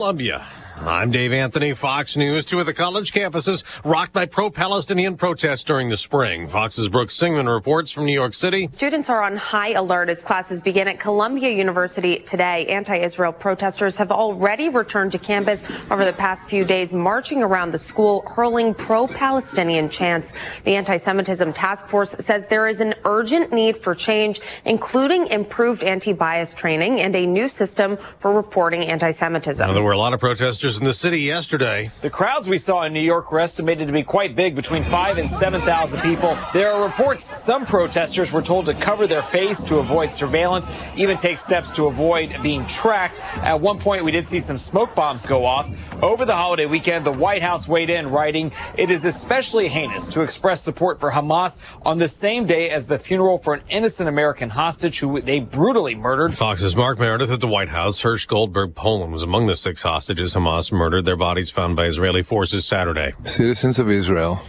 Columbia. I'm Dave Anthony, Fox News. Two of the college campuses rocked by pro-Palestinian protests during the spring. Fox's Brooke Singman reports from New York City. Students are on high alert as classes begin at Columbia University today. Anti-Israel protesters have already returned to campus over the past few days, marching around the school, hurling pro-Palestinian chants. The Anti-Semitism Task Force says there is an urgent need for change, including improved anti-bias training and a new system for reporting anti-Semitism. Now, there were a lot of protesters in the city yesterday. The crowds we saw in New York were estimated to be quite big, between 5,000 and 7,000 people. There are reports some protesters were told to cover their face to avoid surveillance, even take steps to avoid being tracked. At one point, we did see some smoke bombs go off. Over the holiday weekend, the White House weighed in, writing, "It is especially heinous to express support for Hamas on the same day as the funeral for an innocent American hostage who they brutally murdered." Fox's Mark Meredith at the White House. Hirsch Goldberg Poland was among the 6 hostages Hamas murdered. Their bodies found by Israeli forces Saturday. Citizens of Israel,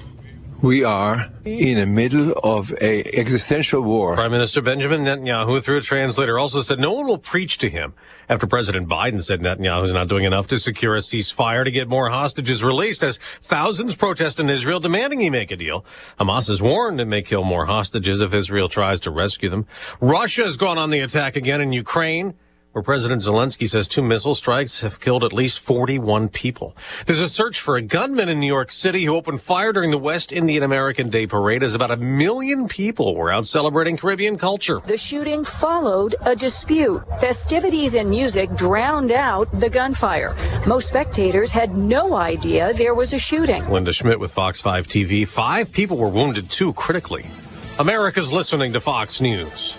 we are in the middle of an existential war. Prime Minister Benjamin Netanyahu, through a translator, also said no one will preach to him after President Biden said Netanyahu is not doing enough to secure a ceasefire to get more hostages released as thousands protest in Israel demanding he make a deal. Hamas has warned it may kill more hostages if Israel tries to rescue them. Russia has gone on the attack again in Ukraine, where President Zelensky says 2 missile strikes have killed at least 41 people. There's a search for a gunman in New York City who opened fire during the West Indian American Day Parade as about 1 million people were out celebrating Caribbean culture. The shooting followed a dispute. Festivities and music drowned out the gunfire. Most spectators had no idea there was a shooting. Linda Schmidt with Fox 5 TV. 5 people were wounded, 2 critically. America's listening to Fox News.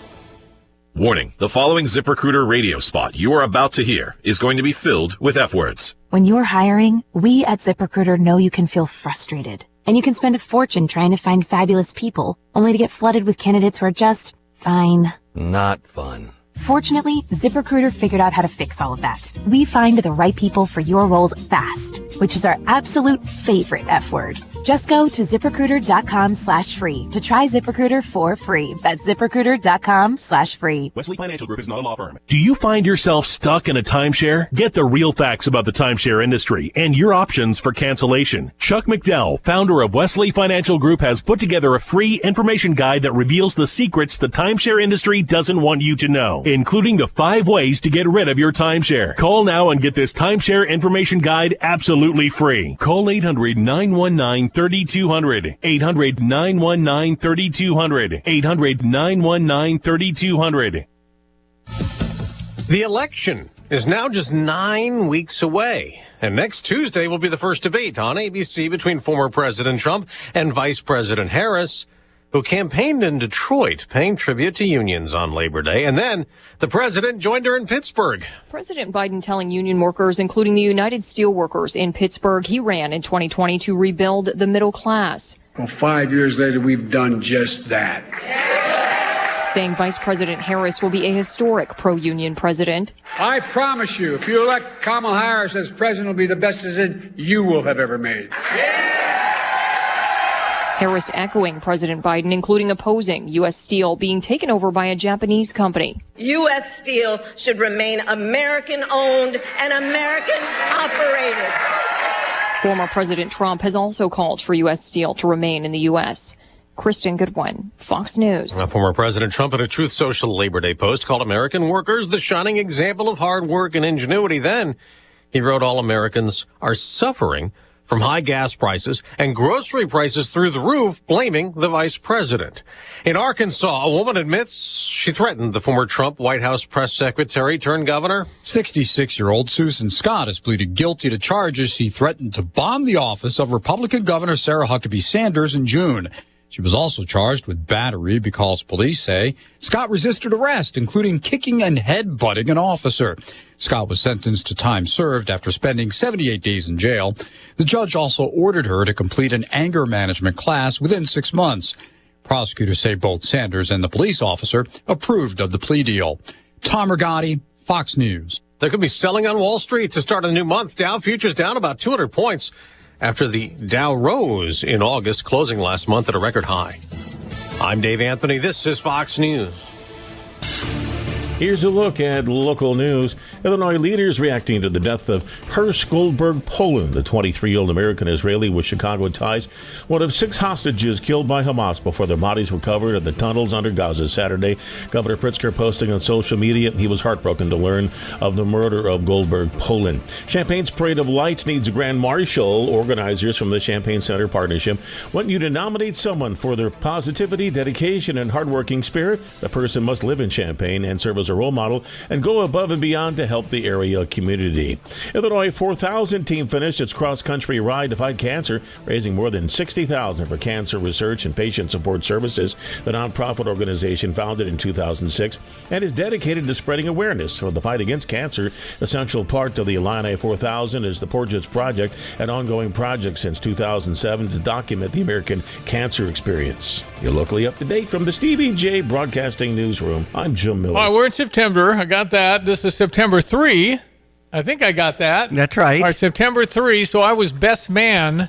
Warning, the following ZipRecruiter radio spot you are about to hear is going to be filled with F words. When you're hiring, we at ZipRecruiter know you can feel frustrated. And you can spend a fortune trying to find fabulous people, only to get flooded with candidates who are just fine. Not fun. Fortunately, ZipRecruiter figured out how to fix all of that. We find the right people for your roles fast, which is our absolute favorite F word. Just go to ZipRecruiter.com/free to try ZipRecruiter for free. That's ZipRecruiter.com/free. Wesley Financial Group is not a law firm. Do you find yourself stuck in a timeshare? Get the real facts about the timeshare industry and your options for cancellation. Chuck McDowell, founder of Wesley Financial Group, has put together a free information guide that reveals the secrets the timeshare industry doesn't want you to know, including the 5 ways to get rid of your timeshare. Call now and get this timeshare information guide absolutely free. Call 800-919-3200. 800-919-3200. 800-919-3200. The election is now just 9 weeks away. And next Tuesday will be the first debate on ABC between former President Trump and Vice President Harris, who campaigned in Detroit, paying tribute to unions on Labor Day. And then the president joined her in Pittsburgh. President Biden telling union workers, including the United Steelworkers in Pittsburgh, he ran in 2020 to rebuild the middle class. Well, 5 years later, we've done just that. Saying Vice President Harris will be a historic pro-union president. I promise you, if you elect Kamala Harris as president, it'll be the best decision you will have ever made. Harris echoing President Biden, including opposing U.S. Steel being taken over by a Japanese company. U.S. Steel should remain American-owned and American-operated. Former President Trump has also called for U.S. Steel to remain in the U.S. Kristen Goodwin, Fox News. Former President Trump in a Truth Social Labor Day post called American workers the shining example of hard work and ingenuity. Then he wrote all Americans are suffering from high gas prices and grocery prices through the roof, blaming the vice president. In Arkansas, a woman admits she threatened the former Trump White House press secretary turned governor. 66-year-old Susan Scott has pleaded guilty to charges she threatened to bomb the office of Republican Governor Sarah Huckabee Sanders in June. She was also charged with battery because police say Scott resisted arrest, including kicking and headbutting an officer. Scott was sentenced to time served after spending 78 days in jail. The judge also ordered her to complete an anger management class within 6 months. Prosecutors say both Sanders and the police officer approved of the plea deal. Tom Rigotti, Fox News. There could be selling on Wall Street to start a new month. Dow futures down about 200 points. After the Dow rose in August, closing last month at a record high. I'm Dave Anthony. This is Fox News. Here's a look at local news. Illinois leaders reacting to the death of Hersh Goldberg Poland, the 23-year-old American-Israeli with Chicago ties, one of 6 hostages killed by Hamas before their bodies were covered in the tunnels under Gaza Saturday. Governor Pritzker posting on social media he was heartbroken to learn of the murder of Goldberg Poland. Champaign's Parade of Lights needs a grand marshal. Organizers from the Champaign Center Partnership want you to nominate someone for their positivity, dedication, and hardworking spirit. The person must live in Champaign and serve as a role model and go above and beyond to help the area community. Illinois 4000 team finished its cross-country ride to fight cancer, raising more than $60,000 for cancer research and patient support services. The nonprofit organization, founded in 2006, and is dedicated to spreading awareness for the fight against cancer. Essential part of the Illini 4000 is the Portraits Project, an ongoing project since 2007 to document the American cancer experience. You're locally up to date from the Stevie Jay Broadcasting Newsroom. I'm Jim Miller. All right, we're in September. I got that. This is September 3. I think I got that. That's right. All right, September 3. So I was best man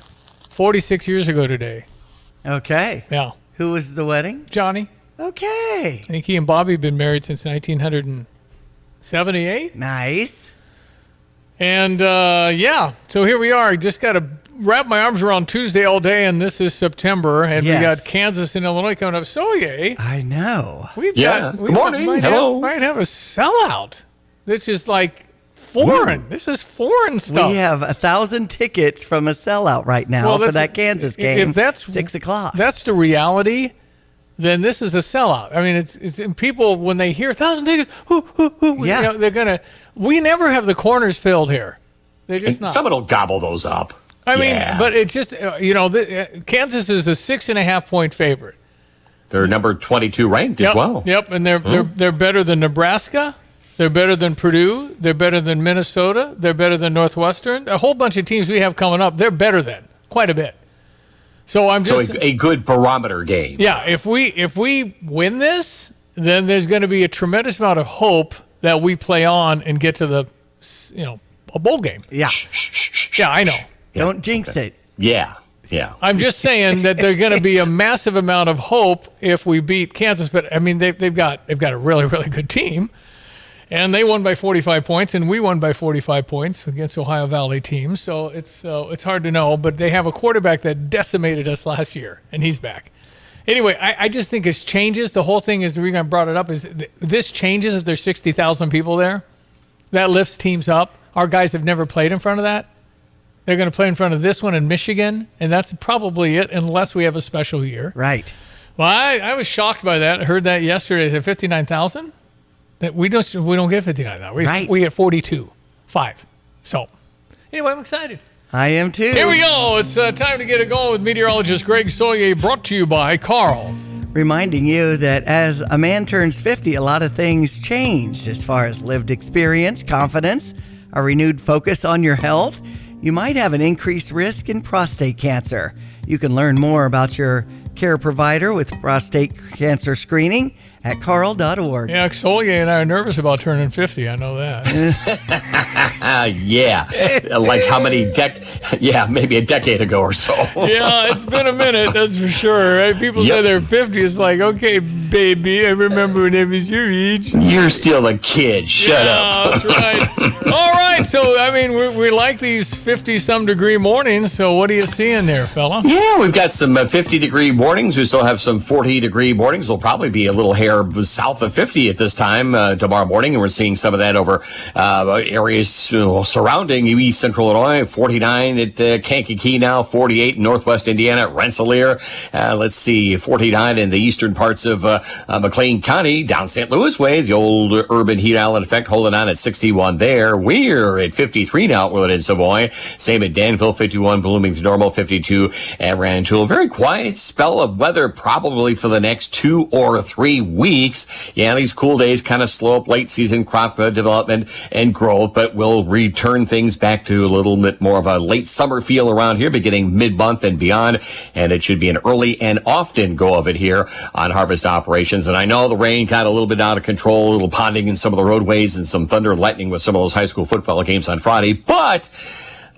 46 years ago today. Okay. Yeah. Who was the wedding? Johnny. Okay. I think he and Bobby have been married since 1978. Nice. And, so here we are. Just got to wrap my arms around Tuesday all day, and this is September, and Yes. we got Kansas and Illinois coming up. So, yay. I know. Good morning. Hello. Might have a sellout. This is like foreign. Ooh. This is foreign stuff. We have 1,000 tickets from a sellout right now for that Kansas game. If that's 6 o'clock. That's the reality. Then this is a sellout. I mean, it's people when they hear 1,000 tickets, Yeah. they're gonna. We never have the corners filled here. They're just not. Someone will gobble those up. I mean, but it's just Kansas is a 6.5 point favorite. They're number 22 ranked as well. Yep, and they're better than Nebraska. They're better than Purdue. They're better than Minnesota. They're better than Northwestern. A whole bunch of teams we have coming up. They're better than quite a bit. So I'm just a good barometer game. Yeah, if we win this, then there's going to be a tremendous amount of hope that we play on and get to the a bowl game. Yeah. Yeah, I know. Don't jinx it. Yeah. I'm just saying that there's going to be a massive amount of hope if we beat Kansas. But I mean, they've got a really, really good team, and they won by 45 points, and we won by 45 points against Ohio Valley teams. So it's hard to know. But they have a quarterback that decimated us last year, and he's back. Anyway, I just think it changes. The whole thing is the reason I brought it up is this changes if there's 60,000 people there. That lifts teams up. Our guys have never played in front of that. They're going to play in front of this one in Michigan, and that's probably it unless we have a special year. Right. Well, I was shocked by that. I heard that yesterday. Is it 59,000? That we don't get 59,000. We get 42.5. So anyway, I'm excited. I am too. Here we go. It's time to get it going with meteorologist Greg Soye, brought to you by Carl. Reminding you that as a man turns 50, a lot of things change as far as lived experience, confidence, a renewed focus on your health. You might have an increased risk in prostate cancer. You can learn more about your care provider with prostate cancer screening at carl.org. Yeah, Soye and I are nervous about turning 50. I know that. Yeah. Like how many maybe a decade ago or so. Yeah, it's been a minute, that's for sure. Right? People say they're 50. It's like, okay, baby, I remember when I was your age. You're still a kid. Shut up. That's right. All right. So, I mean, we like these 50-some degree mornings. So what are you seeing there, fella? Yeah, we've got some 50-degree mornings. We still have some 40-degree mornings. We'll probably be a little hair south of 50 at this time tomorrow morning, and we're seeing some of that over areas surrounding East Central Illinois. 49 at Kankakee now, 48 in Northwest Indiana at Rensselaer. Let's see, 49 in the eastern parts of McLean County, down St. Louis way, the old urban heat island effect, holding on at 61 there. We're at 53 now in Savoy. Same at Danville, 51, Bloomington Normal, 52 at Rantoul. Very quiet spell of weather probably for the next 2 or 3 weeks. Yeah, these cool days kind of slow up late season crop development and growth, but we'll return things back to a little bit more of a late summer feel around here, beginning mid-month and beyond. And it should be an early and often go of it here on harvest operations. And I know the rain got a little bit out of control, a little ponding in some of the roadways and some thunder and lightning with some of those high school football games on Friday, but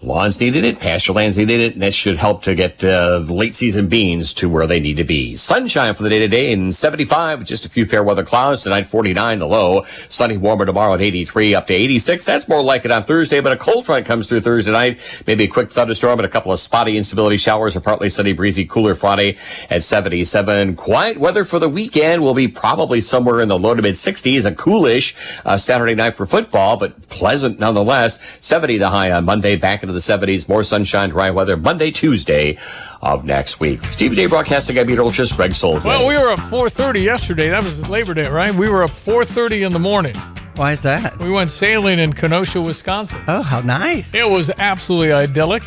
Lawns needed it, pasture lands needed it, and that should help to get the late season beans to where they need to be. Sunshine for the day today in 75, just a few fair weather clouds. Tonight 49 the low. Sunny, warmer tomorrow at 83 up to 86. That's more like it on Thursday, but a cold front comes through Thursday night. Maybe a quick thunderstorm and a couple of spotty instability showers. A partly sunny, breezy, cooler Friday at 77. Quiet weather for the weekend will be probably somewhere in the low to mid 60s. A coolish Saturday night for football, but pleasant nonetheless. 70 the high on Monday, back into the 70s. More sunshine, dry weather Monday, Tuesday of next week. Stevie Jay broadcasting. I'm Peter Olchis, Greg Sold. Well, we were up 4:30 yesterday. That was Labor Day, right? We were up 4:30 in the morning. Why is that? We went sailing in Kenosha, Wisconsin. Oh, how nice. It was absolutely idyllic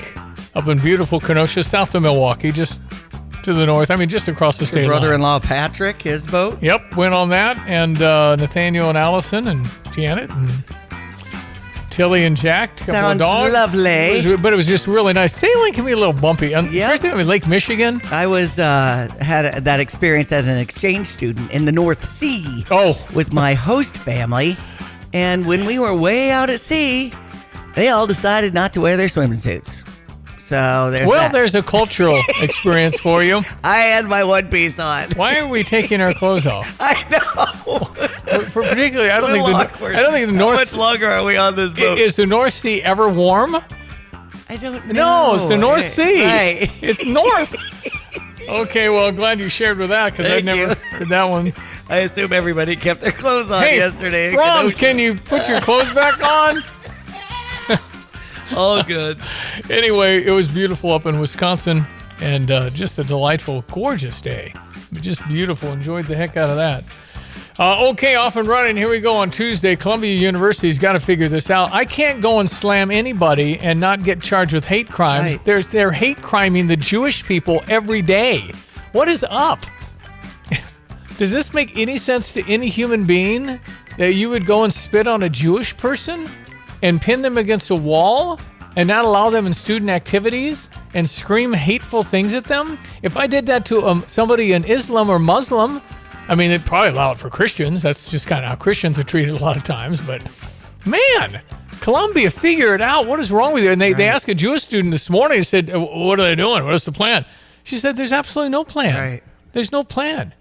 up in beautiful Kenosha, south of Milwaukee, just to the north. I mean, just across the state line. Brother-in-law Patrick, his boat? Yep, went on that. And Nathaniel and Allison and Janet and Tilly and Jack. Sounds lovely. But it was just really nice. Sailing can be a little bumpy. First time in Lake Michigan. I was had that experience as an exchange student in the North Sea. With my host family, and when we were way out at sea, they all decided not to wear their swimming suits. So there's a cultural experience for you. I had my one piece on. Why are we taking our clothes off? I know. Particularly, I don't think the North. How much longer are we on this boat? Is the North Sea ever warm? I don't know. No, it's the North Sea. Right. It's north. Okay, well, glad you shared with that because I'd never heard that one. I assume everybody kept their clothes on yesterday. Franz, can you put your clothes back on? All good. Anyway, it was beautiful up in Wisconsin and just a delightful, gorgeous day. Just beautiful. Enjoyed the heck out of that. Okay, off and running. Here we go on Tuesday. Columbia University's got to figure this out. I can't go and slam anybody and not get charged with hate crimes. Right. They're hate criming the Jewish people every day. What is up? Does this make any sense to any human being that you would go and spit on a Jewish person and pin them against a wall and not allow them in student activities and scream hateful things at them? If I did that to somebody in Islam or Muslim, I mean, they'd probably allow it for Christians. That's just kind of how Christians are treated a lot of times. But, man, Columbia, figure it out. What is wrong with you? And they asked a Jewish student this morning, said, what are they doing? What is the plan? She said, there's absolutely no plan. Right. There's no plan.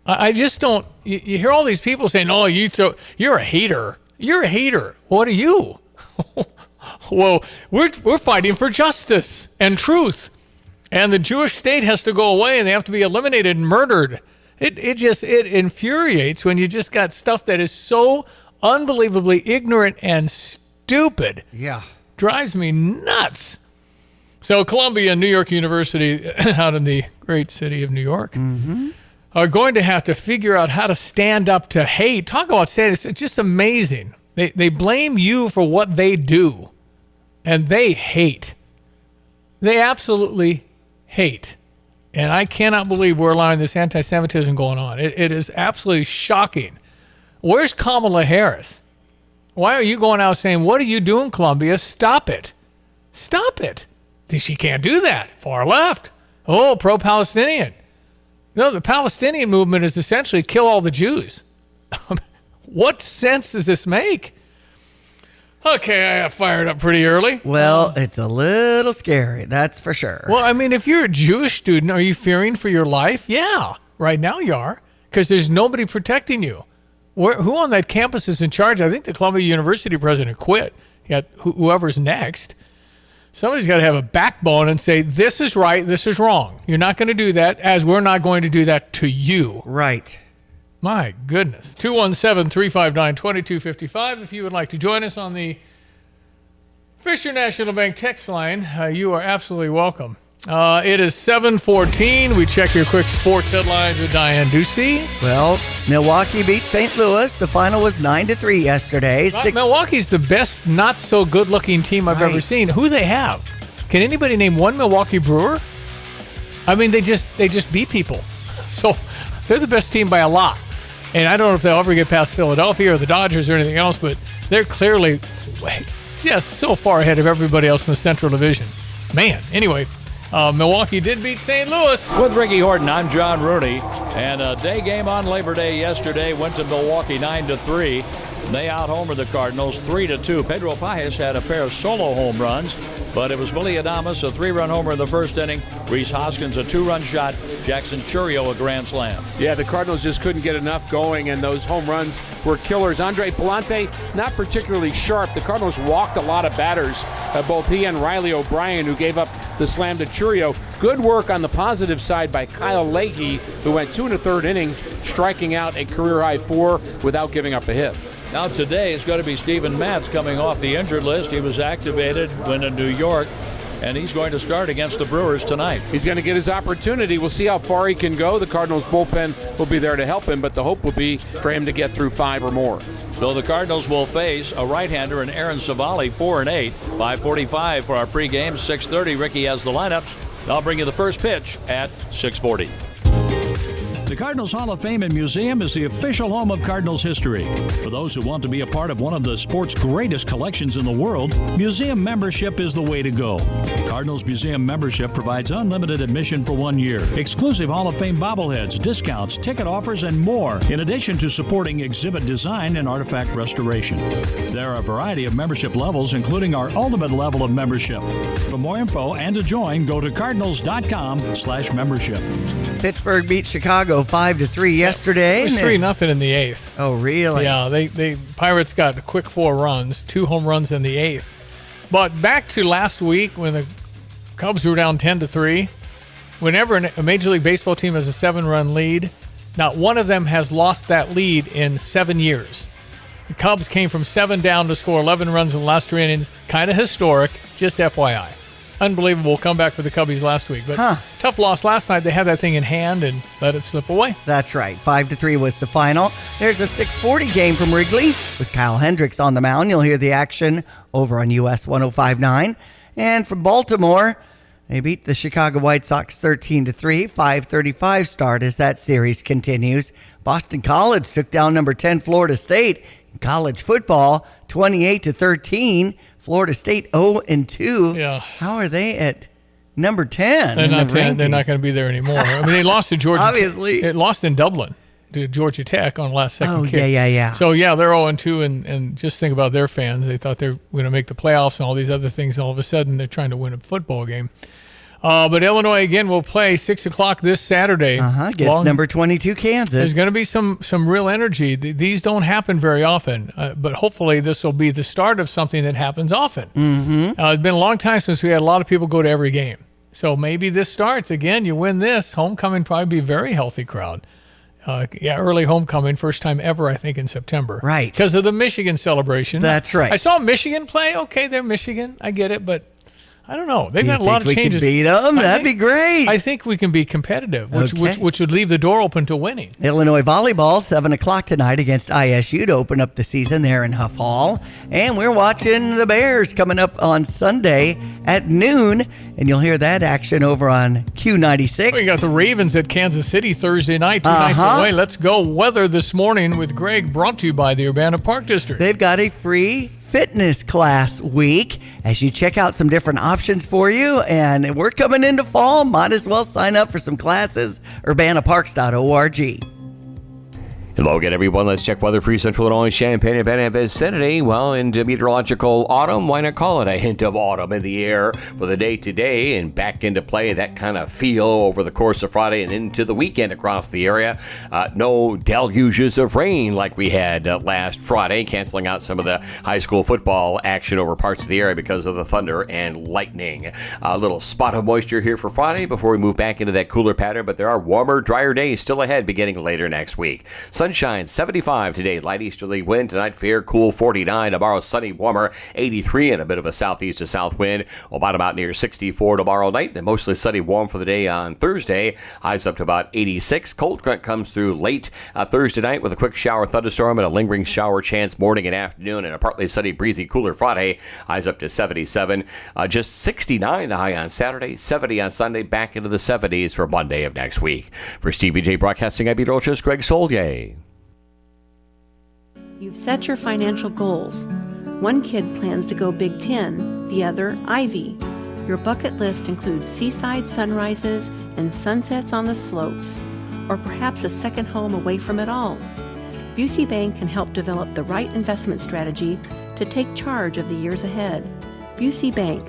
I just don't. You hear all these people saying, oh, you're a hater. You're a hater. What are you? Well, we're fighting for justice and truth, and the Jewish state has to go away, and they have to be eliminated and murdered. It infuriates when you just got stuff that is so unbelievably ignorant and stupid. Yeah, drives me nuts. So Columbia and New York University, out in the great city of New York, are going to have to figure out how to stand up to hate. Talk about saying it's just amazing. They blame you for what they do, and they hate. They absolutely hate. And I cannot believe we're allowing this anti-Semitism going on. It is absolutely shocking. Where's Kamala Harris? Why are you going out saying, what are you doing, Columbia? Stop it. Stop it. She can't do that. Far left. Oh, pro-Palestinian. No, the Palestinian movement is essentially kill all the Jews. What sense does this make? Okay, I got fired up pretty early. Well, it's a little scary, that's for sure. Well, I mean, if you're a Jewish student, are you fearing for your life? Yeah, right now you are, because there's nobody protecting you. Who on that campus is in charge? I think the Columbia University president quit. You got whoever's next. Somebody's got to have a backbone and say, this is right, this is wrong. You're not going to do that, as we're not going to do that to you. Right. My goodness. 217-359-2255. If you would like to join us on the Fisher National Bank text line, you are absolutely welcome. It is 7:14. We check your quick sports headlines with Diane Ducey. Well, Milwaukee beat St. Louis. The final was 9-3 yesterday. Milwaukee's the best, not so good-looking team I've ever seen. Who they have? Can anybody name one Milwaukee Brewer? I mean, they just beat people. So they're the best team by a lot. And I don't know if they'll ever get past Philadelphia or the Dodgers or anything else, but they're clearly just so far ahead of everybody else in the Central Division. Man, anyway, Milwaukee did beat St. Louis. With Ricky Horton, I'm John Rooney. And a day game on Labor Day yesterday went to Milwaukee 9-3. They out-homered the Cardinals 3-2. Pedro Pages had a pair of solo home runs, but it was Willie Adames, a 3-run homer in the first inning. Rhys Hoskins, a 2-run shot. Jackson Churio, a grand slam. Yeah, the Cardinals just couldn't get enough going, and those home runs were killers. Andre Palante, not particularly sharp. The Cardinals walked a lot of batters, both he and Riley O'Brien, who gave up the slam to Churio. Good work on the positive side by Kyle Leahy, who went 2 1/3 innings, striking out a career-high 4 without giving up a hit. Now today it's going to be Steven Matz coming off the injured list. He was activated when in New York, and he's going to start against the Brewers tonight. He's going to get his opportunity. We'll see how far he can go. The Cardinals bullpen will be there to help him, but the hope will be for him to get through 5 or more. So the Cardinals will face a right-hander in Aaron Savali, 4-8. 5:45 for our pregame. 6:30. Ricky has the lineups. I'll bring you the first pitch at 6:40. The Cardinals Hall of Fame and Museum is the official home of Cardinals history. For those who want to be a part of one of the sport's greatest collections in the world, museum membership is the way to go. Cardinals Museum membership provides unlimited admission for 1 year, exclusive Hall of Fame bobbleheads, discounts, ticket offers, and more, in addition to supporting exhibit design and artifact restoration. There are a variety of membership levels, including our ultimate level of membership. For more info and to join, go to cardinals.com/membership. Pittsburgh beat Chicago 5-3 yesterday. It was 3-0 in the 8th. Oh, really? Yeah, they Pirates got a quick 4 runs, 2 home runs in the 8th. But back to last week when the Cubs were down 10-3. Whenever a Major League Baseball team has a 7-run lead, not one of them has lost that lead in 7 years. The Cubs came from 7 down to score 11 runs in the last 3 innings. Kind of historic, just FYI. Unbelievable comeback for the Cubbies last week. But tough loss last night. They had that thing in hand and let it slip away. That's right. 5-3 was the final. There's a 6:40 game from Wrigley with Kyle Hendricks on the mound. You'll hear the action over on US 105.9. And from Baltimore, they beat the Chicago White Sox 13-3. 5:35 start as that series continues. Boston College took down number 10 Florida State in college football 28-13. Florida State 0-2. Yeah. How are they at number 10? They're not 10. They're not going to be there anymore. I mean, they lost to Georgia. Obviously. They lost in Dublin to Georgia Tech on the last second kick. Yeah. So, yeah, they're 0-2, and just think about their fans. They thought they were going to make the playoffs and all these other things, and all of a sudden they're trying to win a football game. But Illinois, again, will play 6 o'clock this Saturday. Against number 22 Kansas. There's going to be some real energy. These don't happen very often, but hopefully this will be the start of something that happens often. It's been a long time since we had a lot of people go to every game. So maybe this starts. Again, you win this, homecoming probably be a very healthy crowd. Early homecoming, first time ever, I think, in September. Right. Because of the Michigan celebration. That's right. I saw Michigan play. Okay, they're Michigan. I get it, but I don't know. They've got a lot of changes. We could beat them? That'd be great. I think we can be competitive, which would leave the door open to winning. Illinois volleyball, 7 o'clock tonight against ISU to open up the season there in Huff Hall. And we're watching the Bears coming up on Sunday at noon. And you'll hear that action over on Q96. We got the Ravens at Kansas City Thursday night, 2 nights away. Let's go weather this morning with Greg, brought to you by the Urbana Park District. They've got a free fitness class week as you check out some different options for you. And we're coming into fall. Might as well sign up for some classes. urbanaparks.org. Hello again, everyone. Let's check weather for you, Central Illinois, Champaign, and vicinity. Well, into meteorological autumn, why not call it a hint of autumn in the air for the day today and back into play, that kind of feel over the course of Friday and into the weekend across the area. No deluges of rain like we had last Friday, canceling out some of the high school football action over parts of the area because of the thunder and lightning. A little spot of moisture here for Friday before we move back into that cooler pattern, but there are warmer, drier days still ahead beginning later next week. Sunshine, 75 today. Light easterly wind tonight, fair, cool, 49. Tomorrow, sunny, warmer, 83, and a bit of a southeast to south wind. We'll bottom out near 64 tomorrow night. Then mostly sunny, warm for the day on Thursday. Highs up to about 86. Cold front comes through late Thursday night with a quick shower, thunderstorm, and a lingering shower chance morning and afternoon. And a partly sunny, breezy, cooler Friday. Highs up to 77. Just 69 the high on Saturday, 70 on Sunday, back into the 70s for Monday of next week. For Stevie Jay Broadcasting, I'm meteorologist Greg Solier. You've set your financial goals. One kid plans to go Big Ten, the other Ivy. Your bucket list includes seaside sunrises and sunsets on the slopes, or perhaps a second home away from it all. Busey Bank can help develop the right investment strategy to take charge of the years ahead. Busey Bank,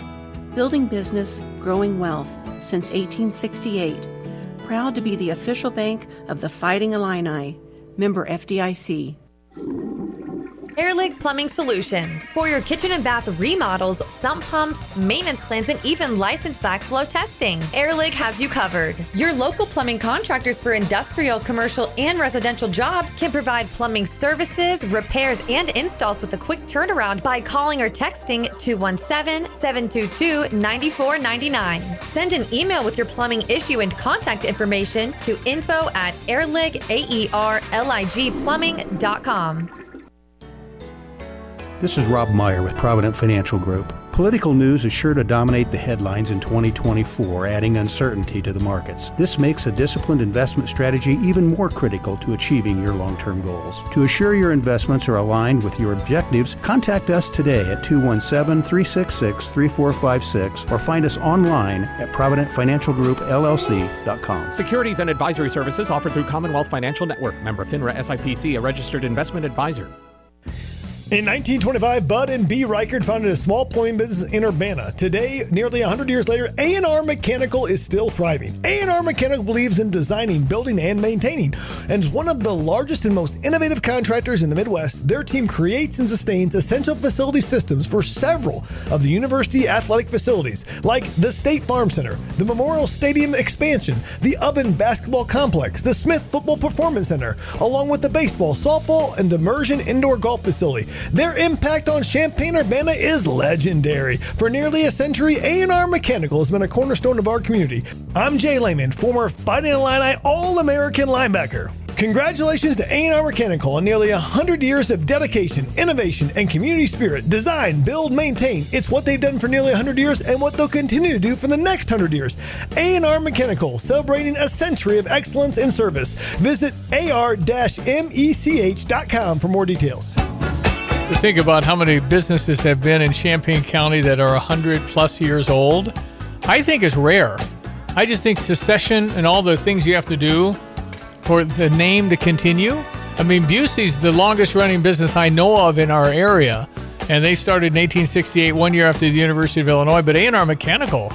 building business, growing wealth since 1868. Proud to be the official bank of the Fighting Illini. Member FDIC. Airlig Plumbing Solutions. For your kitchen and bath remodels, sump pumps, maintenance plans, and even licensed backflow testing, Airlig has you covered. Your local plumbing contractors for industrial, commercial, and residential jobs can provide plumbing services, repairs, and installs with a quick turnaround by calling or texting 217-722-9499. Send an email with your plumbing issue and contact information to info@airligplumbing.com. This is Rob Meyer with Provident Financial Group. Political news is sure to dominate the headlines in 2024, adding uncertainty to the markets. This makes a disciplined investment strategy even more critical to achieving your long-term goals. To assure your investments are aligned with your objectives, contact us today at 217-366-3456 or find us online at ProvidentFinancialGroupLLC.com. Securities and advisory services offered through Commonwealth Financial Network. Member FINRA SIPC, a registered investment advisor. In 1925, Bud and B. Reichert founded a small plumbing business in Urbana. Today, nearly 100 years later, A&R Mechanical is still thriving. A&R Mechanical believes in designing, building, and maintaining, and is one of the largest and most innovative contractors in the Midwest. Their team creates and sustains essential facility systems for several of the university athletic facilities, like the State Farm Center, the Memorial Stadium expansion, the Oven Basketball Complex, the Smith Football Performance Center, along with the baseball, softball, and Immersion Indoor Golf Facility. Their impact on Champaign-Urbana is legendary. For nearly a century, A&R Mechanical has been a cornerstone of our community. I'm Jay Lehman, former Fighting Illini All-American linebacker. Congratulations to A&R Mechanical on nearly 100 years of dedication, innovation, and community spirit. Design, build, maintain. It's what they've done for nearly 100 years and what they'll continue to do for the next 100 years. A&R Mechanical, celebrating a century of excellence in service. Visit ar-mech.com for more details. To think about how many businesses have been in Champaign County that are 100 plus years old, I think is rare. I just think succession and all the things you have to do for the name to continue. I mean, Busey's the longest running business I know of in our area, and they started in 1868, 1 year after the University of Illinois. But A&R Mechanical,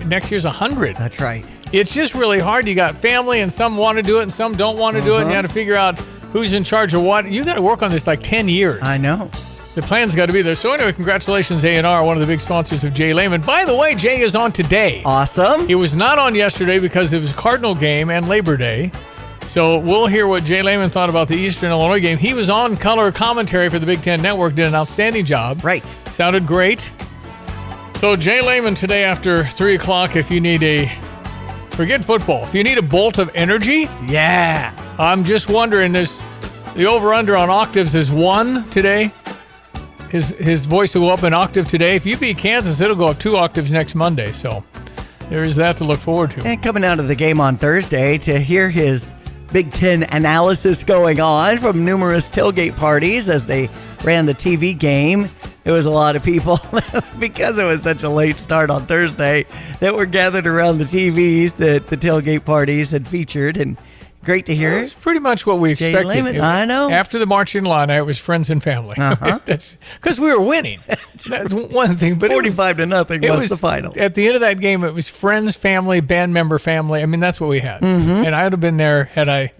next year's 100. That's right. It's just really hard. You got family, and some want to do it, and some don't want to do it, and you got to figure out who's in charge of what. You got to work on this like 10 years. I know. The plan's got to be there. So anyway, congratulations, A&R, one of the big sponsors of Jay Lehman. By the way, Jay is on today. Awesome. He was not on yesterday because it was Cardinal game and Labor Day. So we'll hear what Jay Lehman thought about the Eastern Illinois game. He was on color commentary for the Big Ten Network, did an outstanding job. Right. Sounded great. So Jay Lehman today after 3 o'clock, if you need forget football, if you need a bolt of energy. Yeah. I'm just wondering, the over-under on octaves is 1 today. His voice will go up an octave today. If you beat Kansas, it'll go up 2 octaves next Monday. So there's that to look forward to. And coming out of the game on Thursday to hear his Big Ten analysis going on from numerous tailgate parties as they ran the TV game. There was a lot of people, because it was such a late start on Thursday, that were gathered around the TVs that the tailgate parties had featured. And great to hear. It's pretty much what we expected. I know. After the marching line, it was friends and family. That's because we were winning. That's one thing. But 45-0 was the final. At the end of that game, it was friends, family, band member, family. I mean, that's what we had. And I would have been there had I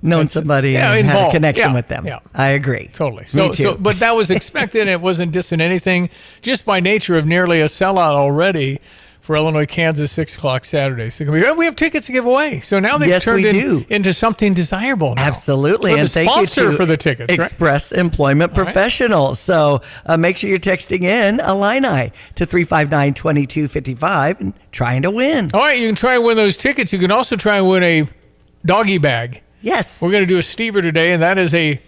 known somebody and had a connection with them. Yeah. I agree. Totally. Me too. But that was expected, and it wasn't dissing anything. Just by nature of nearly a sellout already for Illinois, Kansas, 6 o'clock Saturday. So we have tickets to give away. So now they've turned into something desirable now. Absolutely. And thank you to for the tickets, Express Employment Professionals. So make sure you're texting in Illini to 359-2255 and trying to win. All right, you can try and win those tickets. You can also try and win a doggy bag. Yes. We're going to do a Stever today, and that is a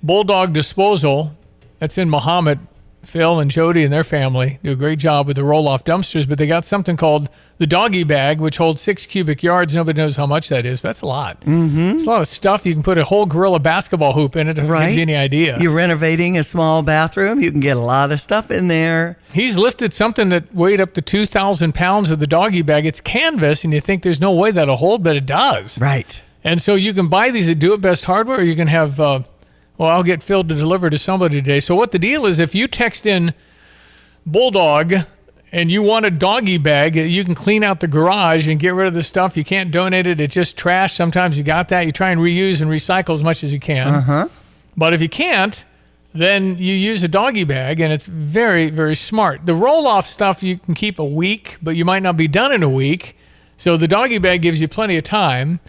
bulldog disposal. That's in Muhammad. Phil and Jody and their family do a great job with the roll-off dumpsters, but they got something called the doggy bag, which holds 6 cubic yards. Nobody knows how much that is, but that's a lot. It's a lot of stuff. You can put a whole gorilla basketball hoop in it to give you any idea. You're renovating a small bathroom. You can get a lot of stuff in there. He's lifted something that weighed up to 2,000 pounds with the doggy bag. It's canvas, and you think there's no way that'll hold, but it does. Right. And so you can buy these at Do It Best Hardware, or you can have Well, I'll get Phil to deliver to somebody today. So what the deal is, if you text in Bulldog and you want a doggy bag, you can clean out the garage and get rid of the stuff. You can't donate it. It's just trash. Sometimes you got that. You try and reuse and recycle as much as you can. Uh-huh. But if you can't, then you use a doggy bag, and it's very, very smart. The roll-off stuff you can keep a week, but you might not be done in a week. So the doggy bag gives you plenty of time.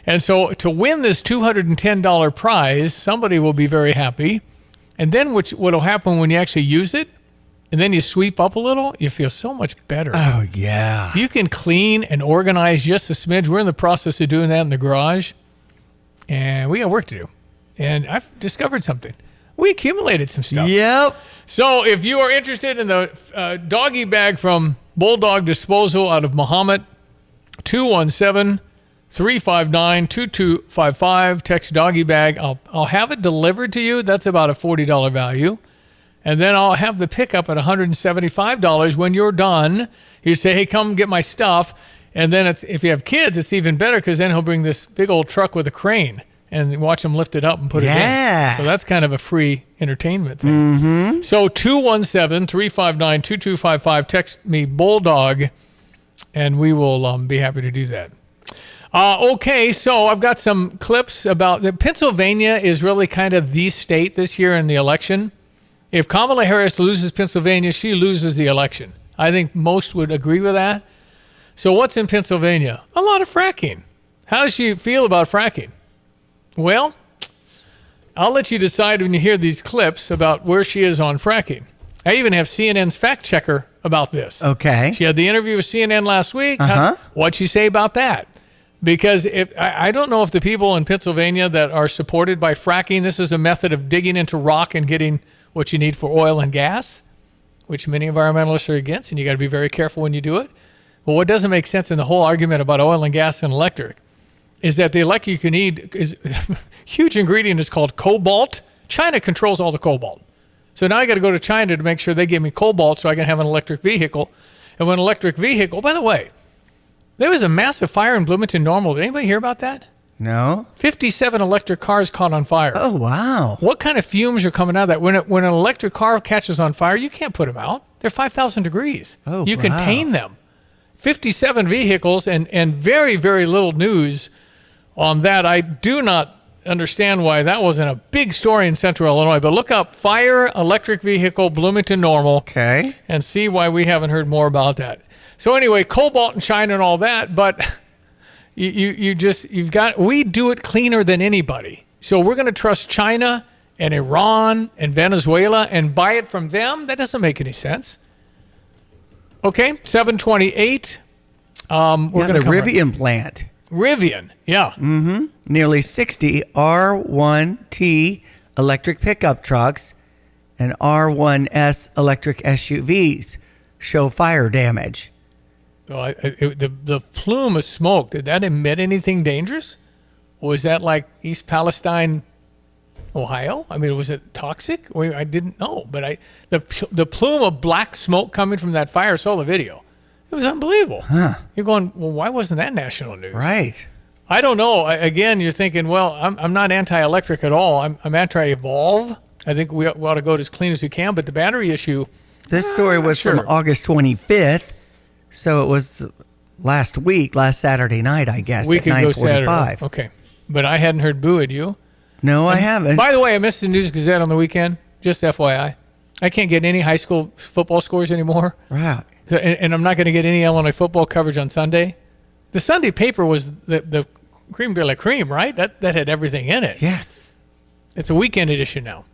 And so to win this $210 prize, somebody will be very happy. And then what will happen when you actually use it, and then you sweep up a little, you feel so much better. Oh, yeah. You can clean and organize just a smidge. We're in the process of doing that in the garage, and we got work to do. And I've discovered something. We accumulated some stuff. Yep. So if you are interested in the doggy bag from Bulldog Disposal out of Mahomet, 217-359-2255. Text doggy bag. I'll have it delivered to you. That's about a $40 value. And then I'll have the pickup at $175 when you're done. You say, hey, come get my stuff. And then if you have kids, it's even better because then he'll bring this big old truck with a crane and watch them lift it up and put it in. So that's kind of a free entertainment thing. Mm-hmm. So 217-359-2255. Text me Bulldog, and we will be happy to do that. Okay, so I've got some clips about that. Pennsylvania is really kind of the state this year in the election. If Kamala Harris loses Pennsylvania, she loses the election. I think most would agree with that. So what's in Pennsylvania? A lot of fracking. How does she feel about fracking? Well, I'll let you decide when you hear these clips about where she is on fracking. I even have CNN's fact checker about this. Okay. She had the interview with CNN last week. Uh-huh. What'd she say about that? Because I don't know if the people in Pennsylvania that are supported by fracking, this is a method of digging into rock and getting what you need for oil and gas, which many environmentalists are against, and you got to be very careful when you do it. But what doesn't make sense in the whole argument about oil and gas and electric is that the electric you need is huge ingredient is called cobalt. China controls all the cobalt. So now I got to go to China to make sure they give me cobalt so I can have an electric vehicle. And when electric vehicle, by the way, there was a massive fire in Bloomington Normal. Did anybody hear about that? No. 57 electric cars caught on fire. Oh, wow. What kind of fumes are coming out of that? When an electric car catches on fire, you can't put them out. They're 5,000 degrees. Oh, you wow. contain them. 57 vehicles and very, very little news on that. I do not understand why that wasn't a big story in Central Illinois, but look up fire electric vehicle Bloomington Normal. Okay. And see why we haven't heard more about that. So anyway, cobalt and China and all that, but we do it cleaner than anybody. So we're going to trust China and Iran and Venezuela and buy it from them? That doesn't make any sense. Okay, 728. The Rivian plant. Rivian, yeah. Mm-hmm. Nearly 60 R1T electric pickup trucks and R1S electric SUVs show fire damage. Well, the plume of smoke, did that emit anything dangerous? Or was that like East Palestine, Ohio? I mean, was it toxic? I didn't know. But the plume of black smoke coming from that fire, I saw the video. It was unbelievable. Huh. You're going, well, why wasn't that national news? Right. I don't know. Again, you're thinking, well, I'm not anti-electric at all. I'm anti-evolve. I think we ought to go as clean as we can. But the battery issue. This story was from August 25th. So it was last Saturday night, I guess, We at could go 9:45. Saturday. Okay. But I hadn't heard boo, had you? No, I haven't. By the way, I missed the News Gazette on the weekend. Just FYI. I can't get any high school football scores anymore. Right. So, and I'm not going to get any Illinois football coverage on Sunday. The Sunday paper was the creme de la creme, right? That had everything in it. Yes. It's a weekend edition now.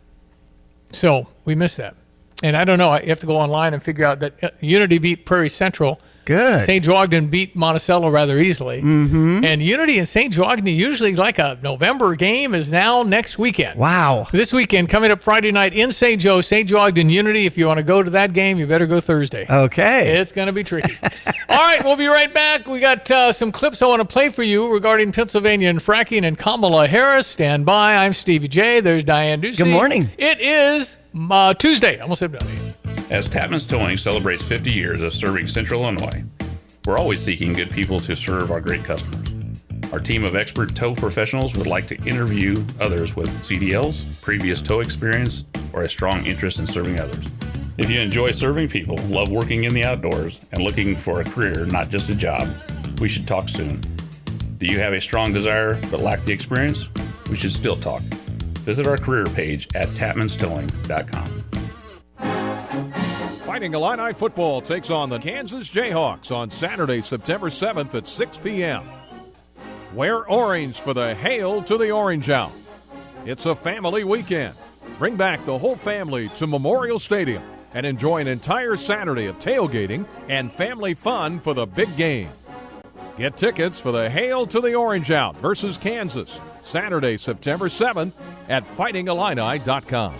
So we missed that. And I don't know. You have to go online and figure out that Unity beat Prairie Central. Good. St. Joagdan beat Monticello rather easily. Mm-hmm. And Unity and St. Joagdan, usually like a November game, is now next weekend. Wow. This weekend, coming up Friday night in St. Joe, St. Joagdan Unity. If you want to go to that game, you better go Thursday. Okay. It's going to be tricky. All right, we'll be right back. We got some clips I want to play for you regarding Pennsylvania and fracking and Kamala Harris. Stand by. I'm Stevie Jay. There's Diane Ducey. Good morning. It is Tuesday. I almost said Monday. As Tapman's Towing celebrates 50 years of serving Central Illinois, we're always seeking good people to serve our great customers. Our team of expert tow professionals would like to interview others with CDLs, previous tow experience, or a strong interest in serving others. If you enjoy serving people, love working in the outdoors, and looking for a career, not just a job, we should talk soon. Do you have a strong desire but lack the experience? We should still talk. Visit our career page at tapmanstowing.com. Fighting Illini football takes on the Kansas Jayhawks on Saturday, September 7th at 6 p.m. Wear orange for the Hail to the Orange Out. It's a family weekend. Bring back the whole family to Memorial Stadium and enjoy an entire Saturday of tailgating and family fun for the big game. Get tickets for the Hail to the Orange Out versus Kansas, Saturday, September 7th at fightingillini.com.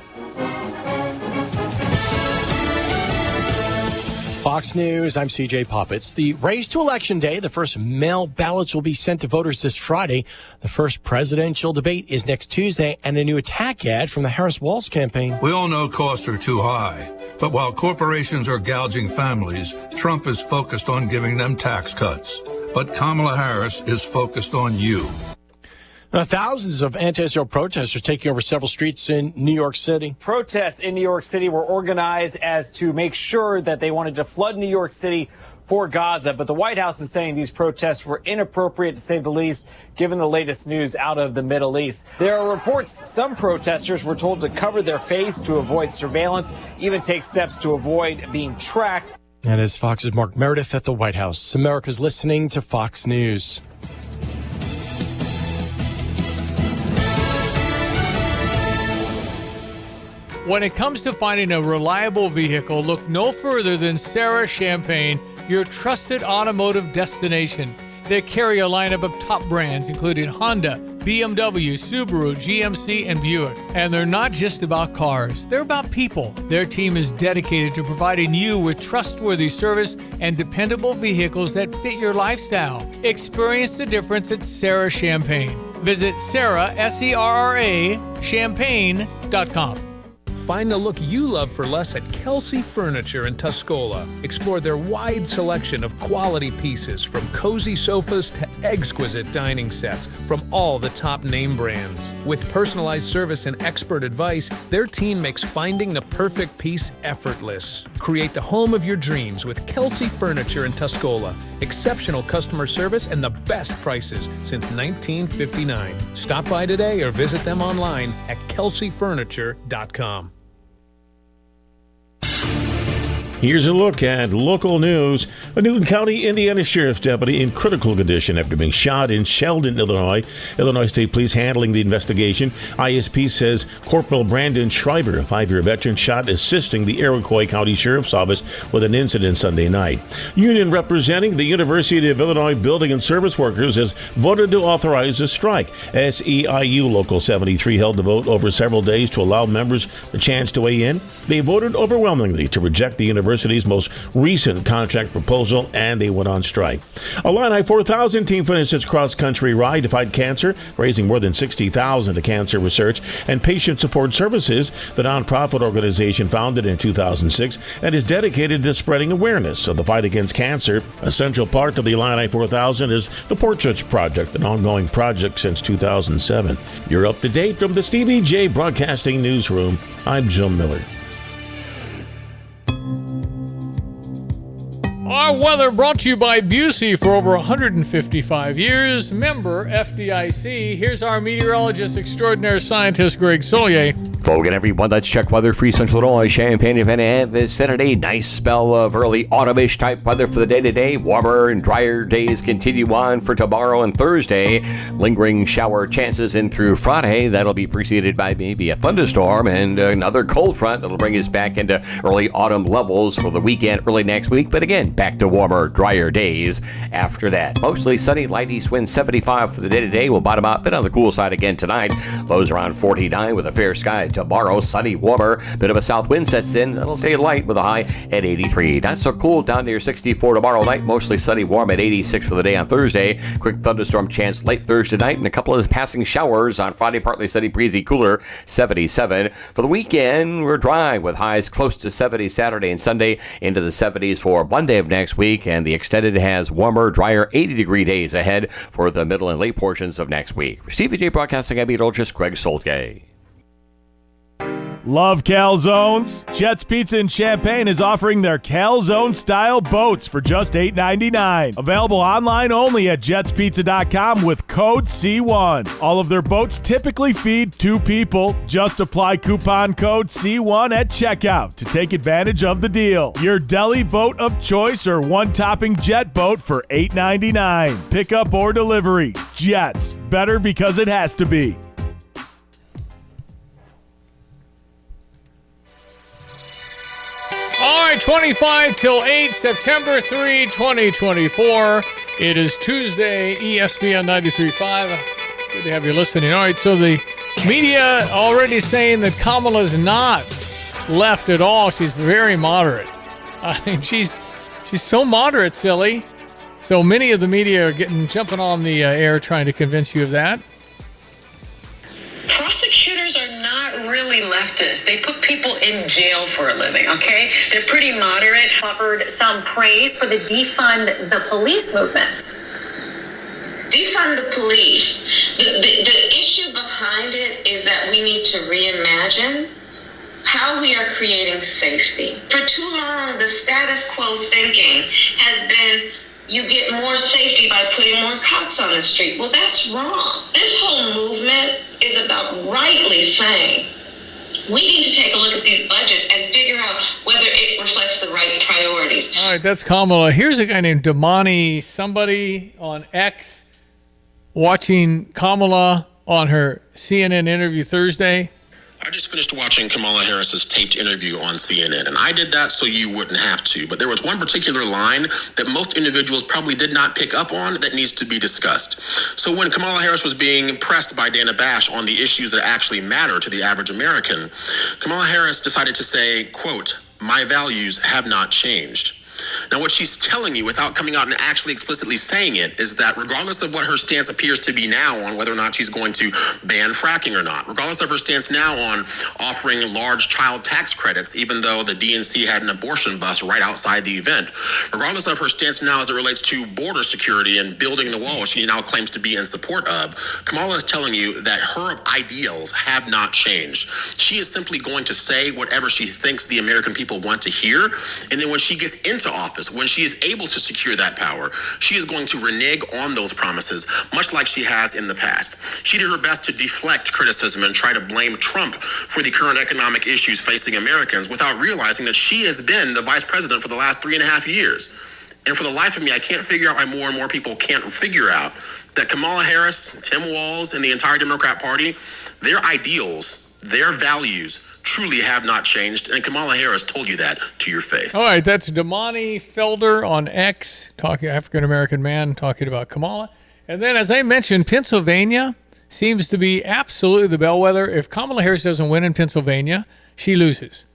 Fox News, I'm CJ Poppets. The race to Election Day, the first mail ballots will be sent to voters this Friday. The first presidential debate is next Tuesday, and a new attack ad from the Harris-Walz campaign. We all know costs are too high, but while corporations are gouging families, Trump is focused on giving them tax cuts. But Kamala Harris is focused on you. Thousands of anti-Israel protesters taking over several streets in New York City. Protests in New York City were organized as to make sure that they wanted to flood New York City for Gaza. But the White House is saying these protests were inappropriate, to say the least, given the latest news out of the Middle East. There are reports some protesters were told to cover their face to avoid surveillance, even take steps to avoid being tracked. That is Fox's Mark Meredith at the White House. America's listening to Fox News. When it comes to finding a reliable vehicle, look no further than Sarah Champagne, your trusted automotive destination. They carry a lineup of top brands, including Honda, BMW, Subaru, GMC, and Buick. And they're not just about cars, they're about people. Their team is dedicated to providing you with trustworthy service and dependable vehicles that fit your lifestyle. Experience the difference at Sarah Champagne. Visit Sarah, S-E-R-R-A, champagne.com. Find the look you love for less at Kelsey Furniture in Tuscola. Explore their wide selection of quality pieces, from cozy sofas to exquisite dining sets from all the top name brands. With personalized service and expert advice, their team makes finding the perfect piece effortless. Create the home of your dreams with Kelsey Furniture in Tuscola. Exceptional customer service and the best prices since 1959. Stop by today or visit them online at kelseyfurniture.com. Here's a look at local news. A Newton County, Indiana Sheriff's deputy in critical condition after being shot in Sheldon, Illinois. Illinois State Police handling the investigation. ISP says Corporal Brandon Schreiber, a 5-year veteran, shot assisting the Iroquois County Sheriff's Office with an incident Sunday night. Union representing the University of Illinois Building and Service Workers has voted to authorize a strike. SEIU Local 73 held the vote over several days to allow members the chance to weigh in. They voted overwhelmingly to reject the university's most recent contract proposal, and they went on strike. Illini 4000 team finished its cross-country ride to fight cancer, raising more than $60,000 to cancer research and patient support services, the nonprofit organization founded in 2006 and is dedicated to spreading awareness of the fight against cancer. A central part of the Illini 4000 is the Portraits Project, an ongoing project since 2007. You're up to date from the Stevie Jay Broadcasting Newsroom. I'm Jim Miller. Our weather brought to you by Busey for over 155 years. Member FDIC. Here's our meteorologist extraordinaire scientist, Greg Solier. Hello again, everyone. Let's check weather. Free Central Illinois, Champaign, event ahead this Saturday. Nice spell of early autumnish type weather for the day today. Warmer and drier days continue on for tomorrow and Thursday. Lingering shower chances in through Friday. That'll be preceded by maybe a thunderstorm and another cold front that'll bring us back into early autumn levels for the weekend, early next week. But again, back to warmer, drier days after that. Mostly sunny, light east wind 75 for the day today. We'll bottom out a bit on the cool side again tonight. Lows around 49 with a fair sky tomorrow. Sunny, warmer, bit of a south wind sets in. It'll stay light with a high at 83. Not so cool down near 64 tomorrow night. Mostly sunny, warm at 86 for the day on Thursday. Quick thunderstorm chance late Thursday night and a couple of passing showers on Friday. Partly sunny, breezy, cooler, 77. For the weekend, we're dry with highs close to 70 Saturday and Sunday, into the 70s for Monday of next week, and the extended has warmer, drier 80-degree days ahead for the middle and late portions of next week. For Stevie Jay Broadcasting, I'm meteorologist Greg Soltgay. Love calzones? Chet's Pizza in Champaign is offering their calzone-style boats for just $8.99. Available online only at jetspizza.com with code C1. All of their boats typically feed 2 people. Just apply coupon code C1 at checkout to take advantage of the deal. Your deli boat of choice or one-topping jet boat for $8.99. Pickup or delivery. Jets. Better because it has to be. All right, 25 till 8, September 3, 2024. It is Tuesday, ESPN 93.5. Good to have you listening. All right, so the media already saying that Kamala's not left at all. She's very moderate. I mean, she's so moderate, silly. So many of the media are jumping on the air trying to convince you of that. Prosecutors are not really leftists. They put people in jail for a living, okay? They're pretty moderate. Offered some praise for the defund the police movement. Defund the police. The issue behind it is that we need to reimagine how we are creating safety. For too long, the status quo thinking has been you get more safety by putting more cops on the street. Well, that's wrong. This whole movement is about rightly saying we need to take a look at these budgets and figure out whether it reflects the right priorities. All right, that's Kamala. Here's a guy named Damani, somebody on X, watching Kamala on her CNN interview Thursday. I just finished watching Kamala Harris's taped interview on CNN, and I did that so you wouldn't have to. But there was one particular line that most individuals probably did not pick up on that needs to be discussed. So when Kamala Harris was being pressed by Dana Bash on the issues that actually matter to the average American, Kamala Harris decided to say, quote, "My values have not changed." Now, what she's telling you without coming out and actually explicitly saying it is that regardless of what her stance appears to be now on whether or not she's going to ban fracking or not, regardless of her stance now on offering large child tax credits, even though the DNC had an abortion bus right outside the event, regardless of her stance now as it relates to border security and building the wall, which she now claims to be in support of, Kamala is telling you that her ideals have not changed. She is simply going to say whatever she thinks the American people want to hear, and then when she gets into office, when she is able to secure that power, she is going to renege on those promises, much like she has in the past. She did her best to deflect criticism and try to blame Trump for the current economic issues facing Americans without realizing that she has been the vice president for the last 3.5 years. And for the life of me, I can't figure out why more and more people can't figure out that Kamala Harris, Tim Walz, and the entire Democrat Party, their ideals, their values truly have not changed, and Kamala Harris told you that to your face. All right, that's Damani Felder on X, African-American man talking about Kamala. And then, as I mentioned, Pennsylvania seems to be absolutely the bellwether. If Kamala Harris doesn't win in Pennsylvania, she loses.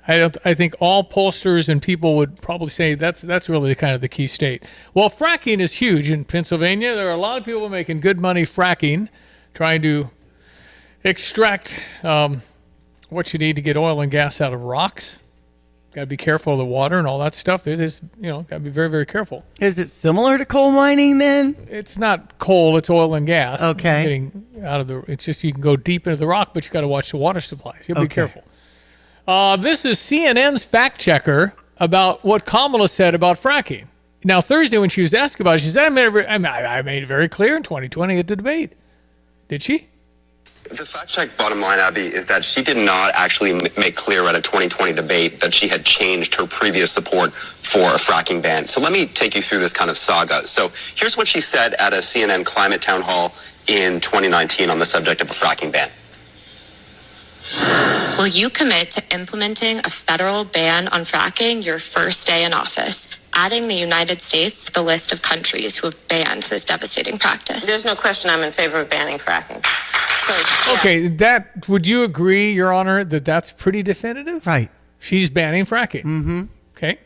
I think all pollsters and people would probably say that's really kind of the key state. Well, fracking is huge in Pennsylvania. There are a lot of people making good money fracking, trying to extract what you need to get oil and gas out of rocks. Got to be careful of the water and all that stuff. It is, got to be very, very careful. Is it similar to coal mining then? It's not coal, it's oil and gas. Okay. Getting out of it's just you can go deep into the rock, but you got to watch the water supplies. You got to be careful. This is CNN's fact checker about what Kamala said about fracking. Now, Thursday when she was asked about it, she said, I made it very clear in 2020 at the debate. Did she? The fact check bottom line, Abby, is that she did not actually make clear at a 2020 debate that she had changed her previous support for a fracking ban. So let me take you through this kind of saga. So here's what she said at a CNN climate town hall in 2019 on the subject of a fracking ban. Will you commit to implementing a federal ban on fracking your first day in office, adding the United States to the list of countries who have banned this devastating practice? There's no question I'm in favor of banning fracking. So, yeah. Okay, would you agree, Your Honor, that that's pretty definitive? Right. She's banning fracking. Mm-hmm. Okay.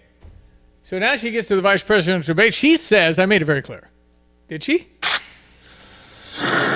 So now she gets to the vice presidential debate. She says, I made it very clear. Did she?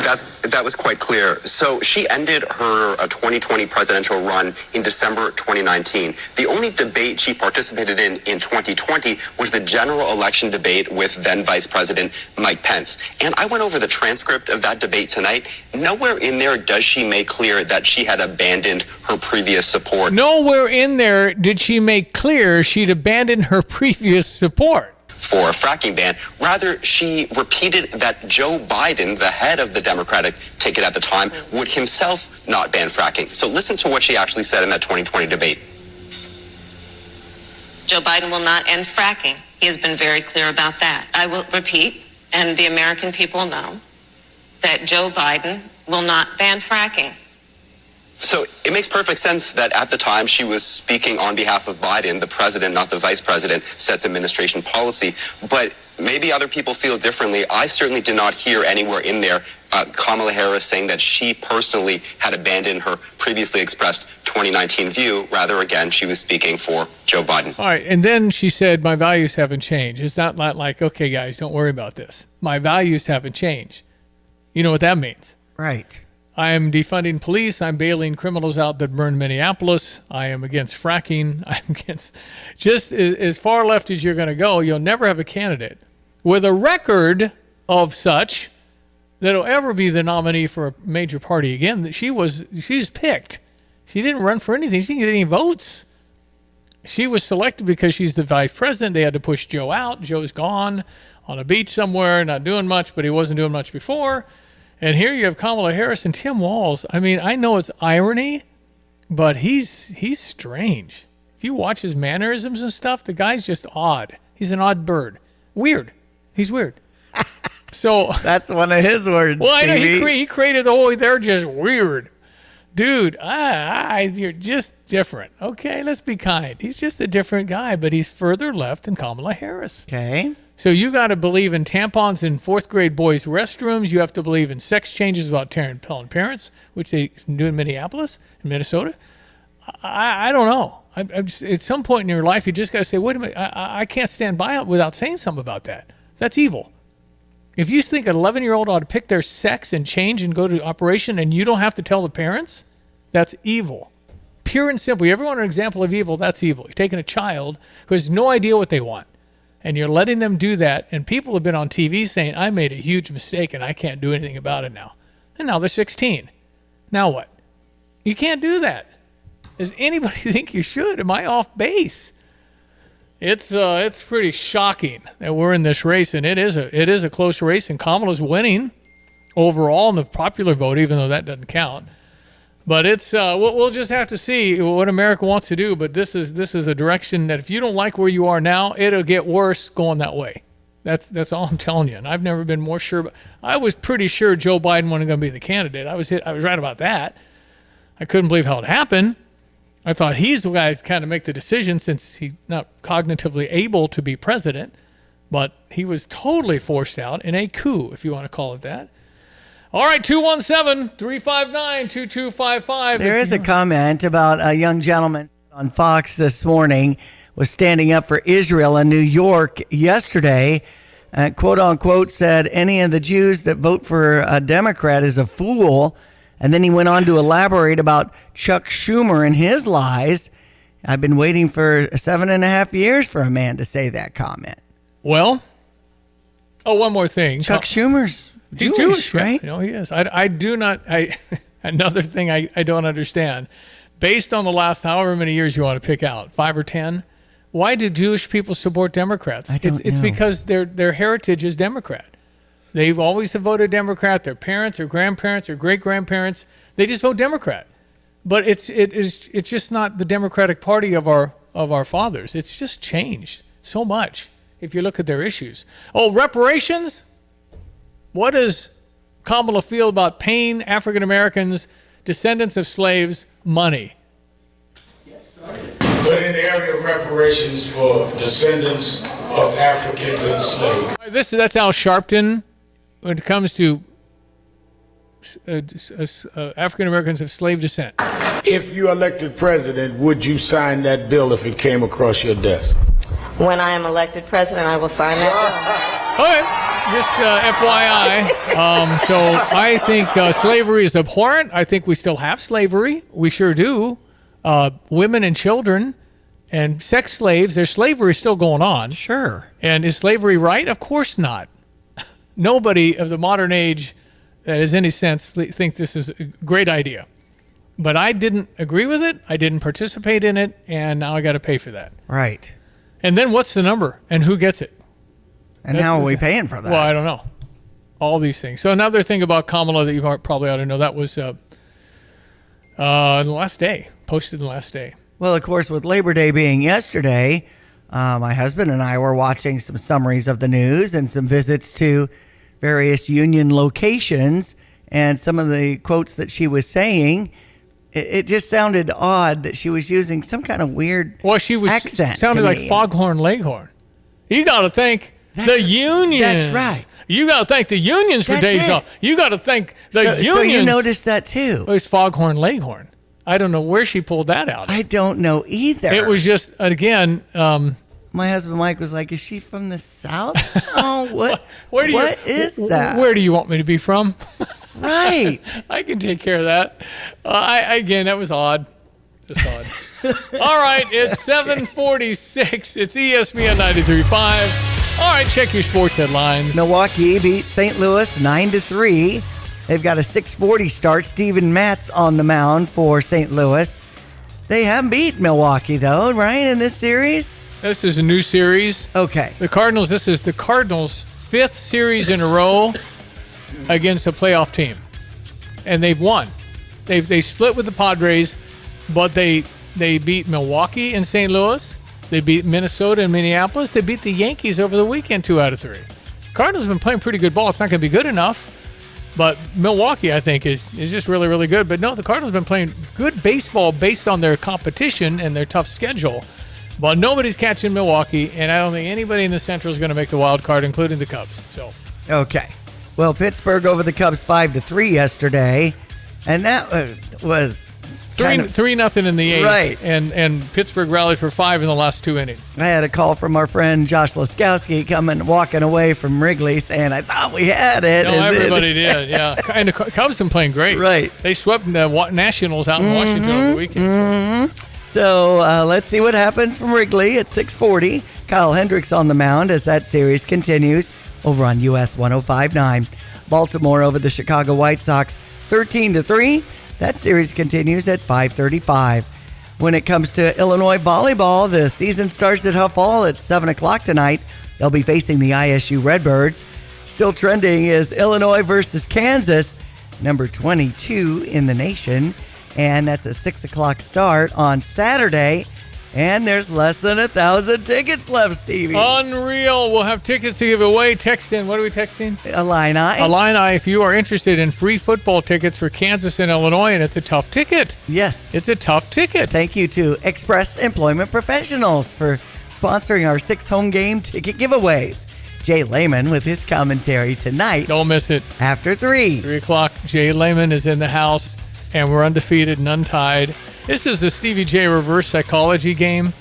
That was quite clear. So she ended her 2020 presidential run in December 2019. The only debate she participated in 2020 was the general election debate with then Vice President Mike Pence. And I went over the transcript of that debate tonight. Nowhere in there does she make clear that she had abandoned her previous support. Nowhere in there did she make clear she'd abandoned her previous support for a fracking ban. Rather, she repeated that Joe Biden, the head of the Democratic ticket at the time, would himself not ban fracking. So listen to what she actually said in that 2020 debate. Joe Biden will not end fracking. He has been very clear about that. I will repeat, and the American people know, that Joe Biden will not ban fracking. So it makes perfect sense that at the time she was speaking on behalf of Biden, the president, not the vice president, sets administration policy. But maybe other people feel differently. I certainly did not hear anywhere in there Kamala Harris saying that she personally had abandoned her previously expressed 2019 view. Rather, again, she was speaking for Joe Biden. All right. And then she said, my values haven't changed. It's not like, okay, guys, don't worry about this. My values haven't changed. You know what that means? Right. I am defunding police. I'm bailing criminals out that burned Minneapolis. I am against fracking. I'm against just as far left as you're going to go. You'll never have a candidate with a record of such that'll ever be the nominee for a major party again. She's picked. She didn't run for anything. She didn't get any votes. She was selected because she's the vice president. They had to push Joe out. Joe's gone on a beach somewhere, not doing much, but he wasn't doing much before. And here you have Kamala Harris and Tim Walz. I mean, I know it's irony, but he's strange. If you watch his mannerisms and stuff, the guy's just odd. He's an odd bird. Weird. He's weird. So that's one of his words. Well, I know he created the whole. They're just weird, dude. You're just different. Okay, let's be kind. He's just a different guy, but he's further left than Kamala Harris. Okay. So you got to believe in tampons in fourth grade boys' restrooms. You have to believe in sex changes about telling parents, which they do in Minneapolis, in Minnesota. I don't know. I'm just, at some point in your life, you just got to say, wait a minute, I can't stand by it without saying something about that. That's evil. If you think an 11-year-old ought to pick their sex and change and go to operation and you don't have to tell the parents, that's evil. Pure and simple. You ever want an example of evil? That's evil. You're taking a child who has no idea what they want, and you're letting them do that, and people have been on TV saying, I made a huge mistake and I can't do anything about it now. And now they're 16. Now what? You can't do that. Does anybody think you should? Am I off base? It's pretty shocking that we're in this race, and it is a close race, and Kamala's winning overall in the popular vote, even though that doesn't count. But it's we'll just have to see what America wants to do. But this is a direction that if you don't like where you are now, it'll get worse going that way. That's all I'm telling you. And I've never been more sure. I was pretty sure Joe Biden wasn't going to be the candidate. I was right about that. I couldn't believe how it happened. I thought he's the guy to kind of make the decision since he's not cognitively able to be president. But he was totally forced out in a coup, if you want to call it that. All right, 217-359-2255. There is a comment about a young gentleman on Fox this morning was standing up for Israel in New York yesterday. Quote unquote said, any of the Jews that vote for a Democrat is a fool. And then he went on to elaborate about Chuck Schumer and his lies. I've been waiting for 7.5 years for a man to say that comment. Well, one more thing. Chuck Schumer's He's Jewish, right? No, he is. I do not. Another thing I don't understand. Based on the last however many years you want to pick out, 5 or 10, why do Jewish people support Democrats? It's because their heritage is Democrat. They've always voted Democrat. Their parents or grandparents or great-grandparents, they just vote Democrat. But it's just not the Democratic Party of our fathers. It's just changed so much if you look at their issues. Oh, reparations? What does Kamala feel about paying African Americans, descendants of slaves, money? But in the area of reparations for descendants of Africans enslaved. That's Al Sharpton when it comes to African Americans of slave descent. If you elected president, would you sign that bill if it came across your desk? When I am elected president, I will sign that bill. Okay. just FYI. So I think slavery is abhorrent. I think we still have slavery. We sure do. Women and children and sex slaves, their slavery is still going on. Sure. And is slavery right? Of course not. Nobody of the modern age that has any sense think this is a great idea. But I didn't agree with it. I didn't participate in it. And now I got to pay for that. Right. And then what's the number? And who gets it? And how are we paying for that? Well, I don't know. All these things. So another thing about Kamala that you probably ought to know, that was the last day, posted the last day. Well, of course, with Labor Day being yesterday, my husband and I were watching some summaries of the news and some visits to various union locations, and some of the quotes that she was saying, it just sounded odd that she was using some kind of weird accent. Sounded like Foghorn Leghorn. You got to thank the unions. That's right. You got to thank the unions for days off. You got to thank the unions. So you noticed that too. It was Foghorn Leghorn. I don't know where she pulled that out. I don't know either. It was just, again... my husband Mike was like, "Is she from the South? Oh, what is that? Where do you want me to be from?" Right. I can take care of that. Again, that was odd. Just odd. All right, it's 7:46. It's ESPN 93.5. All right, check your sports headlines. Milwaukee beat St. Louis 9-3. They've got a 6:40 start. Steven Matz on the mound for St. Louis. They have beat Milwaukee, though, right, in this series? This is a new series. Okay. This is the Cardinals' 5th series in a row against a playoff team. And they've won. They split with the Padres, but they beat Milwaukee and St. Louis. They beat Minnesota and Minneapolis. They beat the Yankees over the weekend 2 out of 3. Cardinals have been playing pretty good ball. It's not going to be good enough. But Milwaukee, I think, is just really, really good. But no, the Cardinals have been playing good baseball based on their competition and their tough schedule. But nobody's catching Milwaukee, and I don't think anybody in the Central is going to make the wild card, including the Cubs. So, okay. Well, Pittsburgh over the Cubs 5-3 yesterday, and that was 3-0 in the 8th. Right. And Pittsburgh rallied for 5 in the last 2 innings. I had a call from our friend Josh Laskowski walking away from Wrigley saying, "I thought we had it." No, everybody did, yeah. And the Cubs have been playing great. Right. They swept the Nationals out in Washington over the weekend. So let's see what happens from Wrigley at 6:40. Kyle Hendricks on the mound as that series continues over on US 105.9. Baltimore over the Chicago White Sox 13-3. That series continues at 5:35. When it comes to Illinois volleyball, the season starts at Huff Hall at 7 o'clock tonight. They'll be facing the ISU Redbirds. Still trending is Illinois versus Kansas, number 22 in the nation. And that's a 6 o'clock start on Saturday. And there's less than 1,000 tickets left, Stevie. Unreal. We'll have tickets to give away. Text in. What are we texting? Illini. Illini, if you are interested in free football tickets for Kansas and Illinois, and it's a tough ticket. Yes. It's a tough ticket. Thank you to Express Employment Professionals for sponsoring our 6 home game ticket giveaways. Jay Lehman with his commentary tonight. Don't miss it. After 3. 3 o'clock, Jay Lehman is in the house, and we're undefeated and untied. This is the Stevie J reverse psychology game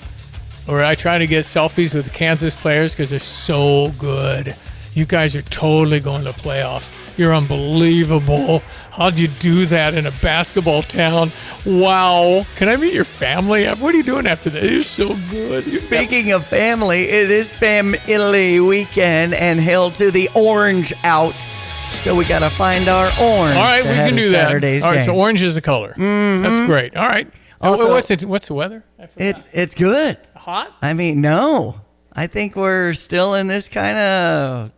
where I try to get selfies with the Kansas players because they're so good. You guys are totally going to playoffs. You're unbelievable. How'd you do that in a basketball town? Wow. Can I meet your family? What are you doing after that? You're so good. Speaking of family, it is Family Weekend, and hail to the orange out. So we got to find our orange. All right, we can do that. Saturday's all right, game. so orange is the color. Mm-hmm. That's great. All right. Also, what's the weather? It's good. Hot? I mean, no. I think we're still in this kind of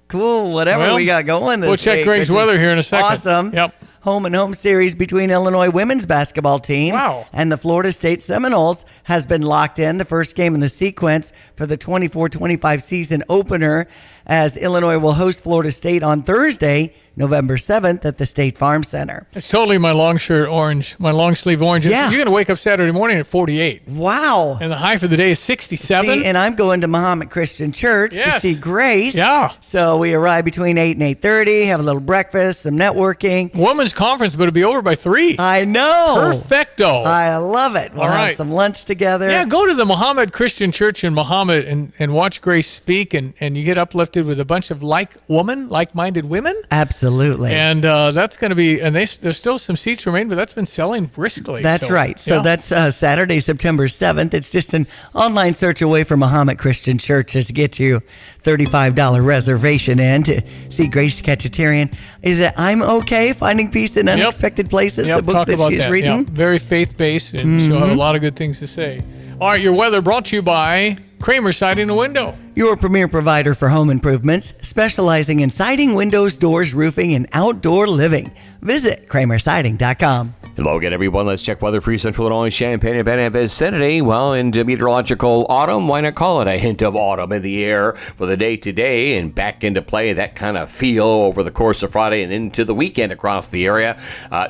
cool whatever we got going this week. We'll check Greg's weather here in a second. Awesome. Yep. Home and home series between Illinois women's basketball team and the Florida State Seminoles has been locked in. The first game in the sequence for the 24-25 season opener, as Illinois will host Florida State on Thursday, November 7th at the State Farm Center. It's totally my long shirt orange, my long sleeve orange. Yeah. You're going to wake up Saturday morning at 48. Wow. And the high for the day is 67. See, and I'm going to Muhammad Christian Church to see Grace. Yeah. So we arrive between 8 and 8:30, have a little breakfast, some networking. Women's conference, but it'll be over by 3. I know. Perfecto. I love it. We'll All have right. some lunch together. Yeah, go to the Muhammad Christian Church in Muhammad and watch Grace speak, and you get uplifted elected with a bunch of like-minded women. Absolutely. And that's going to be, and there's still some seats remain, but that's been selling briskly. That's right. So that's Saturday, September 7th. It's just an online search away from Muhammad Christian Churches to get you $35 reservation in to see Grace Cachetarian. Is it I'm Okay? Finding Peace in Unexpected Places, the book talk that about she's that. reading? Yep. Very faith-based, and she'll have a lot of good things to say. All right, your weather brought to you by Kramer Siding and Window. Your premier provider for home improvements, specializing in siding, windows, doors, roofing, and outdoor living. Visit kramersiding.com. Hello again, everyone. Let's check weather for Central Illinois, Champaign, and vicinity. Well, in meteorological autumn, why not call it a hint of autumn in the air for the day today and back into play, that kind of feel over the course of Friday and into the weekend across the area.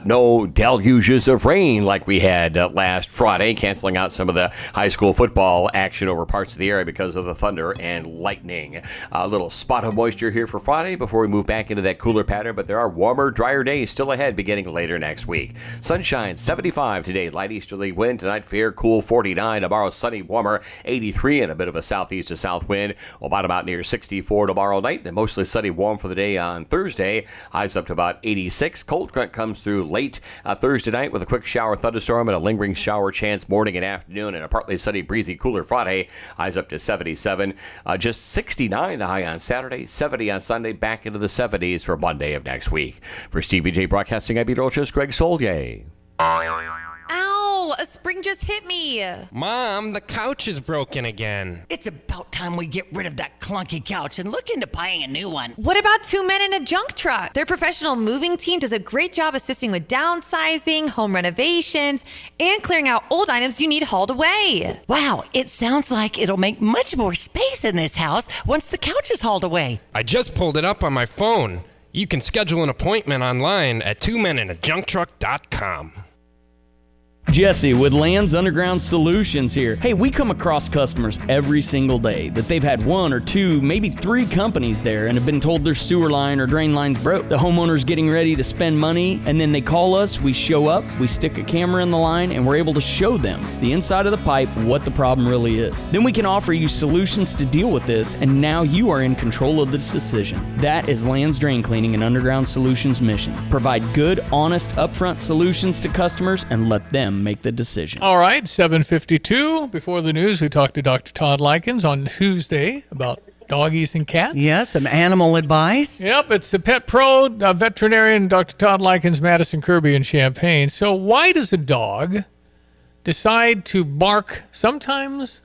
No deluges of rain like we had last Friday, canceling out some of the high school football action over parts of the area because of the thunder and lightning. A little spot of moisture here for Friday before we move back into that cooler pattern, but there are warmer, drier days still ahead beginning later next week. Sunshine, 75 today. Light easterly wind tonight, fair, cool, 49. Tomorrow, sunny, warmer, 83, and a bit of a southeast to south wind. We'll bottom out near 64 tomorrow night. Then mostly sunny, warm for the day on Thursday. Highs up to about 86. Cold front comes through late Thursday night with a quick shower thunderstorm and a lingering shower chance morning and afternoon, and a partly sunny, breezy, cooler Friday. Highs up to 77. Just 69 the high on Saturday, 70 on Sunday, back into the 70s for Monday of next week. For Stevie Jay Broadcasting, I'm meteorologist Greg Solye. Ow! A spring just hit me. Mom, the couch is broken again. It's about time we get rid of that clunky couch and look into buying a new one. What about two men in a junk truck? Their professional moving team does a great job assisting with downsizing, home renovations, and clearing out old items you need hauled away. Wow, it sounds like it'll make much more space in this house once the couch is hauled away. I just pulled it up on my phone. You can schedule an appointment online at twomeninajunktruck.com. Jesse with Land's Underground Solutions here. Hey, we come across customers every single day that they've had one or two, maybe three companies there and have been told their sewer line or drain line's broke. The homeowner's getting ready to spend money, and then they call us, we show up, we stick a camera in the line, and we're able to show them the inside of the pipe what the problem really is. Then we can offer you solutions to deal with this, and now you are in control of this decision. That is Land's Drain Cleaning and Underground Solutions' mission. Provide good, honest, upfront solutions to customers and let them make the decision. All right, 7:52. Before the news, we talked to Dr. Todd Likens on Tuesday about doggies and cats. Yes, some animal advice. Yep, it's the Pet Pro veterinarian Dr. Todd Likens, Madison Kirby in Champaign. So why does a dog decide to bark sometimes,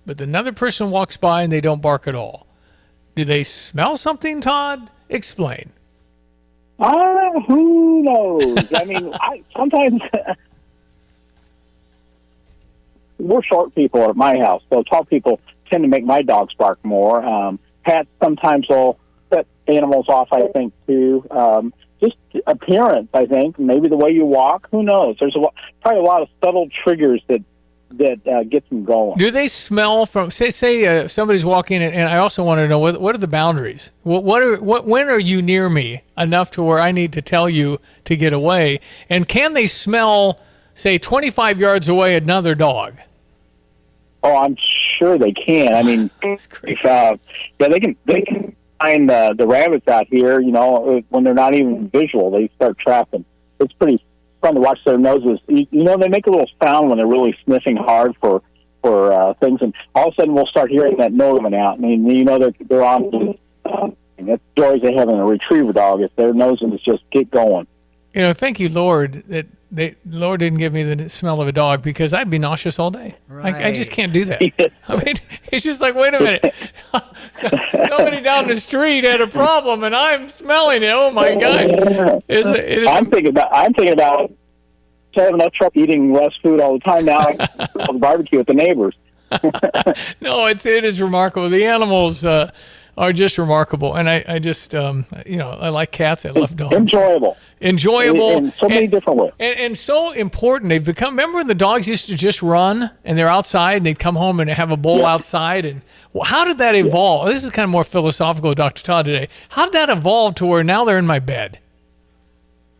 but another person walks by and they don't bark at all? Do they smell something, Todd? Explain. Who knows? I mean, sometimes... We're short people at my house, so tall people tend to make my dogs bark more. Pets sometimes will set animals off, I think, too. Just appearance, I think. Maybe the way you walk. Who knows? There's probably a lot of subtle triggers that gets them going. Do they smell from, say somebody's walking, and I also want to know, what are the boundaries? When are you near me enough to where I need to tell you to get away? And can they smell, say, 25 yards away another dog? Oh, I'm sure they can. I mean, they can find the rabbits out here. You know, when they're not even visual, they start trapping. It's pretty fun to watch their noses. You know, they make a little sound when they're really sniffing hard for things, and all of a sudden we'll start hearing that note coming out. I mean, you know, they're on. That's the joys they have in a retriever dog. If their noses just get going. You know, thank you, Lord, that Lord didn't give me the smell of a dog, because I'd be nauseous all day. Right. I just can't do that. I mean, it's just like, wait a minute. Somebody down the street had a problem, and I'm smelling it. Oh my God! I'm thinking about having enough trouble eating less food all the time now. I go to barbecue with the neighbors. No, it is remarkable. The animals are just remarkable, and I just I like cats. I love dogs. Enjoyable in so many different ways, and so important. They've become. Remember when the dogs used to just run and they're outside and they'd come home and have a bowl outside? And how did that evolve? This is kind of more philosophical, Dr. Todd, today. How did that evolve to where now they're in my bed?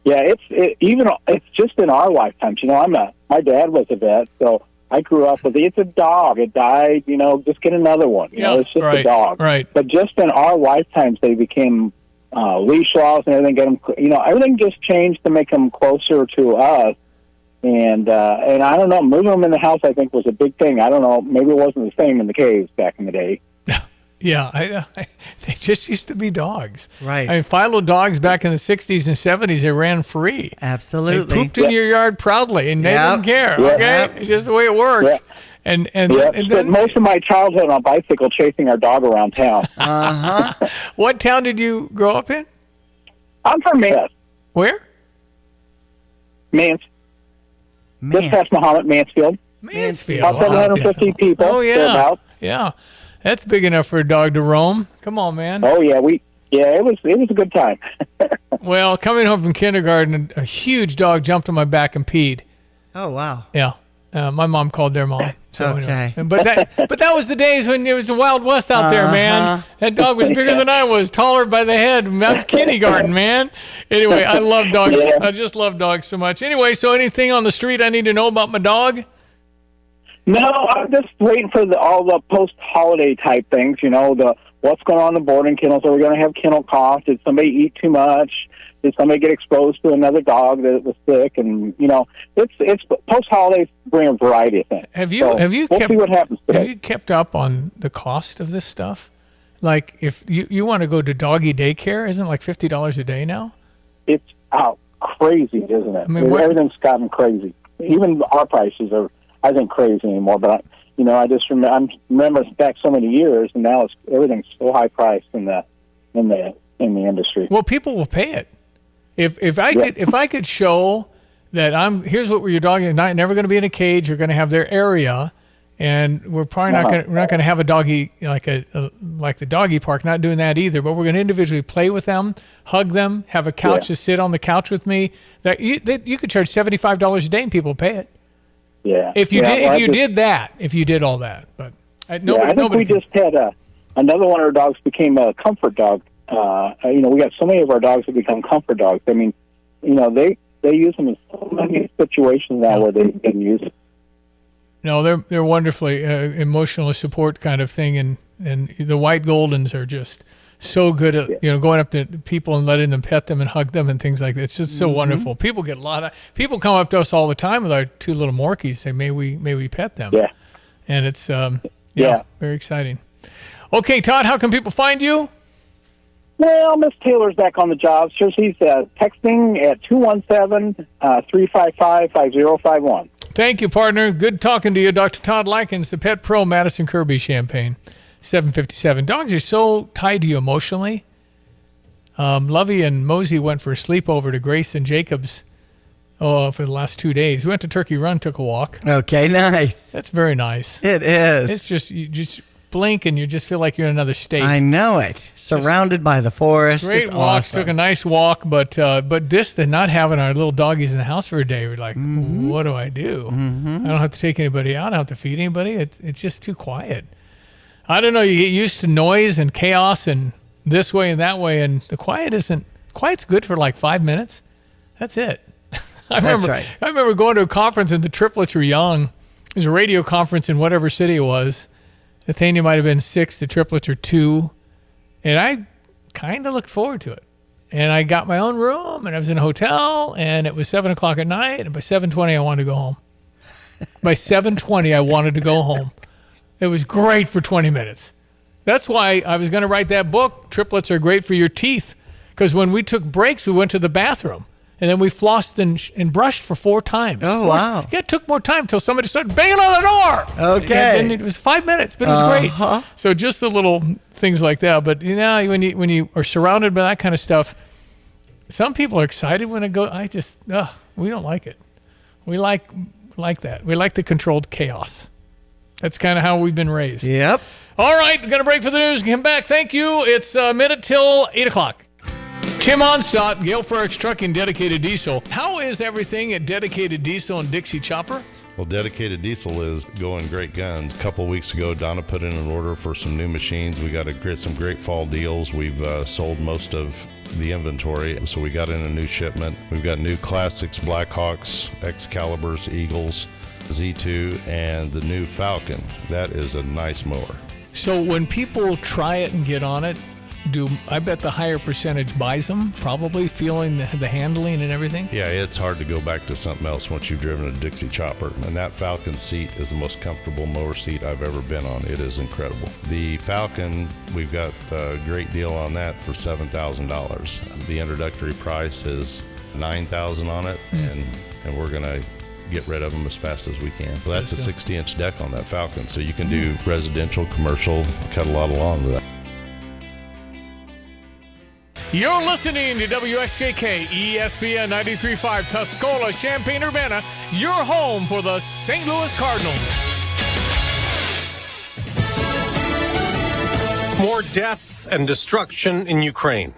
Yeah, it's just in our lifetimes. You know, my dad was a vet, so I grew up with it. It's a dog. It died, just get another one. It's just a dog. Right. But just in our lifetimes, they became leash laws and everything. Get them, everything just changed to make them closer to us. And I don't know, moving them in the house, I think, was a big thing. I don't know, maybe it wasn't the same in the caves back in the day. Yeah, they just used to be dogs. Right. I mean, Philo dogs back in the 60s and 70s, they ran free. Absolutely. They pooped in your yard proudly, and they didn't care, okay? It's just the way it works. Yeah. And Spent then, most of my childhood on a bicycle chasing our dog around town. Uh-huh. What town did you grow up in? I'm from Mance. Where? Mance. Just past Mahomet, Mansfield. Mansfield. About 750 people. Oh, yeah. Thereabouts. Yeah. That's big enough for a dog to roam. Come on, man. Oh, yeah. It was a good time. Well, coming home from kindergarten, a huge dog jumped on my back and peed. Oh, wow. Yeah. My mom called their mom. So Okay. Anyway. But that was the days when it was the Wild West out there, man. That dog was bigger than I was, taller by the head. That was kindergarten, man. Anyway, I love dogs. Yeah. I just love dogs so much. Anyway, so anything on the street I need to know about my dog? No, I'm just waiting for all the post-holiday type things, what's going on in the boarding kennels. Are we going to have kennel cough? Did somebody eat too much? Did somebody get exposed to another dog that was sick? And, it's post-holidays bring a variety of things. Have you we'll see what happens today. Have you kept up on the cost of this stuff? Like, if you want to go to doggy daycare, isn't it like $50 a day now? It's crazy, isn't it? I mean, everything's gotten crazy. Even our prices are, I think, crazy anymore. But I just remember back so many years, and now everything's so high priced in the industry. Well, people will pay it. If I could show that here's what your dog is never going to be in a cage. You're going to have their area, and we're probably not going to have a doggy like the doggy park. Not doing that either. But we're going to individually play with them, hug them, have a couch to sit on the couch with me. That you could charge $75 a day, and people pay it. Yeah. If you did all that, but I think we just had another one of our dogs became a comfort dog. We got so many of our dogs that become comfort dogs. I mean, they use them in so many situations now where they can use it. No, they're wonderfully emotional support kind of thing, and the white Goldens are just so good at going up to people and letting them pet them and hug them and things like that. It's just so wonderful. People get people come up to us all the time with our two little Morkies, say, may we pet them? Yeah, and it's very exciting. Okay, Todd, how can people find you? Well, Miss Taylor's back on the job. Sure, she's texting at 217-355-5051. Thank you, partner. Good talking to you, Dr. Todd Likens, the pet pro, Madison Kirby, Champaign. 7:57. Dogs are so tied to you emotionally. Lovey and Mosey went for a sleepover to Grace and Jacob's for the last 2 days. We went to Turkey Run, took a walk. Okay, nice. That's very nice. It is. It's just, you just blink and you just feel like you're in another state. I know it. Surrounded by the forest. Great it's walks. awesome. Took a nice walk, but just not having our little doggies in the house for a day, we're like, what do I do? I don't have to take anybody out. I don't have to feed anybody. It's just too quiet. I don't know. You get used to noise and chaos and this way and that way, and the quiet's good for like 5 minutes. That's it. I remember going to a conference and the triplets were young. It was a radio conference in whatever city it was. Nathaniel might have been 6, the triplets are 2. And I kind of looked forward to it. And I got my own room, and I was in a hotel, and it was 7 o'clock at night, and by 7:20 I wanted to go home. By 7:20 I wanted to go home. It was great for 20 minutes. That's why I was going to write that book, Triplets Are Great for Your Teeth, because when we took breaks, we went to the bathroom, and then we flossed and brushed for 4 times. Oh, wow. Yeah, it took more time until somebody started banging on the door. Okay. And it was 5 minutes, but it was great. So just the little things like that. But when you are surrounded by that kind of stuff, some people are excited when it goes. We don't like it. We like that. We like the controlled chaos. That's kind of how we've been raised. Yep. All right, we're going to break for the news. Come back. Thank you. It's a minute till 8 o'clock. Tim Onstadt, Gale Frericks Trucking, Dedicated Diesel. How is everything at Dedicated Diesel and Dixie Chopper? Well, Dedicated Diesel is going great guns. A couple weeks ago, Donna put in an order for some new machines. We got some great fall deals. We've sold most of the inventory, so we got in a new shipment. We've got new Classics, Blackhawks, Excaliburs, Eagles. Z2 and the new Falcon. That is a nice mower. So when people try it and get on it, I bet the higher percentage buys them, probably feeling the handling and everything? Yeah, it's hard to go back to something else once you've driven a Dixie chopper. And that Falcon seat is the most comfortable mower seat I've ever been on. It is incredible. The Falcon, we've got a great deal on that for $7,000. The introductory price is $9,000 on it, and we're going to get rid of them as fast as we can. So that's a 60-inch deck on that Falcon. So you can do residential, commercial, cut a lot of lawn with that. You're listening to WSJK ESPN 93.5 Tuscola, Champaign-Urbana, your home for the St. Louis Cardinals. More death and destruction in Ukraine.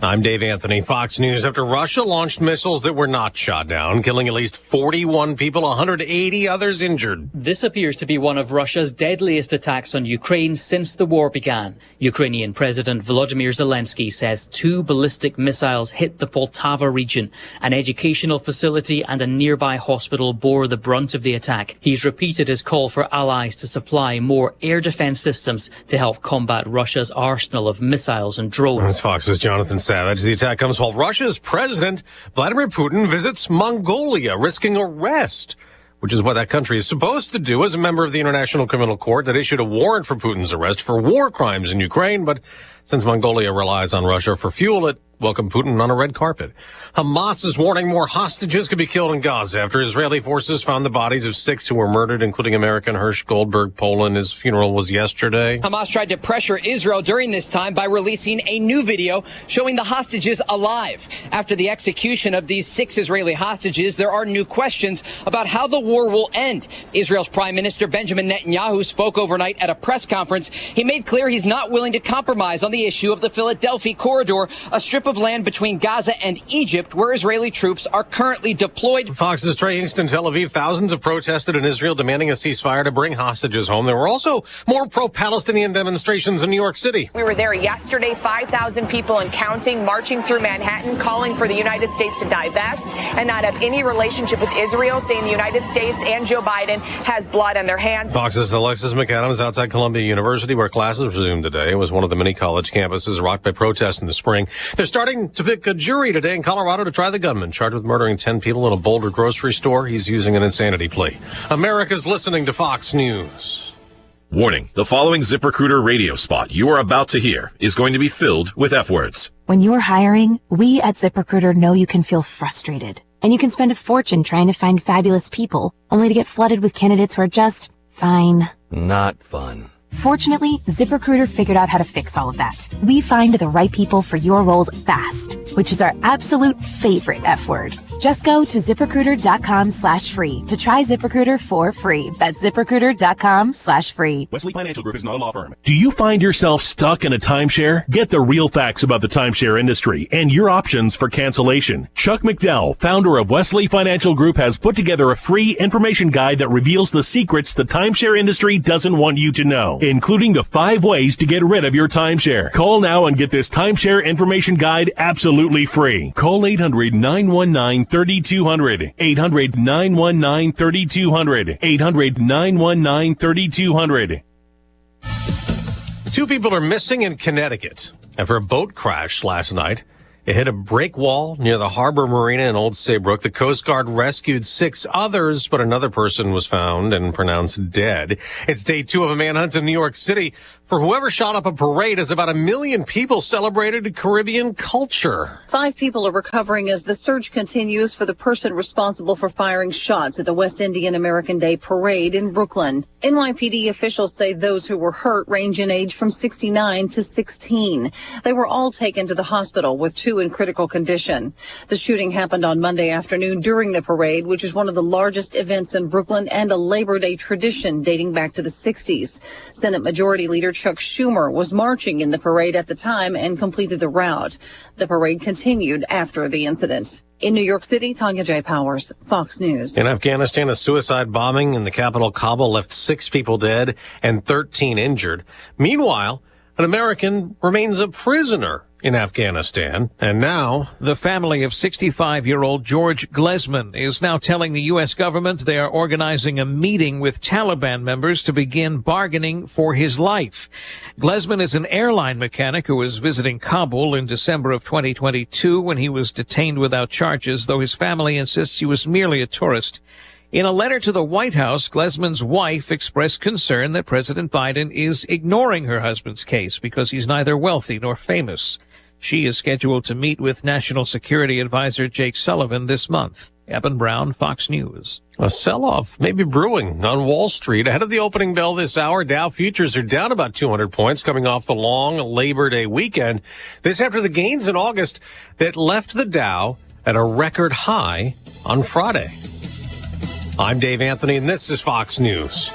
I'm Dave Anthony, Fox News. After Russia launched missiles that were not shot down, killing at least 41 people, 180 others injured. This appears to be one of Russia's deadliest attacks on Ukraine since the war began. Ukrainian President Volodymyr Zelensky says 2 ballistic missiles hit the Poltava region. An educational facility and a nearby hospital bore the brunt of the attack. He's repeated his call for allies to supply more air defense systems to help combat Russia's arsenal of missiles and drones. That's Fox's Jonathan Savage. The attack comes while Russia's president, Vladimir Putin, visits Mongolia, risking arrest, which is what that country is supposed to do as a member of the International Criminal Court that issued a warrant for Putin's arrest for war crimes in Ukraine. But since Mongolia relies on Russia for fuel, it welcomed Putin on a red carpet. Hamas is warning more hostages could be killed in Gaza after Israeli forces found the bodies of 6 who were murdered, including American Hersh Goldberg, Poland. His funeral was yesterday. Hamas tried to pressure Israel during this time by releasing a new video showing the hostages alive. After the execution of these 6 Israeli hostages, there are new questions about how the war will end. Israel's Prime Minister Benjamin Netanyahu spoke overnight at a press conference. He made clear he's not willing to compromise on the issue of the Philadelphia corridor, a strip of land between Gaza and Egypt where Israeli troops are currently deployed. Fox's Trey Hingston, Tel Aviv. Thousands have protested in Israel demanding a ceasefire to bring hostages home. There were also more pro-Palestinian demonstrations in New York City. We were there yesterday, 5,000 people and counting, marching through Manhattan, calling for the United States to divest and not have any relationship with Israel, saying the United States and Joe Biden has blood on their hands. Fox's Alexis McAdams outside Columbia University, where classes resumed today. It was one of the many college campuses rocked by protests in the spring. They're starting to pick a jury today in Colorado to try the gunman charged with murdering 10 people in a Boulder grocery store. He's using an insanity plea. America's listening to Fox News. Warning, the following ZipRecruiter radio spot you are about to hear is going to be filled with F words. When you are hiring, we at ZipRecruiter know you can feel frustrated. And you can spend a fortune trying to find fabulous people, only to get flooded with candidates who are just fine. Not fun. Fortunately, ZipRecruiter figured out how to fix all of that. We find the right people for your roles fast, which is our absolute favorite F word. Just go to ZipRecruiter.com/free to try ZipRecruiter for free. That's ZipRecruiter.com/free. Wesley Financial Group is not a law firm. Do you find yourself stuck in a timeshare? Get the real facts about the timeshare industry and your options for cancellation. Chuck McDowell, founder of Wesley Financial Group, has put together a free information guide that reveals the secrets the timeshare industry doesn't want you to know, including the 5 ways to get rid of your timeshare. Call now and get this timeshare information guide absolutely free. Call 800-919-3200. 800-919-3200. 800-919-3200. 2 people are missing in Connecticut after a boat crash last night. It hit a break wall near the Harbor Marina in Old Saybrook. The Coast Guard rescued 6 others, but another person was found and pronounced dead. It's day 2 of a manhunt in New York City for whoever shot up a parade as about 1 million people celebrated Caribbean culture. 5 people are recovering as the search continues for the person responsible for firing shots at the West Indian American Day Parade in Brooklyn. NYPD officials say those who were hurt range in age from 69 to 16. They were all taken to the hospital, with 2 in critical condition. The shooting happened on Monday afternoon during the parade, which is one of the largest events in Brooklyn and a Labor Day tradition dating back to the 60s. Senate Majority Leader Chuck Schumer was marching in the parade at the time and completed the route. The parade continued after the incident. In New York City, Tanya J. Powers, Fox News. In Afghanistan, a suicide bombing in the capital Kabul left 6 people dead and 13 injured. Meanwhile, an American remains a prisoner in Afghanistan. And now, the family of 65-year-old George Glesman is now telling the U.S. government they are organizing a meeting with Taliban members to begin bargaining for his life. Glesman is an airline mechanic who was visiting Kabul in December of 2022 when he was detained without charges, though his family insists he was merely a tourist. In a letter to the White House, Glesman's wife expressed concern that President Biden is ignoring her husband's case because he's neither wealthy nor famous. She is scheduled to meet with National Security Advisor Jake Sullivan this month. Eben Brown, Fox News. A sell-off may be brewing on Wall Street. Ahead of the opening bell this hour, Dow futures are down about 200 points coming off the long Labor Day weekend. This after the gains in August that left the Dow at a record high on Friday. I'm Dave Anthony, and this is Fox News.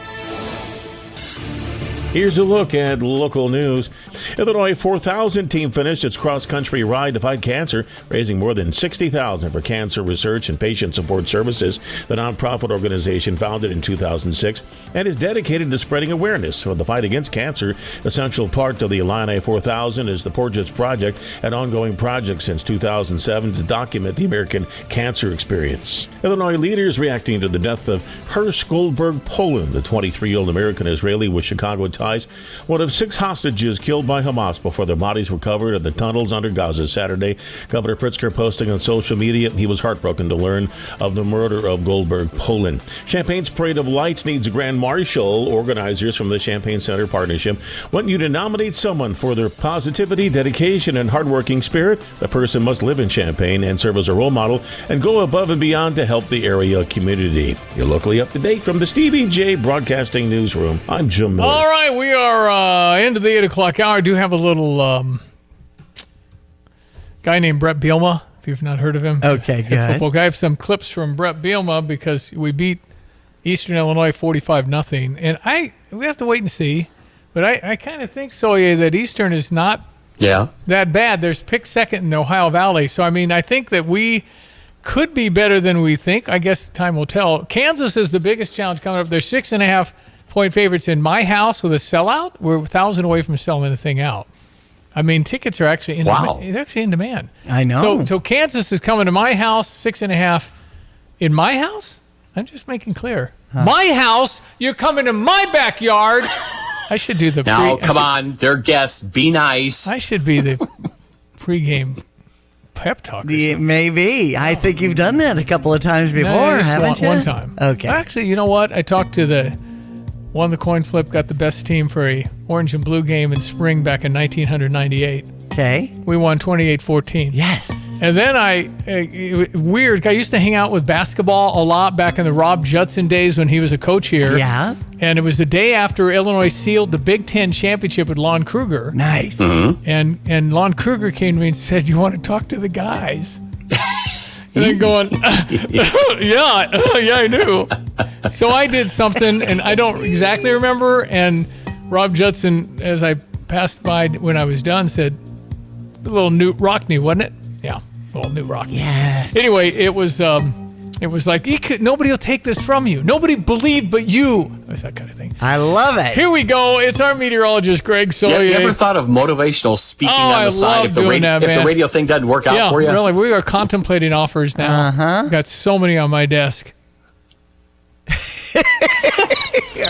Here's a look at local news. Illinois 4000 team finished its cross-country ride to fight cancer, raising more than $60,000 for cancer research and patient support services. The nonprofit organization, founded in 2006, and is dedicated to spreading awareness of the fight against cancer. Essential part of the Illini 4000 is the Portraits Project, an ongoing project since 2007 to document the American cancer experience. Illinois leaders reacting to the death of Hersh Goldberg Poland, the 23-year-old American-Israeli with Chicago ties, one of 6 hostages killed by Hamas before their bodies were covered in the tunnels under Gaza Saturday. Governor Pritzker posting on social media he was heartbroken to learn of the murder of Goldberg Poland. Champaign's Parade of Lights needs a grand marshal. Organizers from the Champaign Center Partnership want you to nominate someone for their positivity, dedication, and hardworking spirit. The person must live in Champaign and serve as a role model and go above and beyond to help the area community. You're locally up to date from the Stevie Jay Broadcasting Newsroom. I'm Jim Miller. All right, we are into the 8 o'clock hour. I do have a little guy named Brett Bielema, if you've not heard of him. Okay, good. Football guy. I have some clips from Brett Bielema because we beat Eastern Illinois 45-0. And we have to wait and see. But I kind of think, Soye, that Eastern is not that bad. There's picked second in the Ohio Valley. So, I mean, I think that we could be better than we think. I guess time will tell. Kansas is the biggest challenge coming up. They're 6.5-point favorites in my house with a sellout. We're 1,000 away from selling the thing out. I mean, tickets are actually in demand. They're actually in demand. I know. So Kansas is coming to my house, 6.5 in my house? I'm just making clear. My house, you're coming to my backyard. I should do the come on, they're guests. Be nice. I should be the pregame pep talk. Maybe. I think you've done that a couple of times before, haven't you? One time. Okay. Actually, you know what? I talked to won the coin flip, got the best team for a orange and blue game in spring back in 1998. Okay. We won 28-14. Yes. And then weird, I used to hang out with basketball a lot back in the Rob Judson days when he was a coach here. Yeah. And it was the day after Illinois sealed the Big Ten championship with Lon Kruger. Nice. Mm-hmm. And Lon Kruger came to me and said, "You want to talk to the guys?" And then going, yeah, I do. So I did something, and I don't exactly remember. And Rob Judson, as I passed by when I was done, said, "A little Newt Rockney, wasn't it?" Yeah, a little Newt Rockney. Yes. Anyway, it was like, nobody will take this from you. Nobody believed but you. It was that kind of thing. I love it. Here we go. It's our meteorologist, Greg Soye. You ever thought of motivational speaking on the side if the radio thing doesn't work out for you? Yeah, really. We are contemplating offers now. Uh-huh. Got so many on my desk.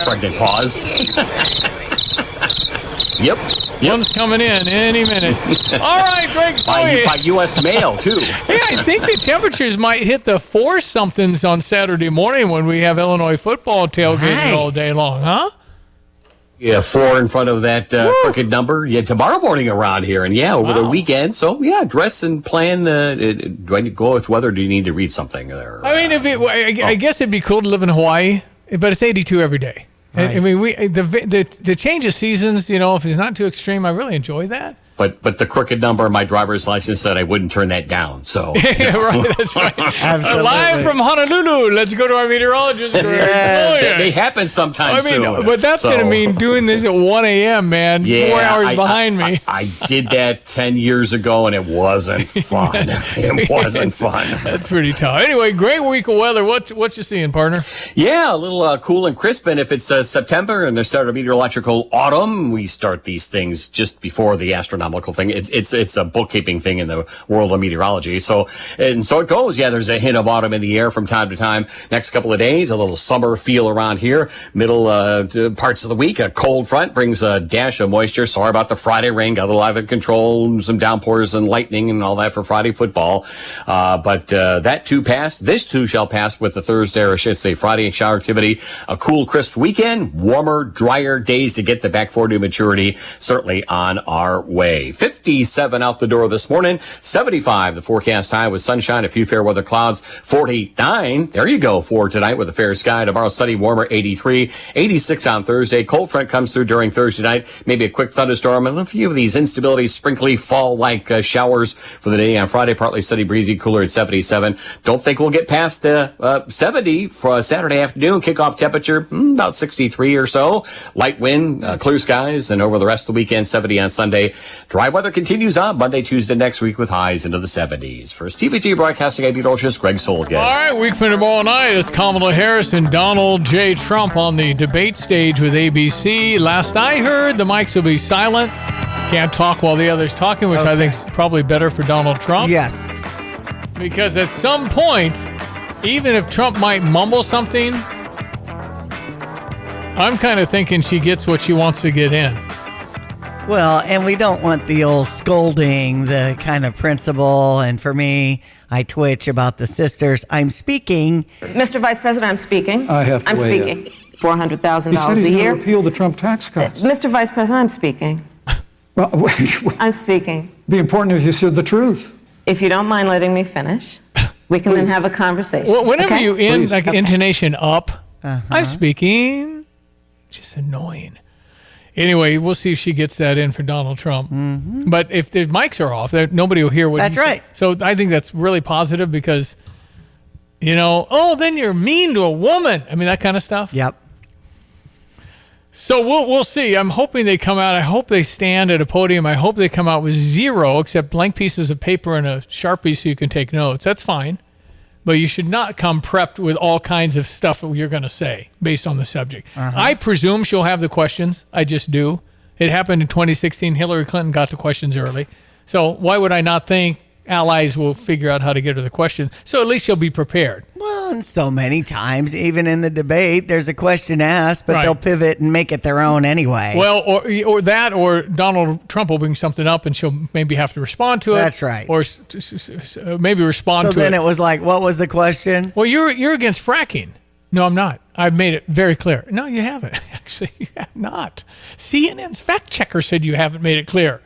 Pregnant pause. Yep. One's coming in any minute. All right, Greg Soye. By U.S. mail, too. Hey, I think the temperatures might hit the 4-somethings on Saturday morning when we have Illinois football tailgating all day long, huh? Yeah, 4 in front of that crooked number. Yeah, tomorrow morning around here. And over the weekend. So, dress and plan. Do I go with weather or do you need to read something there? I mean, I guess it'd be cool to live in Hawaii, but it's 82 every day. Right. I mean, the change of seasons, if it's not too extreme, I really enjoy that. But the crooked number on my driver's license said I wouldn't turn that down. So right, that's right. Absolutely. Live from Honolulu. Let's go to our meteorologist. They happen sometimes. But that's going to mean doing this at 1 a.m., man. 4 hours behind me. I did that 10 years ago, and it wasn't fun. It wasn't fun. That's pretty tough. Anyway, great week of weather. What you seeing, partner? Yeah, a little cool and crisp. And if it's September and the start of meteorological autumn, we start these things just before the astronomical astronomical thing. It's a bookkeeping thing in the world of meteorology. So it goes. Yeah, there's a hint of autumn in the air from time to time. Next couple of days, a little summer feel around here. Middle parts of the week, a cold front brings a dash of moisture. Sorry about the Friday rain. Got a little out of control, some downpours and lightning and all that for Friday football. But that too passed. This too shall pass with the Thursday, or I should say Friday shower activity. A cool, crisp weekend. Warmer, drier days to get the back 4 to maturity. Certainly on our way. 57 out the door this morning. 75 the forecast high with sunshine, a few fair weather clouds. 49. There you go for tonight with a fair sky. Tomorrow sunny, warmer, 83. 86 on Thursday. Cold front comes through during Thursday night. Maybe a quick thunderstorm and a few of these instabilities, sprinkly fall-like showers for the day. On Friday, partly sunny, breezy, cooler at 77. Don't think we'll get past 70 for Saturday afternoon. Kickoff temperature about 63 or so. Light wind, clear skies, and over the rest of the weekend, 70 on Sunday. Dry weather continues on Monday, Tuesday next week with highs into the 70s. For Stevie Jay Broadcasting, I'm Greg Solgate. All right, week from tomorrow night, it's Kamala Harris and Donald J. Trump on the debate stage with ABC. Last I heard, the mics will be silent. Can't talk while the other's talking, which I think is probably better for Donald Trump. Yes. Because at some point, even if Trump might mumble something, I'm kind of thinking she gets what she wants to get in. Well, and we don't want the old scolding, the kind of principle. And for me, I twitch about the sisters. I'm speaking. Mr. Vice President, I'm speaking. I have to I'm weigh speaking. in. $400,000 He said he's a going year. to repeal the Trump tax cuts. Mr. Vice President, I'm speaking. Well, wait, I'm speaking. It'd be important if you said the truth. If you don't mind letting me finish, we can then have a conversation. Well, whenever okay? you end like Okay. intonation up, I'm speaking. Just annoying. Anyway, we'll see if she gets that in for Donald Trump. Mm-hmm. But if the mics are off, nobody will hear what That's he's right. So I think that's really positive because, then you're mean to a woman. I mean, that kind of stuff. Yep. So we'll see. I'm hoping they come out. I hope they stand at a podium. I hope they come out with zero except blank pieces of paper and a Sharpie so you can take notes. That's fine. But you should not come prepped with all kinds of stuff that you're going to say based on the subject. I presume she'll have the questions. I just do. It happened in 2016. Hillary Clinton got the questions early. So why would I not think allies will figure out how to get her the question? So at least she'll be prepared. Well, and so many times, even in the debate, there's a question asked, but Right. they'll pivot and make it their own anyway. Well, or Donald Trump will bring something up and she'll maybe have to respond to it. That's right. Or maybe respond so to it. then it was like, what was the question? Well, you're against fracking. No, I'm not. I've made it very clear. No, you haven't. Actually, you have not. CNN's fact checker said you haven't made it clear.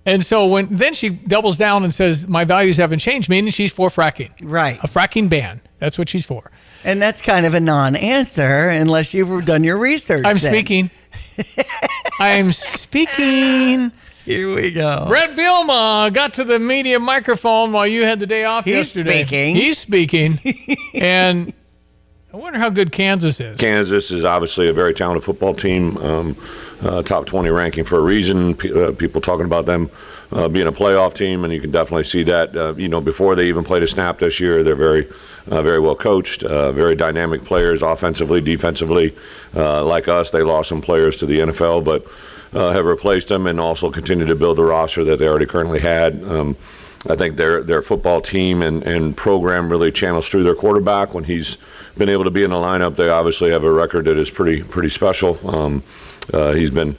And so then she doubles down and says, my values haven't changed, meaning she's for fracking. Right. A fracking ban. That's what she's for. And that's kind of a non-answer unless you've done your research. I'm then. speaking. I'm speaking. Here we go. Brett Bielma got to the media microphone while you had the day off yesterday. He's speaking. And I wonder how good Kansas is. Kansas is obviously a very talented football team, top 20 ranking for a reason. People talking about them being a playoff team, and you can definitely see that. Before they even played a snap this year, they're very well coached, very dynamic players, offensively, defensively. Like us, they lost some players to the NFL, but have replaced them and also continue to build the roster that they already currently had. I think their football team and program really channels through their quarterback. When he's been able to be in the lineup, they obviously have a record that is pretty special. He's been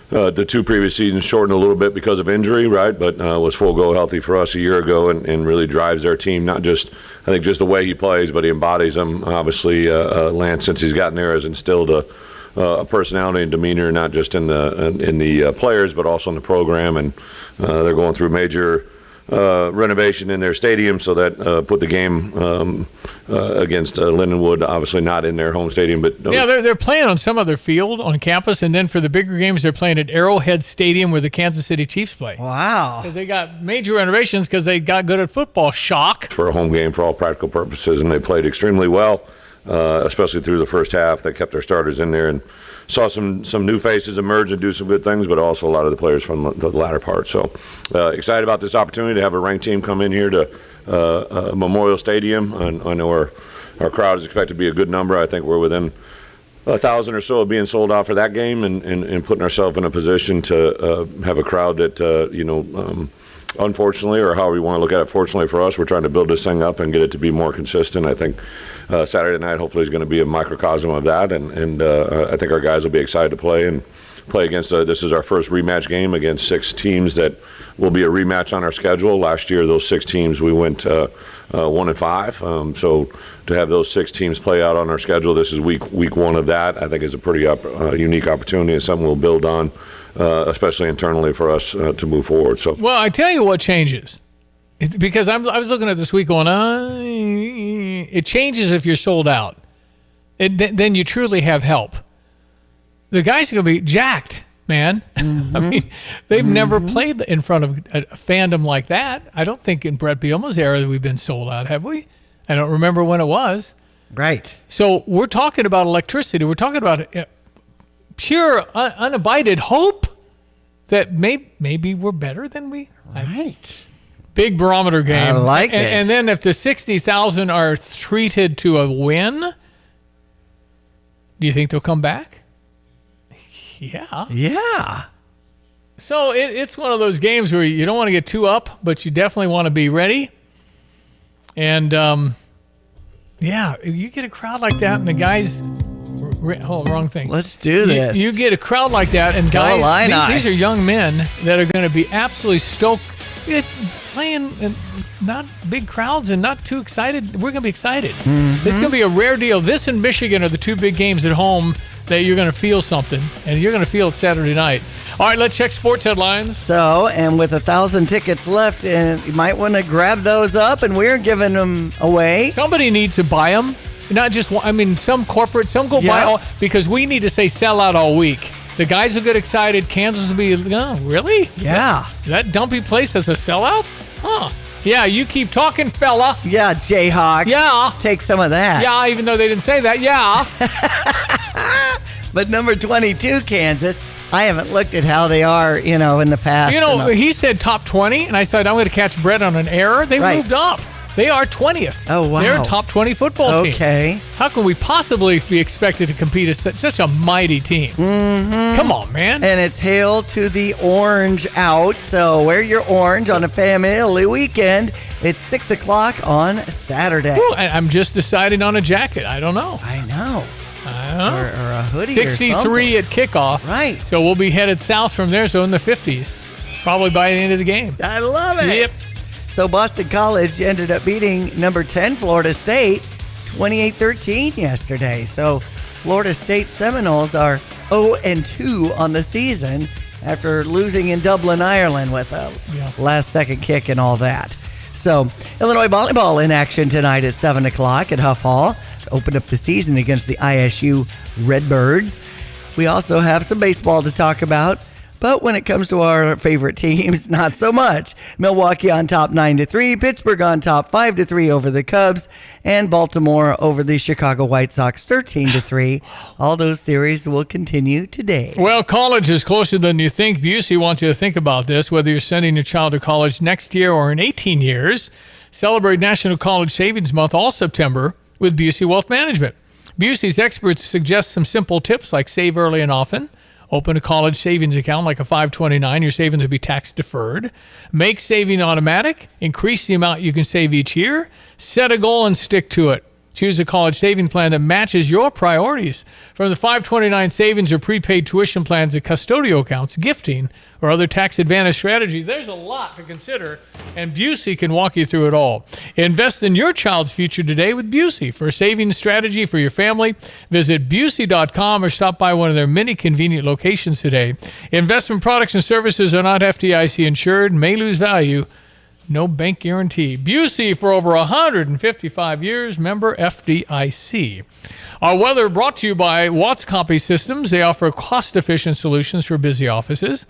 the two previous seasons shortened a little bit because of injury, right? But was full go healthy for us a year ago and really drives their team. Not just the way he plays, but he embodies them. Obviously, Lance, since he's gotten there, has instilled a personality and demeanor, not just in the players, but also in the program. And they're going through major renovation in their stadium, so that put the game against Lindenwood, obviously not in their home stadium, but yeah, they're playing on some other field on campus, and then for the bigger games, they're playing at Arrowhead Stadium where the Kansas City Chiefs play. Wow! 'Cause they got major renovations because they got good at football. Shock for a home game for all practical purposes, and they played extremely well, especially through the first half. They kept their starters in there and saw some new faces emerge and do some good things, but also a lot of the players from the latter part. So excited about this opportunity to have a ranked team come in here to Memorial Stadium. I know our crowd is expected to be a good number. I think we're within 1,000 or so being sold out for that game, and putting ourselves in a position to have a crowd that unfortunately, or however you want to look at it, fortunately for us, we're trying to build this thing up and get it to be more consistent. I think Saturday night hopefully is going to be a microcosm of that, and I think our guys will be excited to play against. This is our first rematch game against 6 teams that will be a rematch on our schedule. Last year, those 6 teams we went 1-5. So to have those 6 teams play out on our schedule, this is week 1 of that. I think is a pretty unique opportunity and something we'll build on. Especially internally for us to move forward. So, well, I tell you what changes, because I was looking at this week going, it changes if you're sold out. Then you truly have help. The guys are going to be jacked, man. Mm-hmm. I mean, they've never played in front of a fandom like that. I don't think in Brett Bielema's era we've been sold out, have we? I don't remember when it was. Right. So we're talking about electricity. We're talking about pure, unabated hope that maybe we're better than we. Right. Big barometer game. I like it. And then if the 60,000 are treated to a win, do you think they'll come back? Yeah. Yeah. So it's one of those games where you don't want to get too up, but you definitely want to be ready. And, you get a crowd like that and the guys... wrong thing. Let's do this. You get a crowd like that, and guys, these are young men that are going to be absolutely stoked. Playing in not big crowds and not too excited. We're going to be excited. Mm-hmm. This is going to be a rare deal. This and Michigan are the 2 big games at home that you're going to feel something, and you're going to feel it Saturday night. All right, let's check sports headlines. So, and with 1,000 tickets left, and you might want to grab those up, and we're giving them away. Somebody needs to buy them. Not just one. I mean, some go buy all, because we need to say sell out all week. The guys will get excited. Kansas will be, oh, really? Yeah. That dumpy place has a sellout? Huh. Yeah, you keep talking, fella. Yeah, Jayhawk. Yeah. Take some of that. Yeah, even though they didn't say that. Yeah. But number 22, Kansas, I haven't looked at how they are, in the past. He said top 20, and I said I'm going to catch Brett on an error. They moved up. They are 20th. Oh, wow. They're a top 20 football team. Okay. How can we possibly be expected to compete as such a mighty team? Mm-hmm. Come on, man. And it's hail to the orange out. So wear your orange on a family weekend. It's 6 o'clock on Saturday. Ooh, I'm just deciding on a jacket. I don't know. I know. Or a hoodie 63 at kickoff. Right. So we'll be headed south from there, so in the 50s. Probably by the end of the game. I love it. Yep. So Boston College ended up beating number 10 Florida State 28-13 yesterday. So Florida State Seminoles are 0-2 on the season after losing in Dublin, Ireland with a last-second kick and all that. So Illinois volleyball in action tonight at 7 o'clock at Huff Hall to open up the season against the ISU Redbirds. We also have some baseball to talk about. But when it comes to our favorite teams, not so much. Milwaukee on top 9-3, Pittsburgh on top 5-3 over the Cubs, and Baltimore over the Chicago White Sox 13-3. All those series will continue today. Well, college is closer than you think. Busey wants you to think about this, whether you're sending your child to college next year or in 18 years. Celebrate National College Savings Month all September with Busey Wealth Management. Busey's experts suggest some simple tips like save early and often. Open a college savings account like a 529. Your savings will be tax deferred. Make saving automatic. Increase the amount you can save each year. Set a goal and stick to it. Choose a college saving plan that matches your priorities. From the 529 savings or prepaid tuition plans to custodial accounts, gifting, or other tax advantage strategies, there's a lot to consider, and Busey can walk you through it all. Invest in your child's future today with Busey. For a savings strategy for your family, visit Busey.com or stop by one of their many convenient locations today. Investment products and services are not FDIC insured, may lose value. No bank guarantee. Busey for over 155 years, member FDIC. Our weather brought to you by Watts Copy Systems. They offer cost-efficient solutions for busy offices.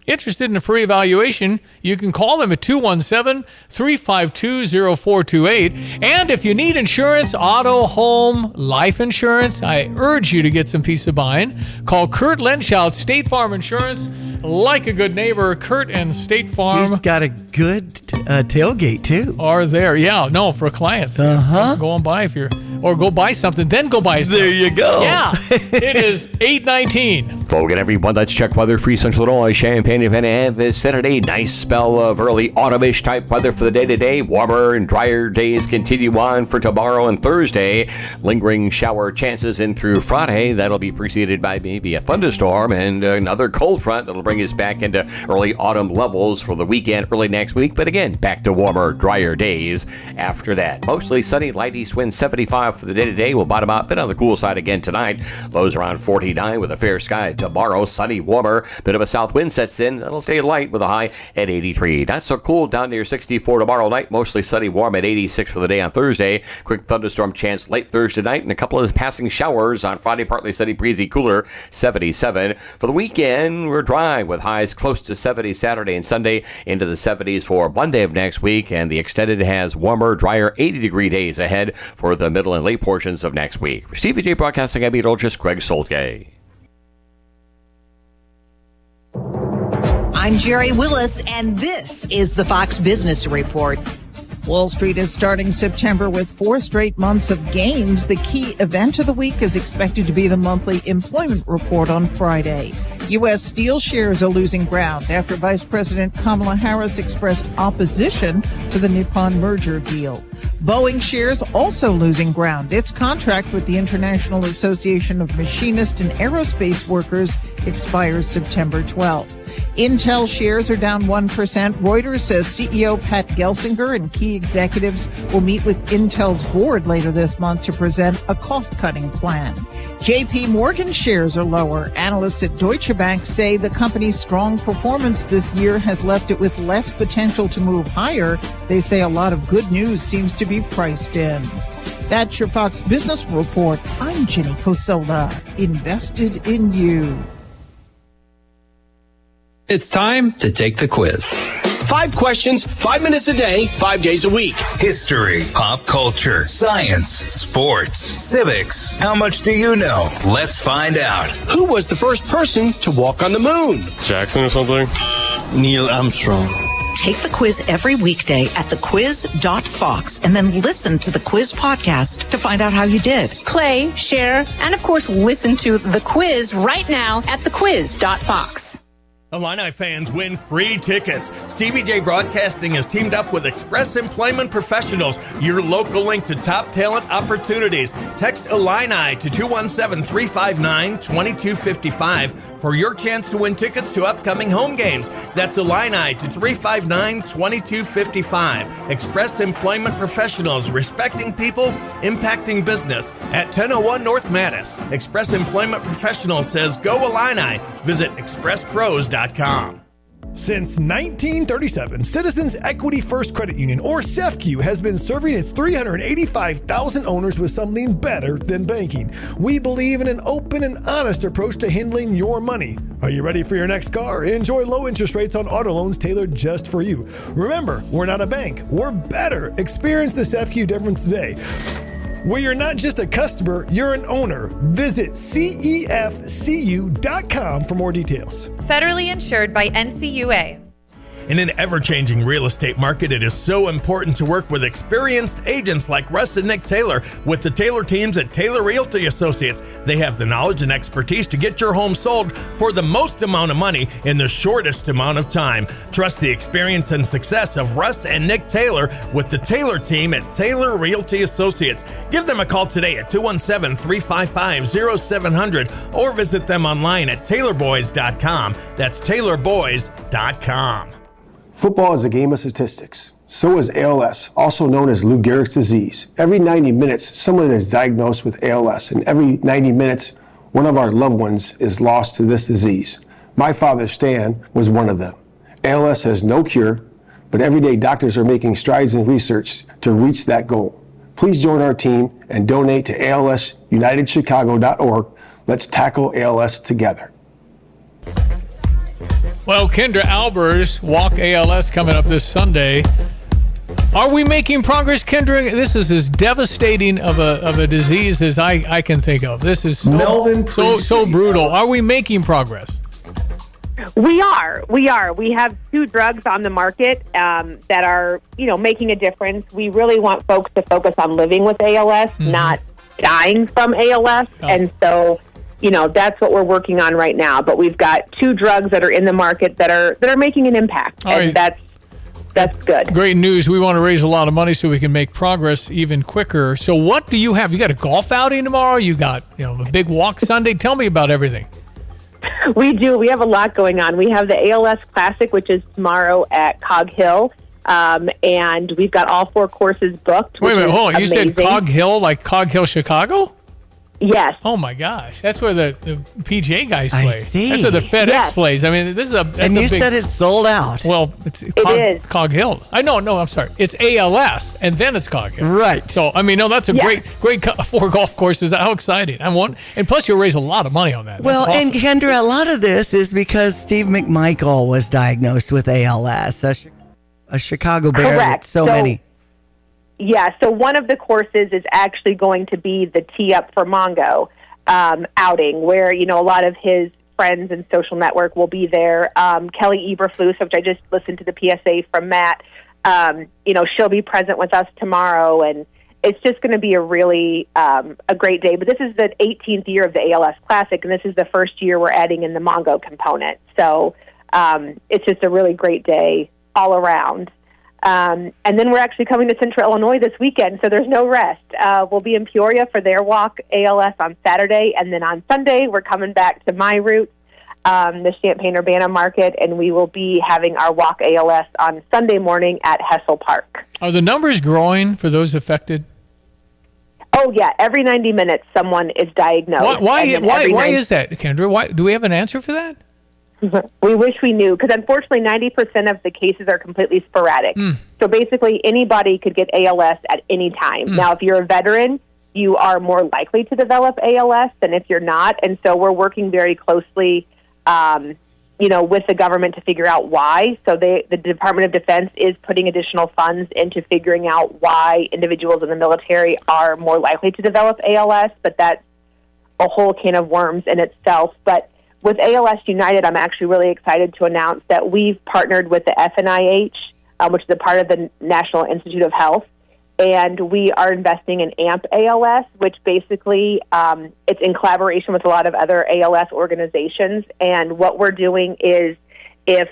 Interested in a free evaluation, you can call them at 217-352-0428. And if you need insurance, auto, home, life insurance, I urge you to get some peace of mind. Call Kurt Lenschout, State Farm Insurance. Like a good neighbor, Kurt and State Farm. He's got a good tailgate, too. Are there. Yeah, no, for clients. Uh-huh. Go on by if you're or go buy something, then go buy stuff. There you go. Yeah. It is 8:19. Well, again, everyone, let's check weather. Free Central Illinois, Champaign, and have this Saturday. Nice spell of early autumnish type weather for the day today. Warmer and drier days continue on for tomorrow and Thursday. Lingering shower chances in through Friday. That'll be preceded by maybe a thunderstorm and another cold front that'll bring us back into early autumn levels for the weekend, early next week. But again, back to warmer, drier days after that. Mostly sunny, light east wind 75 for the day today. We'll bottom out a bit on the cool side again tonight. Lows around 49 with a fair sky. Tomorrow, sunny, warmer. Bit of a south wind sets in. That'll stay light with a high at 83. Not so cool down near 64 tomorrow night. Mostly sunny, warm at 86 for the day on Thursday. Quick thunderstorm chance late Thursday night and a couple of passing showers on Friday. Partly sunny, breezy, cooler, 77. For the weekend, we're dry with highs close to 70 Saturday and Sunday, into the 70s for Monday of next week. And the extended has warmer, drier 80-degree days ahead for the middle and late portions of next week. For Stevie Jay Broadcasting, I'm meteorologist Greg Soltke. I'm Jerry Willis, and this is the Fox Business Report. Wall Street is starting September with 4 straight months of gains. The key event of the week is expected to be the monthly employment report on Friday. U.S. steel shares are losing ground after Vice President Kamala Harris expressed opposition to the Nippon merger deal. Boeing shares also losing ground. Its contract with the International Association of Machinist and Aerospace Workers expires September 12th. Intel shares are down 1%. Reuters says CEO Pat Gelsinger and key executives will meet with Intel's board later this month to present a cost-cutting plan. JP Morgan shares are lower. Analysts at Deutsche Bank say the company's strong performance this year has left it with less potential to move higher. They say a lot of good news seems to be priced in. That's your Fox Business Report. I'm Jenny Coselda, invested in you. It's time to take the quiz. 5 questions, 5 minutes a day, 5 days a week. History, pop culture, science, sports, civics. How much do you know? Let's find out. Who was the first person to walk on the moon? Jackson or something? Neil Armstrong. Take the quiz every weekday at thequiz.fox and then listen to the quiz podcast to find out how you did. Play, share, and of course listen to the quiz right now at thequiz.fox. Illini fans win free tickets. Stevie Jay Broadcasting has teamed up with Express Employment Professionals, your local link to top talent opportunities. Text Illini to 217-359-2255 for your chance to win tickets to upcoming home games. That's Illini to 359-2255. Express Employment Professionals, respecting people, impacting business at 1001 North Mattis. Express Employment Professionals says go Illini. Visit expresspros.com. Since 1937, Citizens Equity First Credit Union, or CEFCU, has been serving its 385,000 owners with something better than banking. We believe in an open and honest approach to handling your money. Are you ready for your next car? Enjoy low interest rates on auto loans tailored just for you. Remember, we're not a bank. We're better. Experience the CEFCU difference today, where you're not just a customer, you're an owner. Visit CEFCU.com for more details. Federally insured by NCUA. In an ever-changing real estate market, it is so important to work with experienced agents like Russ and Nick Taylor with the Taylor teams at Taylor Realty Associates. They have the knowledge and expertise to get your home sold for the most amount of money in the shortest amount of time. Trust the experience and success of Russ and Nick Taylor with the Taylor team at Taylor Realty Associates. Give them a call today at 217-355-0700 or visit them online at taylorboys.com. That's taylorboys.com. Football is a game of statistics. So is ALS, also known as Lou Gehrig's disease. Every 90 minutes, someone is diagnosed with ALS, and every 90 minutes, one of our loved ones is lost to this disease. My father, Stan, was one of them. ALS has no cure, but every day doctors are making strides in research to reach that goal. Please join our team and donate to ALSUnitedChicago.org. Let's tackle ALS together. Well, Kendra Albers, Walk ALS, coming up this Sunday. Are we making progress, Kendra? This is as devastating of a disease as I can think of. This is so brutal. Are we making progress? We are. We have 2 drugs on the market that are, making a difference. We really want folks to focus on living with ALS, not dying from ALS. And so, that's what we're working on right now. But we've got 2 drugs that are in the market that are making an impact. All and right. that's good. Great news. We want to raise a lot of money so we can make progress even quicker. So what do you have? You got a golf outing tomorrow? You got, a big walk Sunday? Tell me about everything. We do. We have a lot going on. We have the ALS Classic, which is tomorrow at Cog Hill. And we've got all 4 courses booked. Wait, hold on. You said amazing. Cog Hill, like Cog Hill, Chicago? Yes. Oh my gosh, that's where the PGA guys play. I see. That's where the FedEx plays. I mean, this is a. That's And you a big, said it's sold out. Well, it's Cog Hill. No, I'm sorry. It's ALS, and then it's Cog Hill. Right. So that's a great 4 golf courses. How exciting! And plus you'll raise a lot of money on that. Well, That's awesome. and Kendra, a lot of this is because Steve McMichael was diagnosed with ALS, a Chicago Bear. Correct. So many. Yeah, so one of the courses is actually going to be the Tee Up for Mongo outing, where, a lot of his friends and social network will be there. Kelly Eberflus, which I just listened to the PSA from Matt, she'll be present with us tomorrow, and it's just going to be a really a great day. But this is the 18th year of the ALS Classic, and this is the first year we're adding in the Mongo component. So it's just a really great day all around. And then we're actually coming to Central Illinois this weekend, so there's no rest. We'll be in Peoria for their walk ALS on Saturday, and then on Sunday we're coming back to my roots, the Champaign-Urbana Market, and we will be having our walk ALS on Sunday morning at Hessel Park. Are the numbers growing for those affected? Oh yeah, every 90 minutes someone is diagnosed. Why is that, Kendra? Why do we have an answer for that? We wish we knew, because unfortunately 90% of the cases are completely sporadic. So basically anybody could get ALS at any time. Now, if you're a veteran, you are more likely to develop ALS than if you're not. And so we're working very closely, with the government to figure out why. So the Department of Defense is putting additional funds into figuring out why individuals in the military are more likely to develop ALS, but that's a whole can of worms in itself. But with ALS United, I'm actually really excited to announce that we've partnered with the FNIH, which is a part of the National Institute of Health, and we are investing in AMP ALS, which basically it's in collaboration with a lot of other ALS organizations. And what we're doing is, if,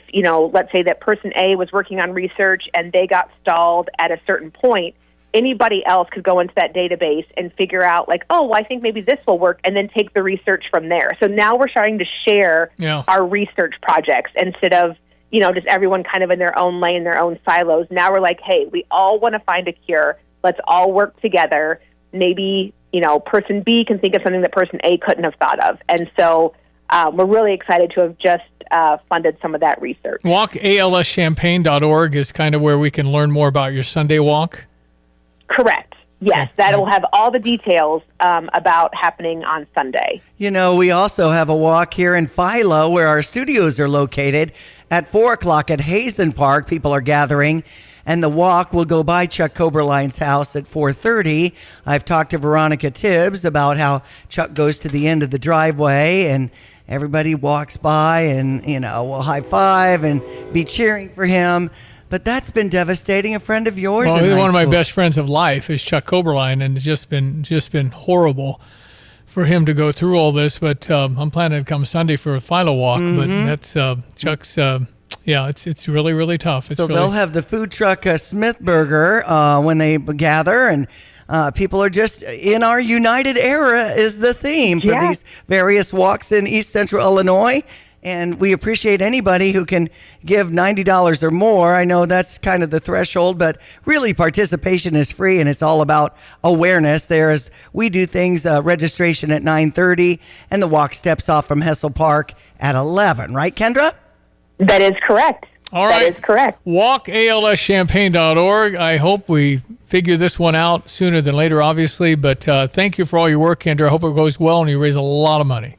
let's say that person A was working on research and they got stalled at a certain point, anybody else could go into that database and figure out, I think maybe this will work, and then take the research from there. So now we're starting to share our research projects instead of, just everyone kind of in their own lane, their own silos. Now we're like, hey, we all want to find a cure. Let's all work together. Maybe, person B can think of something that person A couldn't have thought of. And so we're really excited to have just funded some of that research. WalkALSChampaign.org is kind of where we can learn more about your Sunday walk. Correct. Yes, that will have all the details about happening on Sunday. We also have a walk here in Philo, where our studios are located, at 4 o'clock at Hazen Park. People are gathering, and the walk will go by Chuck Coberline's house at 4:30. I've talked to Veronica Tibbs about how Chuck goes to the end of the driveway, and everybody walks by and, will high five and be cheering for him. But that's been devastating. A friend of yours. Well, one of my best friends of life is Chuck Coberline, and it's just been horrible for him to go through all this. But I'm planning to come Sunday for a Philo walk. But that's Chuck's. It's really, really tough. They'll have the food truck Smith Burger when they gather, and people are just in our United Era is the theme for these various walks in East Central Illinois. And we appreciate anybody who can give $90 or more. I know that's kind of the threshold, but really participation is free, and it's all about awareness. We do things, registration at 9:30, and the walk steps off from Hessel Park at 11. Right, Kendra? That is correct. All right. That is correct. WalkALSChampaign.org. I hope we figure this one out sooner than later, obviously. But thank you for all your work, Kendra. I hope it goes well and you raise a lot of money.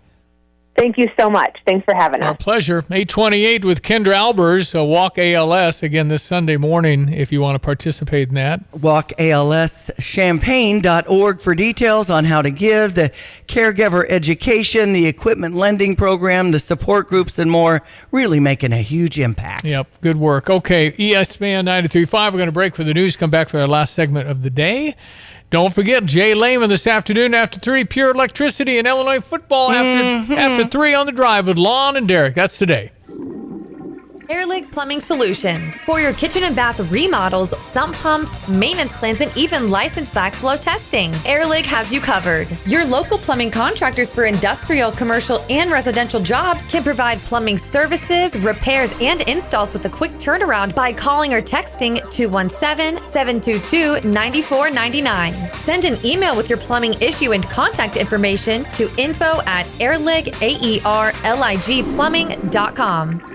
Thank you so much. Thanks for having us. Our pleasure. 8:28 with Kendra Albers, Walk ALS, again this Sunday morning if you want to participate in that. WalkALSChampaign.org for details on how to give, the caregiver education, the equipment lending program, the support groups, and more. Really making a huge impact. Yep, good work. Okay, ESPN 93.5. We're going to break for the news, come back for our last segment of the day. Don't forget Jay Lehman this afternoon after 3, Pure Electricity and Illinois football after 3 on the drive with Lon and Derek. That's today. Airlig Plumbing Solution. For your kitchen and bath remodels, sump pumps, maintenance plans, and even licensed backflow testing, Airlig has you covered. Your local plumbing contractors for industrial, commercial, and residential jobs can provide plumbing services, repairs, and installs with a quick turnaround by calling or texting 217-722-9499. Send an email with your plumbing issue and contact information to info@airligplumbing.com.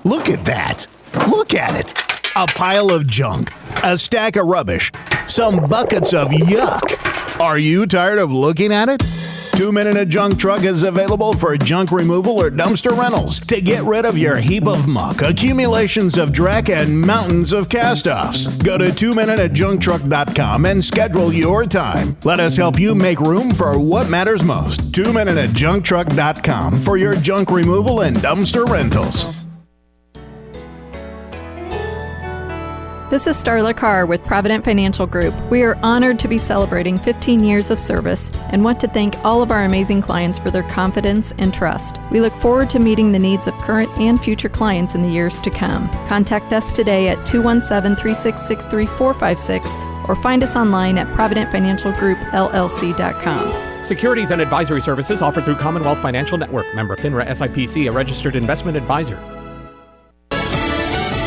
Look at that. Look at it. A pile of junk, a stack of rubbish, some buckets of yuck. Are you tired of looking at it? 2 Minute a Junk Truck is available for junk removal or dumpster rentals to get rid of your heap of muck, accumulations of dreck, and mountains of cast-offs. Go to 2minuteajuncktruck.com and schedule your time. Let us help you make room for what matters most. 2minuteajuncktruck.com for your junk removal and dumpster rentals. This is Starla Carr with Provident Financial Group. We are honored to be celebrating 15 years of service and want to thank all of our amazing clients for their confidence and trust. We look forward to meeting the needs of current and future clients in the years to come. Contact us today at 217-366-3456 or find us online at providentfinancialgroupllc.com. Securities and advisory services offered through Commonwealth Financial Network. Member FINRA SIPC, a registered investment advisor.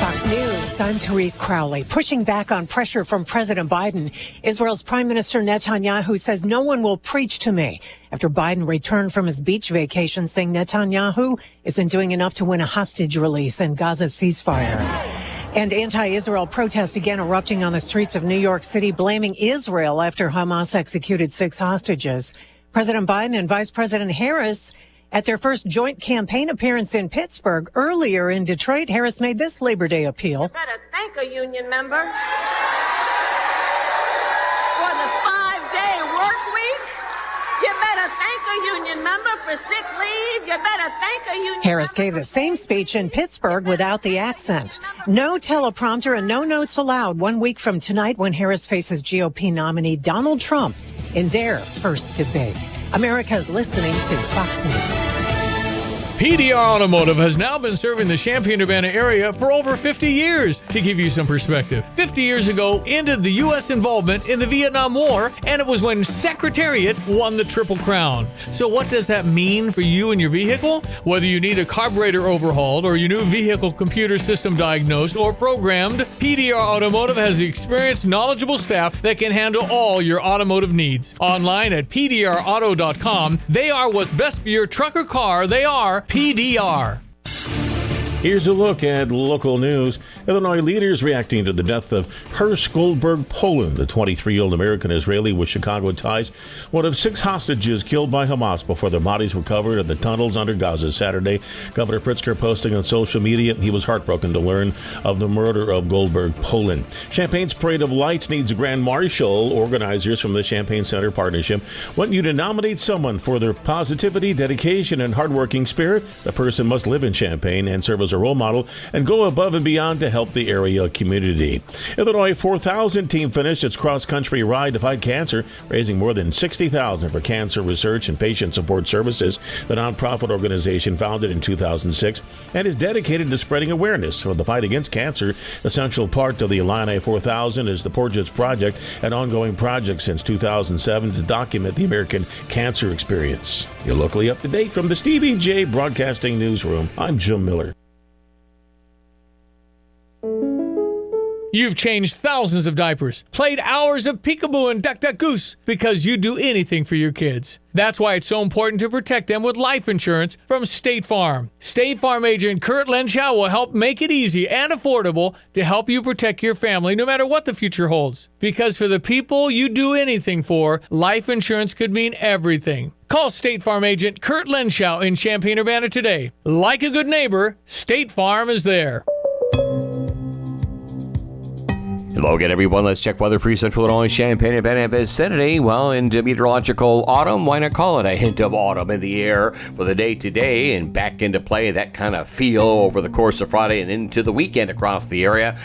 Fox News, I'm Therese Crowley. Pushing back on pressure from President Biden, Israel's Prime Minister Netanyahu says no one will preach to me after Biden returned from his beach vacation, saying Netanyahu isn't doing enough to win a hostage release and Gaza ceasefire. And anti-Israel protests again erupting on the streets of New York City, blaming Israel after Hamas executed 6 hostages. President Biden and Vice President Harris at their first joint campaign appearance in Pittsburgh. Earlier in Detroit, Harris made this Labor Day appeal. You better thank a union member for the 5-day work week. You better thank a union member for sick leave. You better thank a union Harris gave the same speech in Pittsburgh without the accent. No teleprompter and no notes allowed 1 week from tonight when Harris faces GOP nominee Donald Trump in their first debate. America's listening to Fox News. PDR Automotive has now been serving the Champaign-Urbana area for over 50 years. To give you some perspective, 50 years ago ended the U.S. involvement in the Vietnam War, and it was when Secretariat won the Triple Crown. So what does that mean for you and your vehicle? Whether you need a carburetor overhauled or your new vehicle computer system diagnosed or programmed, PDR Automotive has the experienced, knowledgeable staff that can handle all your automotive needs. Online at pdrauto.com, they are what's best for your truck or car. They are PDR. Here's a look at local news. Illinois leaders reacting to the death of Hersh Goldberg Poland, the 23-year-old American-Israeli with Chicago ties, one of 6 hostages killed by Hamas before their bodies were covered in the tunnels under Gaza Saturday. Governor Pritzker posting on social media he was heartbroken to learn of the murder of Goldberg Poland. Champaign's Parade of Lights needs a grand marshal. Organizers from the Champaign Center Partnership want you to nominate someone for their positivity, dedication, and hardworking spirit. The person must live in Champaign and serve as a role model and go above and beyond to help the area community. Illinois 4000 team finished its cross-country ride to fight cancer, raising more than $60,000 for cancer research and patient support services. The nonprofit organization, founded in 2006, and is dedicated to spreading awareness of the fight against cancer. A central part of the Illini 4000 is the Portraits Project, an ongoing project since 2007 to document the American cancer experience. You're locally up to date from the Stevie Jay Broadcasting Newsroom. I'm Jim Miller. You've changed thousands of diapers, played hours of peekaboo and duck, duck, goose because you do anything for your kids. That's why it's so important to protect them with life insurance from State Farm. State Farm agent Kurt Lenschow will help make it easy and affordable to help you protect your family no matter what the future holds. Because for the people you do anything for, life insurance could mean everything. Call State Farm agent Kurt Lenschow in Champaign-Urbana today. Like a good neighbor, State Farm is there. Hello again, everyone. Let's check weather for Central Illinois, Champaign, and Benton vicinity. Well, in meteorological autumn, why not call it a hint of autumn in the air for the day today and back into play, that kind of feel over the course of Friday and into the weekend across the area.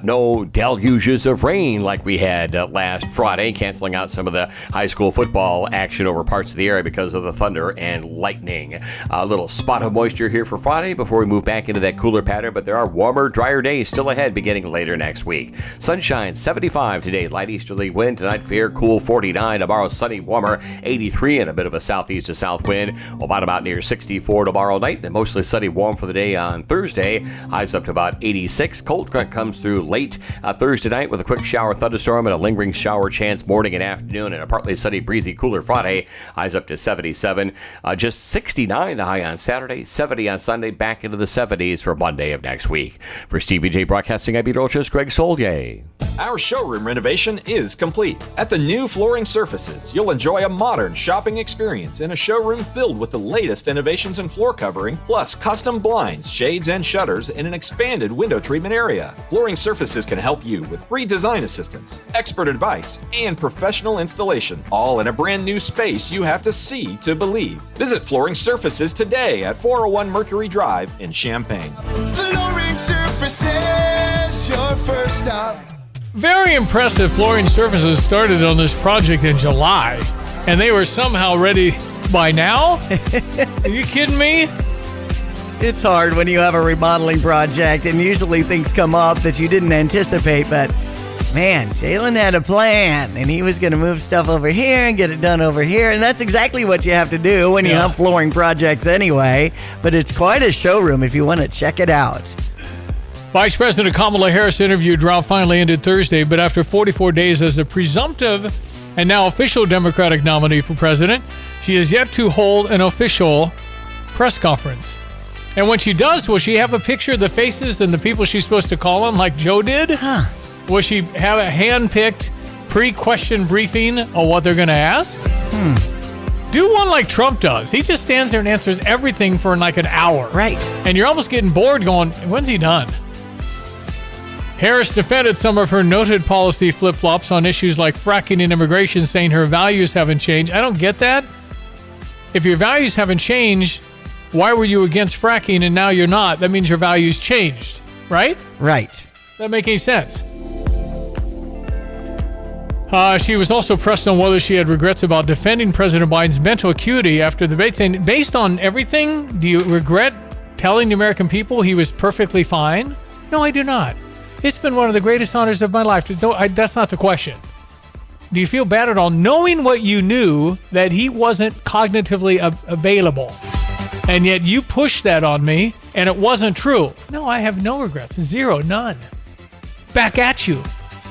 No deluges of rain like we had last Friday, canceling out some of the high school football action over parts of the area because of the thunder and lightning. A little spot of moisture here for Friday before we move back into that cooler pattern, but there are warmer, drier days still ahead beginning later next week. Sunshine, 75 today. Light easterly wind tonight, fair, cool, 49. Tomorrow, sunny, warmer, 83, and a bit of a southeast to south wind. We'll bottom out near 64 tomorrow night. Then mostly sunny, warm for the day on Thursday. Highs up to about 86. Cold front comes through late Thursday night with a quick shower thunderstorm and a lingering shower chance morning and afternoon, and a partly sunny, breezy, cooler Friday. Highs up to 77. Just 69 the high on Saturday, 70 on Sunday, back into the 70s for Monday of next week. For Stevie Jay Broadcasting, I'm meteorologist Greg Solier. Our showroom renovation is complete. At the new Flooring Surfaces, you'll enjoy a modern shopping experience in a showroom filled with the latest innovations in floor covering, plus custom blinds, shades, and shutters in an expanded window treatment area. Flooring Surfaces can help you with free design assistance, expert advice, and professional installation, all in a brand new space you have to see to believe. Visit Flooring Surfaces today at 401 Mercury Drive in Champaign. Flooring Surfaces, your first stop. Very impressive. Flooring Surfaces started on this project in July, and they were somehow ready by now? Are you kidding me? It's hard when you have a remodeling project, and usually things come up that you didn't anticipate, but man, Jalen had a plan, and he was going to move stuff over here and get it done over here, and that's exactly what you have to do when you have flooring projects anyway, but it's quite a showroom if you want to check it out. Vice President Kamala Harris' interview drought finally ended Thursday, but after 44 days as the presumptive and now official Democratic nominee for president, she has yet to hold an official press conference. And when she does, will she have a picture of the faces and the people she's supposed to call on like Joe did? Will she have a hand-picked pre-question briefing on what they're going to ask? Do one like Trump does. He just stands there and answers everything for like an hour. Right. And you're almost getting bored going, when's he done? Harris defended some of her noted policy flip-flops on issues like fracking and immigration, saying her values haven't changed. I don't get that. If your values haven't changed, why were you against fracking and now you're not? That means your values changed, right? Right. That make any sense? She was also pressed on whether she had regrets about defending President Biden's mental acuity after the debate, saying, based on everything, do you regret telling the American people he was perfectly fine? No, I do not. It's been one of the greatest honors of my life. That's not the question. Do you feel bad at all knowing what you knew, that he wasn't cognitively available, and yet you pushed that on me and it wasn't true? No, I have no regrets. Zero, none. Back at you.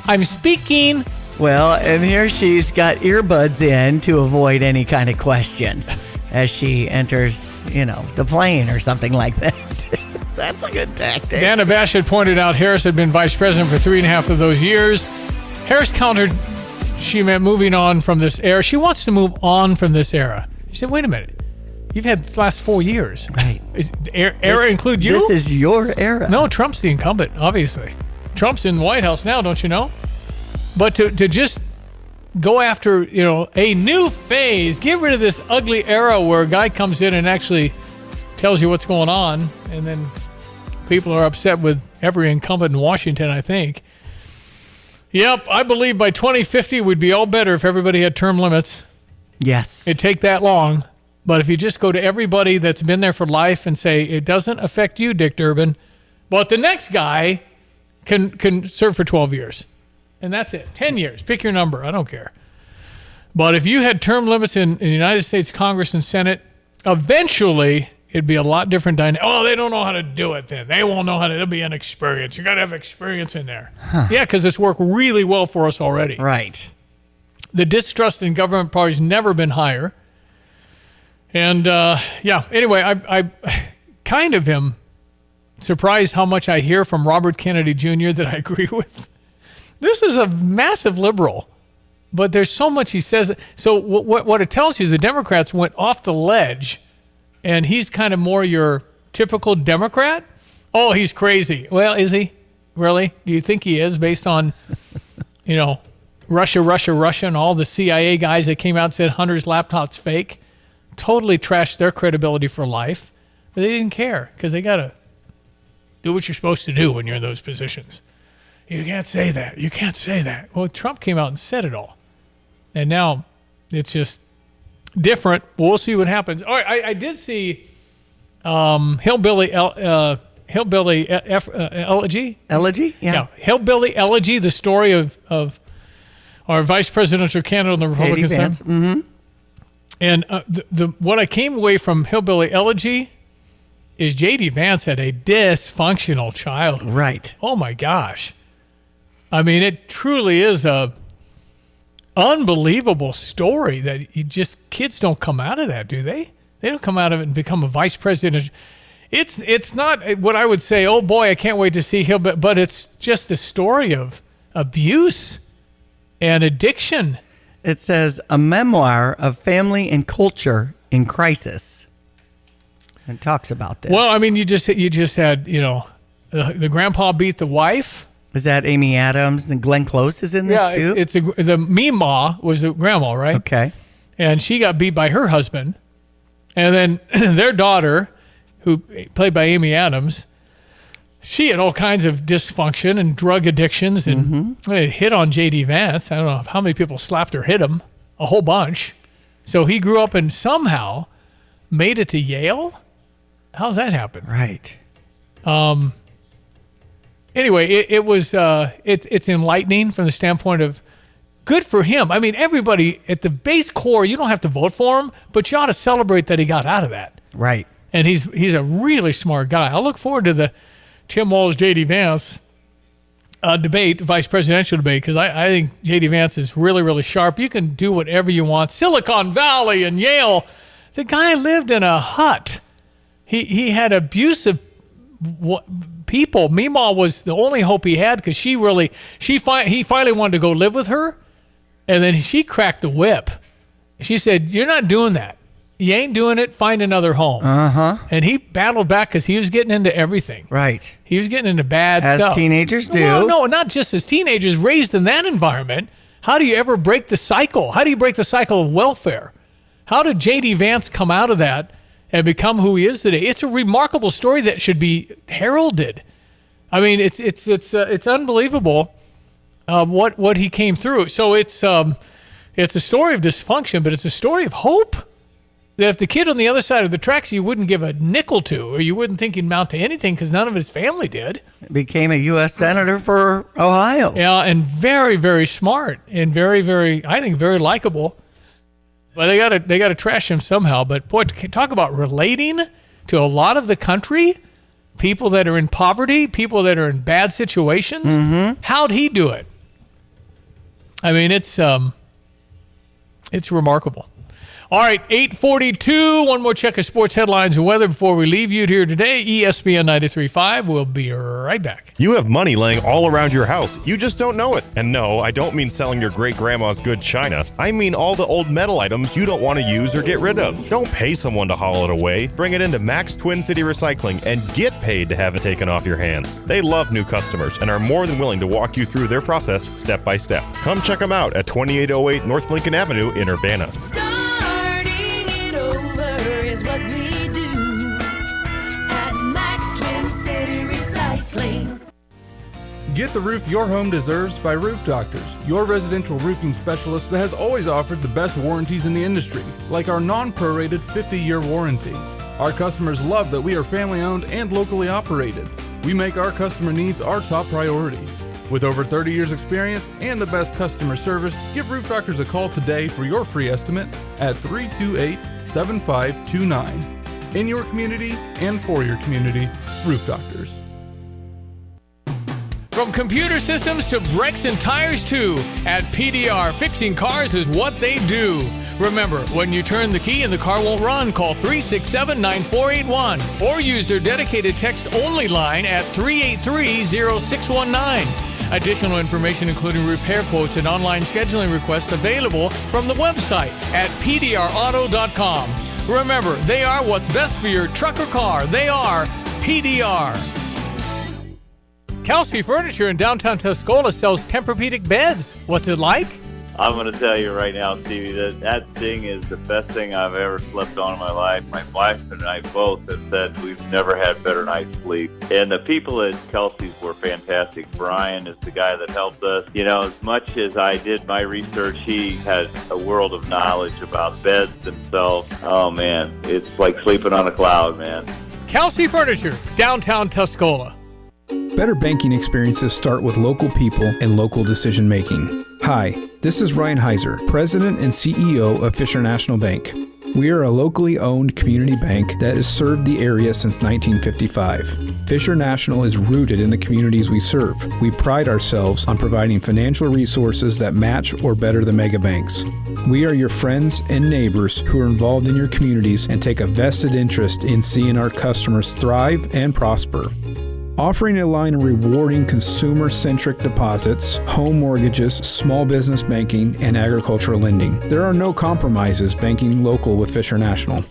I'm speaking. Well, and here she's got earbuds in to avoid any kind of questions as she enters, the plane or something like that. That's a good tactic. Dana Bash had pointed out Harris had been vice president for 3.5 of those years. Harris countered she meant moving on from this era. She wants to move on from this era. She said, wait a minute. You've had the last 4 years. Right. Era include you? This is your era. No, Trump's the incumbent, obviously. Trump's in the White House now, don't you know? But to just go after, a new phase, get rid of this ugly era where a guy comes in and actually tells you what's going on, and then people are upset with every incumbent in Washington, I think. Yep, I believe by 2050 we'd be all better if everybody had term limits. Yes. It'd take that long. But if you just go to everybody that's been there for life and say, it doesn't affect you, Dick Durbin, but the next guy can serve for 12 years. And that's it. 10 years. Pick your number. I don't care. But if you had term limits in the United States Congress and Senate, eventually it'd be a lot different dynamic. Oh, they don't know how to do it then. They won't know how to. There'll be inexperience. You got to have experience in there. Yeah, because it's worked really well for us already. Right. The distrust in government party's never been higher. And, anyway, I kind of am surprised how much I hear from Robert Kennedy Jr. that I agree with. This is a massive liberal, but there's so much he says. So what it tells you is the Democrats went off the ledge, and he's kind of more your typical Democrat. Oh, he's crazy. Well, is he? Really? Do you think he is based on, Russia, and all the CIA guys that came out and said Hunter's laptop's fake? Totally trashed their credibility for life. But they didn't care because they got to do what you're supposed to do when you're in those positions. You can't say that. You can't say that. Well, Trump came out and said it all. And now it's just different. We'll see what happens. All right, I did see Hillbilly Elegy? Elegy? Yeah. Hillbilly Elegy, the story of our vice presidential candidate on the Republican side. Mm-hmm. And what I came away from Hillbilly Elegy is J.D. Vance had a dysfunctional childhood. Right. Oh, my gosh. I mean, it truly is a unbelievable story that kids don't come out of that, do they? They don't come out of it and become a vice president. It's not what I would say, oh, boy, I can't wait to see Hillbilly, but it's just a story of abuse and addiction. It says a memoir of family and culture in crisis. And talks about this. Well, I mean, you just had, the grandpa beat the wife. Is that Amy Adams and Glenn Close is in this too? It's the Meemaw was the grandma, right? Okay. And she got beat by her husband. And then their daughter, who played by Amy Adams, she had all kinds of dysfunction and drug addictions and hit on J.D. Vance. I don't know how many people slapped or hit him. A whole bunch. So he grew up and somehow made it to Yale? How's that happen? Right. Anyway, it's enlightening from the standpoint of good for him. I mean, everybody at the base core, you don't have to vote for him, but you ought to celebrate that he got out of that. Right. And he's a really smart guy. I look forward to the Tim Walz, J.D. Vance debate, vice presidential debate, because I think J.D. Vance is really, really sharp. You can do whatever you want. Silicon Valley and Yale. The guy lived in a hut. He had abusive people. Meemaw was the only hope he had because he finally wanted to go live with her, and then she cracked the whip. She said, "You're not doing that. You ain't doing it. Find another home." And he battled back because he was getting into everything. Right. He was getting into bad as stuff. As teenagers do. Well, no, not just as teenagers raised in that environment. How do you ever break the cycle? How do you break the cycle of welfare? How did J.D. Vance come out of that and become who he is today? It's a remarkable story that should be heralded. I mean, it's unbelievable what he came through. So it's a story of dysfunction, but it's a story of hope. That if the kid on the other side of the tracks you wouldn't give a nickel to, or you wouldn't think he'd mount to anything because none of his family did. Became a U.S. Senator for Ohio. Yeah, and very, very smart and very, very, I think, very likable. But they gotta trash him somehow. But boy, talk about relating to a lot of the country, people that are in poverty, people that are in bad situations. How'd he do it? I mean, it's remarkable. All right, 8:42. One more check of sports headlines and weather before we leave you here today. ESPN 93.5. We'll be right back. You have money laying all around your house. You just don't know it. And no, I don't mean selling your great-grandma's good china. I mean all the old metal items you don't want to use or get rid of. Don't pay someone to haul it away. Bring it into Max Twin City Recycling and get paid to have it taken off your hands. They love new customers and are more than willing to walk you through their process step by step. Come check them out at 2808 North Lincoln Avenue in Urbana. Get the roof your home deserves by Roof Doctors, your residential roofing specialist that has always offered the best warranties in the industry, like our non-prorated 50-year warranty. Our customers love that we are family-owned and locally operated. We make our customer needs our top priority. With over 30 years experience and the best customer service, give Roof Doctors a call today for your free estimate at 328-7529. In your community and for your community, Roof Doctors. From computer systems to brakes and tires too, at PDR, fixing cars is what they do. Remember, when you turn the key and the car won't run, call 367-9481 or use their dedicated text-only line at 383-0619. Additional information including repair quotes and online scheduling requests available from the website at pdrauto.com. Remember, they are what's best for your truck or car. They are PDR. Kelsey Furniture in downtown Tuscola sells Tempur-Pedic beds. What's it like? I'm going to tell you right now, Stevie, that thing is the best thing I've ever slept on in my life. My wife and I both have said we've never had better night's sleep. And the people at Kelsey's were fantastic. Brian is the guy that helped us. You know, as much as I did my research, he has a world of knowledge about beds themselves. Oh, man, it's like sleeping on a cloud, man. Kelsey Furniture, downtown Tuscola. Better banking experiences start with local people and local decision making. Hi, this is Ryan Heiser, President and CEO of Fisher National Bank. We are a locally owned community bank that has served the area since 1955. Fisher National is rooted in the communities we serve. We pride ourselves on providing financial resources that match or better the mega banks. We are your friends and neighbors who are involved in your communities and take a vested interest in seeing our customers thrive and prosper. Offering a line of rewarding consumer-centric deposits, home mortgages, small business banking, and agricultural lending. There are no compromises banking local with Fisher National.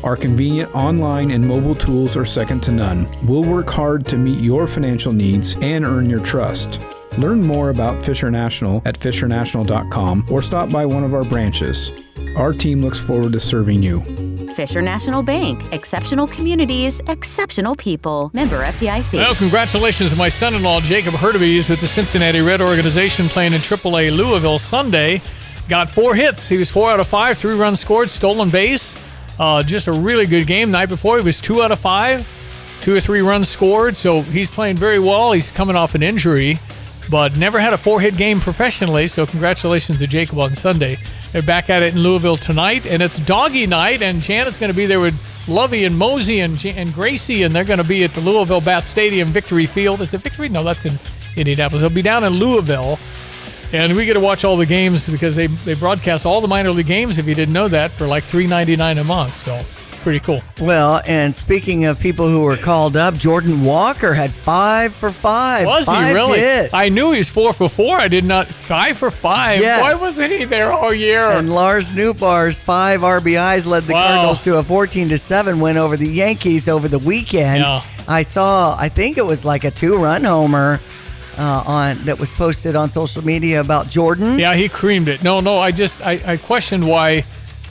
Our convenient online and mobile tools are second to none. We'll work hard to meet your financial needs and earn your trust. Learn more about Fisher National at fishernational.com or stop by one of our branches. Our team looks forward to serving you. Fisher National Bank. Exceptional communities, exceptional people. Member FDIC. Well, congratulations to my son-in-law, Jacob Hurtubise, with the Cincinnati Red organization playing in AAA Louisville Sunday. Got 4 hits. He was 4 out of 5, 3 runs scored, stolen base. Just a really good game. Night before, he was 2 out of 5, 2 or 3 runs scored. So he's playing very well. He's coming off an injury, but never had a 4-hit game professionally. So congratulations to Jacob on Sunday. They're back at it in Louisville tonight, and it's doggy night, and Janet's going to be there with Lovey and Mosey and Gracie, and they're going to be at the Louisville Bat Stadium Victory Field. Is it Victory? No, that's in Indianapolis. They'll be down in Louisville, and we get to watch all the games because they broadcast all the minor league games, if you didn't know that, for like $3.99 a month, so pretty cool. Well, and speaking of people who were called up, Jordan Walker had 5 for 5. Was 5 he really? hits. I knew he was 4 for 4. I did not. 5 for 5. Yes. Why wasn't he there all year? And Lars Nootbaar's 5 RBIs led the Cardinals to a 14-7 win over the Yankees over the weekend. Yeah. I think it was like a 2-run homer that was posted on social media about Jordan. Yeah, he creamed it. No, I questioned why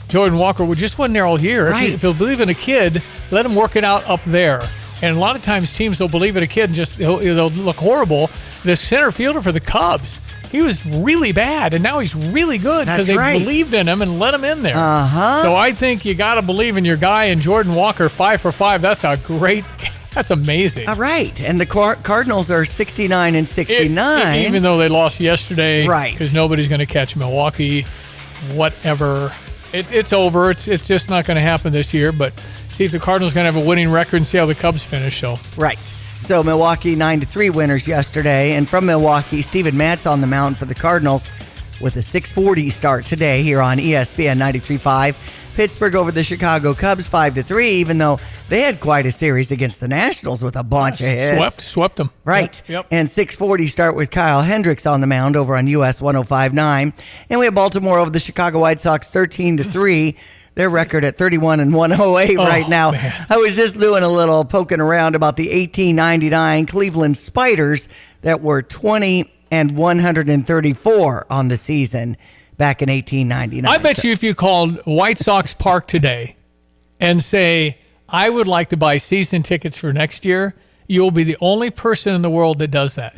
Jordan Walker just wasn't there all year. Right. If he'll believe in a kid, let him work it out up there. And a lot of times teams will believe in a kid and they'll look horrible. The center fielder for the Cubs, he was really bad, and now he's really good because they believed in him and let him in there. So I think you got to believe in your guy, and Jordan Walker, 5 for 5. That's amazing. All right. And the Cardinals are 69-69. Even though they lost yesterday. Right. Because nobody's going to catch Milwaukee, whatever. It's over. It's just not going to happen this year. But see if the Cardinals going to have a winning record and see how the Cubs finish. Right. So Milwaukee 9-3 winners yesterday. And from Milwaukee, Steven Matz on the mound for the Cardinals with a 6:40 start today here on ESPN 93.5. Pittsburgh over the Chicago Cubs 5-3, even though they had quite a series against the Nationals with a bunch of hits. Swept them. Right. Yep. And 6:40 start with Kyle Hendricks on the mound over on US 105.9. And we have Baltimore over the Chicago White Sox 13-3. Their record at 31-108 right now. Man. I was just doing a little poking around about the 1899 Cleveland Spiders that were 20-134 on the season back in 1899. I bet you if you called White Sox Park today and say, I would like to buy season tickets for next year, you'll be the only person in the world that does that.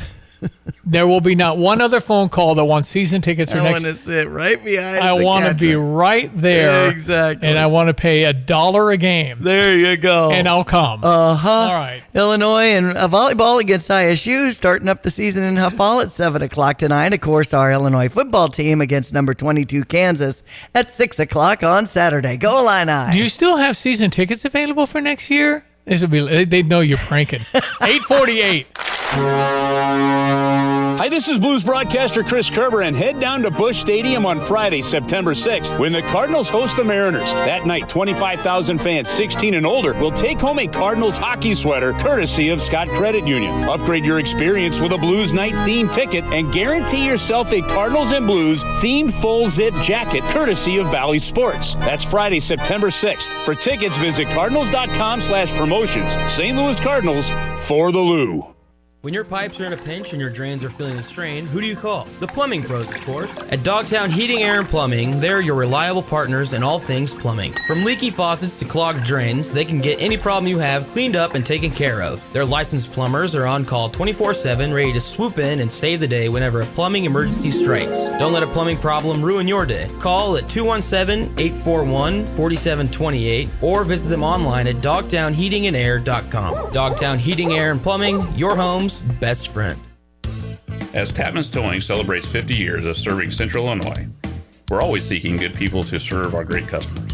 There will be not one other phone call that wants season tickets for next year. I want to sit right behind I want to be right there. Exactly. And I want to pay $1 a game. There you go. And I'll come. All right. Illinois and volleyball against ISU starting up the season in Huffall at 7 o'clock tonight. Of course, our Illinois football team against number 22 Kansas at 6 o'clock on Saturday. Go Illini. Do you still have season tickets available for next year? They'd know you're pranking. 8:48. Hi, this is Blues broadcaster Chris Kerber, and head down to Busch Stadium on Friday, September 6th, when the Cardinals host the Mariners. That night, 25,000 fans 16 and older will take home a Cardinals hockey sweater courtesy of Scott Credit Union. Upgrade your experience with a Blues Night themed ticket and guarantee yourself a Cardinals and Blues themed full zip jacket courtesy of Bally Sports. That's Friday, September 6th. For tickets, visit cardinals.com/promotions. St. Louis Cardinals for the Lou. When your pipes are in a pinch and your drains are feeling the strain, who do you call? The plumbing pros, of course. At Dogtown Heating, Air, and Plumbing, they're your reliable partners in all things plumbing. From leaky faucets to clogged drains, they can get any problem you have cleaned up and taken care of. Their licensed plumbers are on call 24/7, ready to swoop in and save the day whenever a plumbing emergency strikes. Don't let a plumbing problem ruin your day. Call at 217-841-4728 or visit them online at dogtownheatingandair.com. Dogtown Heating, Air, and Plumbing, your home's best friend. As Tapman's Towing celebrates 50 years of serving Central Illinois, we're always seeking good people to serve our great customers.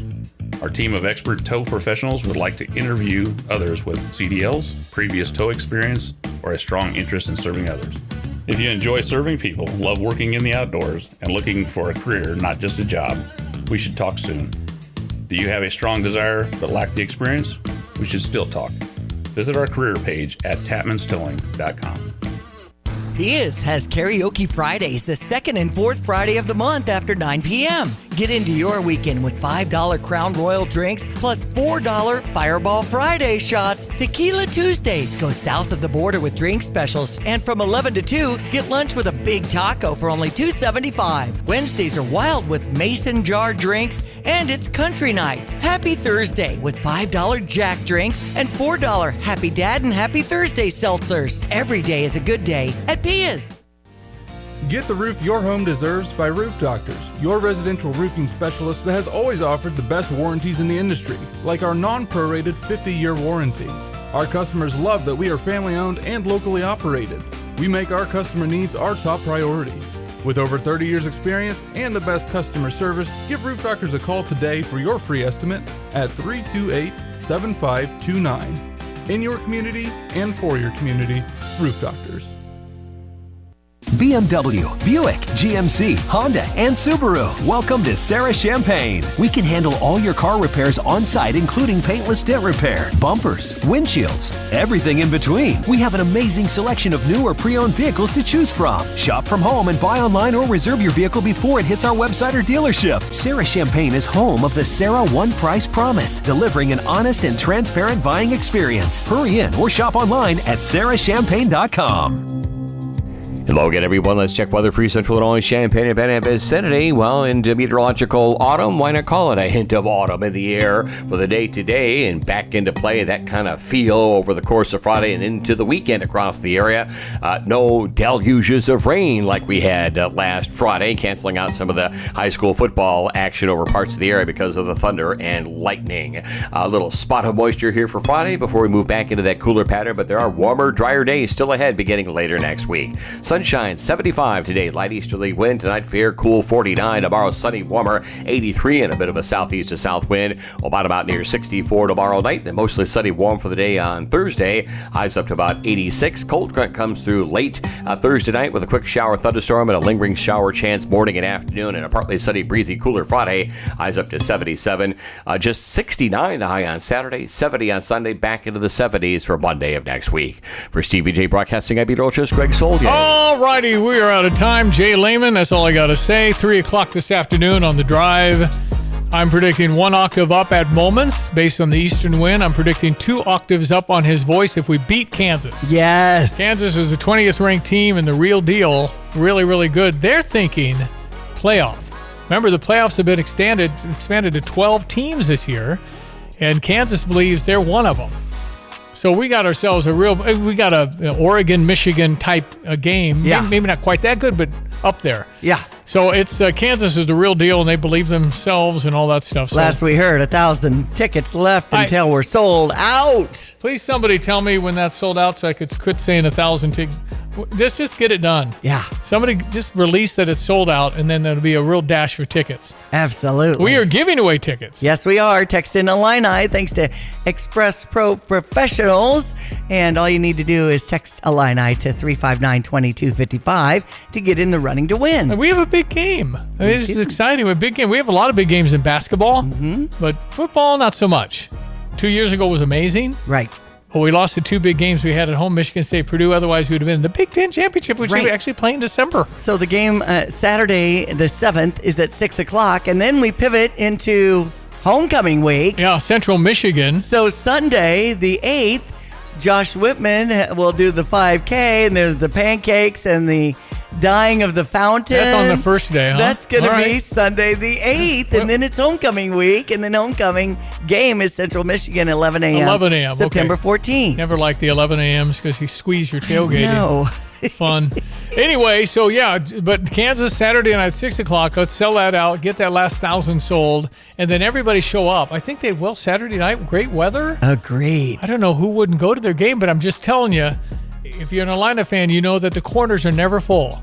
Our team of expert tow professionals would like to interview others with CDLs, previous tow experience, or a strong interest in serving others. If you enjoy serving people, love working in the outdoors, and looking for a career, not just a job, we should talk soon. Do you have a strong desire but lack the experience? We should still talk. Visit our career page at tapmanstowing.com. Pia's has Karaoke Fridays, the second and fourth Friday of the month after 9 p.m. Get into your weekend with $5 Crown Royal drinks plus $4 Fireball Friday shots. Tequila Tuesdays go south of the border with drink specials. And from 11 to 2, get lunch with a big taco for only $2.75. Wednesdays are wild with mason jar drinks, and it's country night. Happy Thursday with $5 Jack drinks and $4 Happy Dad and Happy Thursday seltzers. Every day is a good day at Pia's. Get the roof your home deserves by Roof Doctors, your residential roofing specialist that has always offered the best warranties in the industry, like our non-prorated 50-year warranty. Our customers love that we are family-owned and locally operated. We make our customer needs our top priority. With over 30 years experience and the best customer service, give Roof Doctors a call today for your free estimate at 328-7529. In your community and for your community, Roof Doctors. BMW, Buick, GMC, Honda, and Subaru. Welcome to Sarah Champagne. We can handle all your car repairs on site, including paintless dent repair, bumpers, windshields, everything in between. We have an amazing selection of new or pre-owned vehicles to choose from. Shop from home and buy online or reserve your vehicle before it hits our website or dealership. Sarah Champagne is home of the Sarah One Price Promise, delivering an honest and transparent buying experience. Hurry in or shop online at sarahchampagne.com. Hello again, everyone. Let's check weather for Central Illinois, Champaign, and Van vicinity. Well, in meteorological autumn, why not call it a hint of autumn in the air for the day today and back into play that kind of feel over the course of Friday and into the weekend across the area. No deluges of rain like we had last Friday, canceling out some of the high school football action over parts of the area because of the thunder and lightning. A little spot of moisture here for Friday before we move back into that cooler pattern, but there are warmer, drier days still ahead beginning later next week. Sunshine, 75 today. Light easterly wind tonight. Fair, cool, 49. Tomorrow, sunny, warmer, 83, and a bit of a southeast to south wind. We'll bottom out near 64 tomorrow night. Then mostly sunny, warm for the day on Thursday. Highs up to about 86. Cold front comes through late Thursday night with a quick shower thunderstorm and a lingering shower chance morning and afternoon. And a partly sunny, breezy, cooler Friday. Highs up to 77. Just 69 the high on Saturday. 70 on Sunday. Back into the 70s for Monday of next week. For Stevie Jay Broadcasting, I'm meteorologist Greg Soldier. All righty, we are out of time. Jay Lehman, that's all I got to say. 3 o'clock this afternoon on The Drive. I'm predicting 1 octave up at moments based on the eastern wind. I'm predicting 2 octaves up on his voice if we beat Kansas. Yes. Kansas is the 20th ranked team and the real deal. Really, really good. They're thinking playoff. Remember, the playoffs have been expanded to 12 teams this year, and Kansas believes they're one of them. So we got ourselves we got a Oregon-Michigan type game. Yeah. Maybe not quite that good, but up there. Yeah. So it's Kansas is the real deal, and they believe themselves and all that stuff. So Last we heard, 1,000 tickets left until we're sold out. Please, somebody tell me when that's sold out so I could quit saying 1,000 tickets. Just get it done. Yeah. Somebody just release that it's sold out, and then there'll be a real dash for tickets. Absolutely. We are giving away tickets. Yes, we are. Text in Illini thanks to Express Pro Professionals. And all you need to do is text Illini to 359-2255 to get in the running to win. And we have a big game. This is exciting. We have a big game. We have a lot of big games in basketball, but football, not so much. 2 years ago was amazing. Right. Well, we lost the 2 big games we had at home, Michigan State, Purdue. Otherwise, we would have been in the Big Ten Championship, which we actually play in December. So the game Saturday, the 7th, is at 6 o'clock, and then we pivot into homecoming week. Yeah, Central Michigan. So Sunday, the 8th, Josh Whitman will do the 5K, and there's the pancakes and the dyeing of the fountain. That's on the first day, huh? That's going to All be right. Sunday the 8th, and then it's homecoming week, and the homecoming game is Central Michigan, 11 a.m. 11 a.m. September okay. 14th. Never liked the 11 a.m.s because you squeeze your tailgating. No. Fun. Anyway, so yeah, but Kansas Saturday night at 6 o'clock. Let's sell that out, get that last 1,000 sold, and then everybody show up. I think they will Saturday night. Great weather. Agreed. I don't know who wouldn't go to their game, but I'm just telling you, if you're an Illini fan, you know that the corners are never full.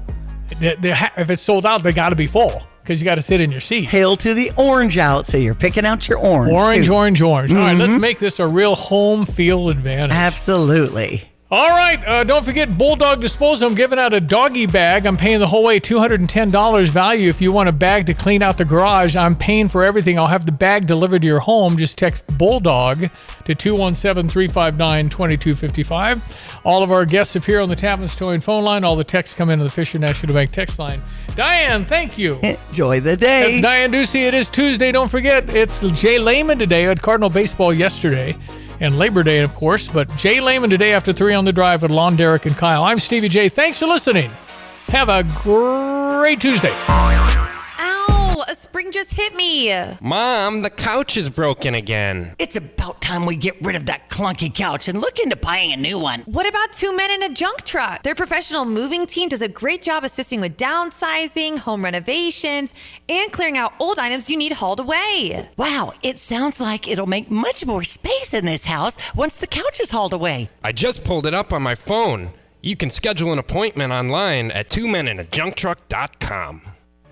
If it's sold out, they got to be full because you got to sit in your seat. Hail to the orange out, so you're picking out your orange. Orange. All right, let's Mm-hmm. make this a real home field advantage. Absolutely. All right, don't forget Bulldog Disposal. I'm giving out a doggy bag. I'm paying the whole way $210 value. If you want a bag to clean out the garage, I'm paying for everything. I'll have the bag delivered to your home. Just text Bulldog to 217-359-2255. All of our guests appear on the Tapman's Towing phone line. All the texts come into the Fisher National Bank text line. Diane, thank you. Enjoy the day. That's Diane Ducey. It is Tuesday. Don't forget, it's Jay Lehman today. I had Cardinal baseball yesterday. And Labor Day, of course. But Jay Lehman today after 3 on the Drive with Lon, Derek, and Kyle. I'm Stevie J. Thanks for listening. Have a great Tuesday. Ow! A spring just hit me. Mom, the couch is broken again. It's about time we get rid of that clunky couch and look into buying a new one. What about 2 men in a junk truck? Their professional moving team does a great job assisting with downsizing, home renovations, and clearing out old items you need hauled away. Wow, it sounds like it'll make much more space in this house once the couch is hauled away. I just pulled it up on my phone. You can schedule an appointment online at 2meninajuncktruck.com.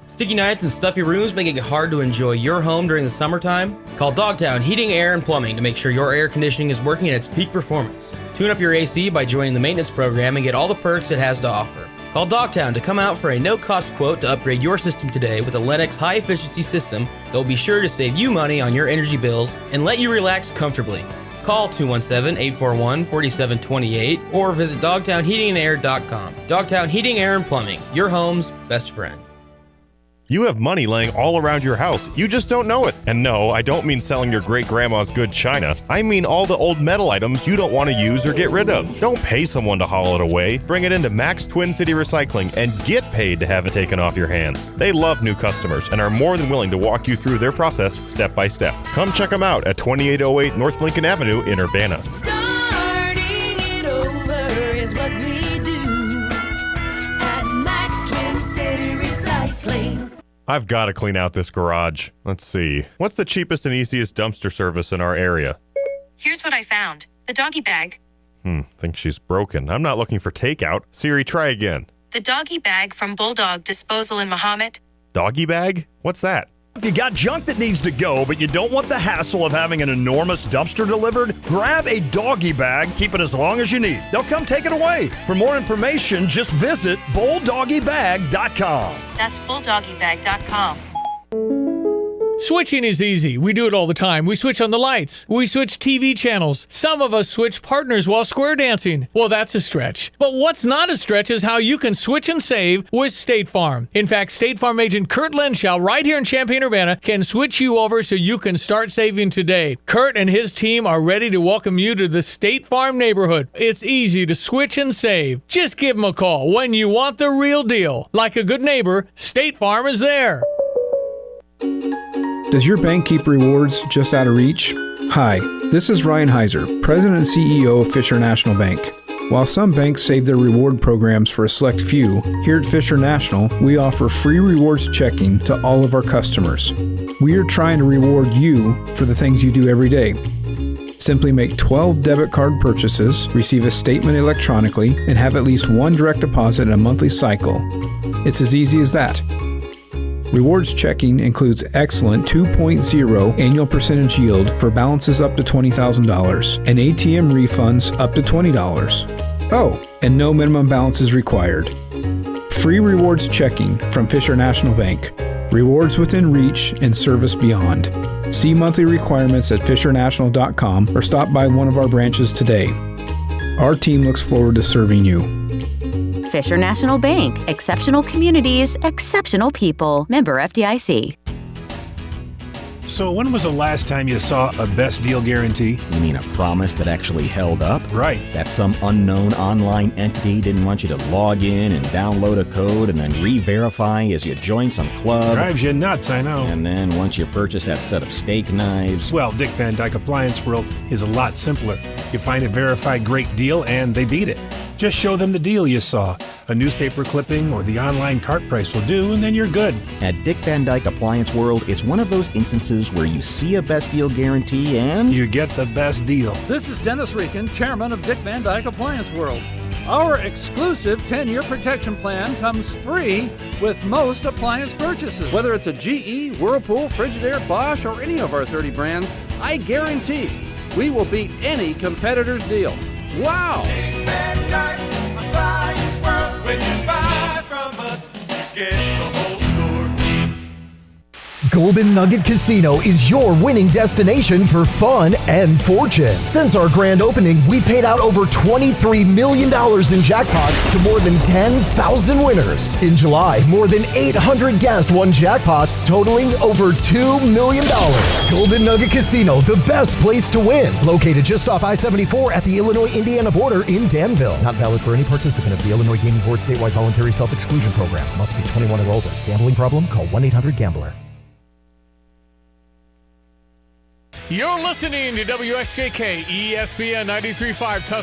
Sticky nights and stuffy rooms making it hard to enjoy your home during the summertime? Call Dogtown Heating, Air, and Plumbing to make sure your air conditioning is working at its peak performance. Tune up your AC by joining the maintenance program and get all the perks it has to offer. Call Dogtown to come out for a no-cost quote to upgrade your system today with a Lennox high-efficiency system that will be sure to save you money on your energy bills and let you relax comfortably. Call 217-841-4728 or visit dogtownheatingandair.com. Dogtown Heating, Air, and Plumbing, your home's best friend. You have money laying all around your house. You just don't know it. And no, I don't mean selling your great-grandma's good china. I mean all the old metal items you don't want to use or get rid of. Don't pay someone to haul it away. Bring it into Max Twin City Recycling and get paid to have it taken off your hands. They love new customers and are more than willing to walk you through their process step by step. Come check them out at 2808 North Lincoln Avenue in Urbana. Starting it over is what we do at Max Twin City Recycling. I've got to clean out this garage. Let's see. What's the cheapest and easiest dumpster service in our area? Here's what I found. The doggy bag. Think she's broken. I'm not looking for takeout. Siri, try again. The doggy bag from Bulldog Disposal in Mahomet. Doggy bag? What's that? If you got junk that needs to go, but you don't want the hassle of having an enormous dumpster delivered, grab a doggy bag, keep it as long as you need. They'll come take it away. For more information, just visit bulldoggybag.com. That's bulldoggybag.com. Switching is easy. We do it all the time. We switch on the lights. We switch TV channels. Some of us switch partners while square dancing. Well, that's a stretch. But what's not a stretch is how you can switch and save with State Farm. In fact, State Farm agent Kurt Lenschow right here in Champaign-Urbana can switch you over so you can start saving today. Kurt and his team are ready to welcome you to the State Farm neighborhood. It's easy to switch and save. Just give them a call when you want the real deal. Like a good neighbor, State Farm is there. Does your bank keep rewards just out of reach? Hi, this is Ryan Heiser, President and CEO of Fisher National Bank. While some banks save their reward programs for a select few, here at Fisher National, we offer free rewards checking to all of our customers. We are trying to reward you for the things you do every day. Simply make 12 debit card purchases, receive a statement electronically, and have at least one direct deposit in a monthly cycle. It's as easy as that. Rewards checking includes excellent 2.0 annual percentage yield for balances up to $20,000 and ATM refunds up to $20. Oh, and no minimum balance is required. Free rewards checking from Fisher National Bank. Rewards within reach and service beyond. See monthly requirements at fishernational.com or stop by one of our branches today. Our team looks forward to serving you. Fisher National Bank. Exceptional communities, exceptional people. Member FDIC. So when was the last time you saw a best deal guarantee? You mean a promise that actually held up? Right. That some unknown online entity didn't want you to log in and download a code and then re-verify as you join some club? Drives you nuts, I know. And then once you purchase that set of steak knives... Well, Dick Van Dyke Appliance World is a lot simpler. You find a verified great deal and they beat it. Just show them the deal you saw. A newspaper clipping or the online cart price will do, and then you're good. At Dick Van Dyke Appliance World, it's one of those instances where you see a best deal guarantee and... you get the best deal. This is Dennis Rieken, chairman of Dick Van Dyke Appliance World. Our exclusive 10-year protection plan comes free with most appliance purchases. Whether it's a GE, Whirlpool, Frigidaire, Bosch, or any of our 30 brands, I guarantee we will beat any competitor's deal. Wow! When you buy from us, you get the whole store. Golden Nugget Casino is your winning destination for fun and fortune. Since our grand opening, we paid out over $23 million in jackpots to more than 10,000 winners. In July, more than 800 guests won jackpots totaling over $2 million. Golden Nugget Casino, the best place to win. Located just off I-74 at the Illinois-Indiana border in Danville. Not valid for any participant of the Illinois Gaming Board statewide voluntary self-exclusion program. Must be 21 or older. Gambling problem? Call 1-800-GAMBLER. You're listening to WXJK ESPN 93.5 Tucson.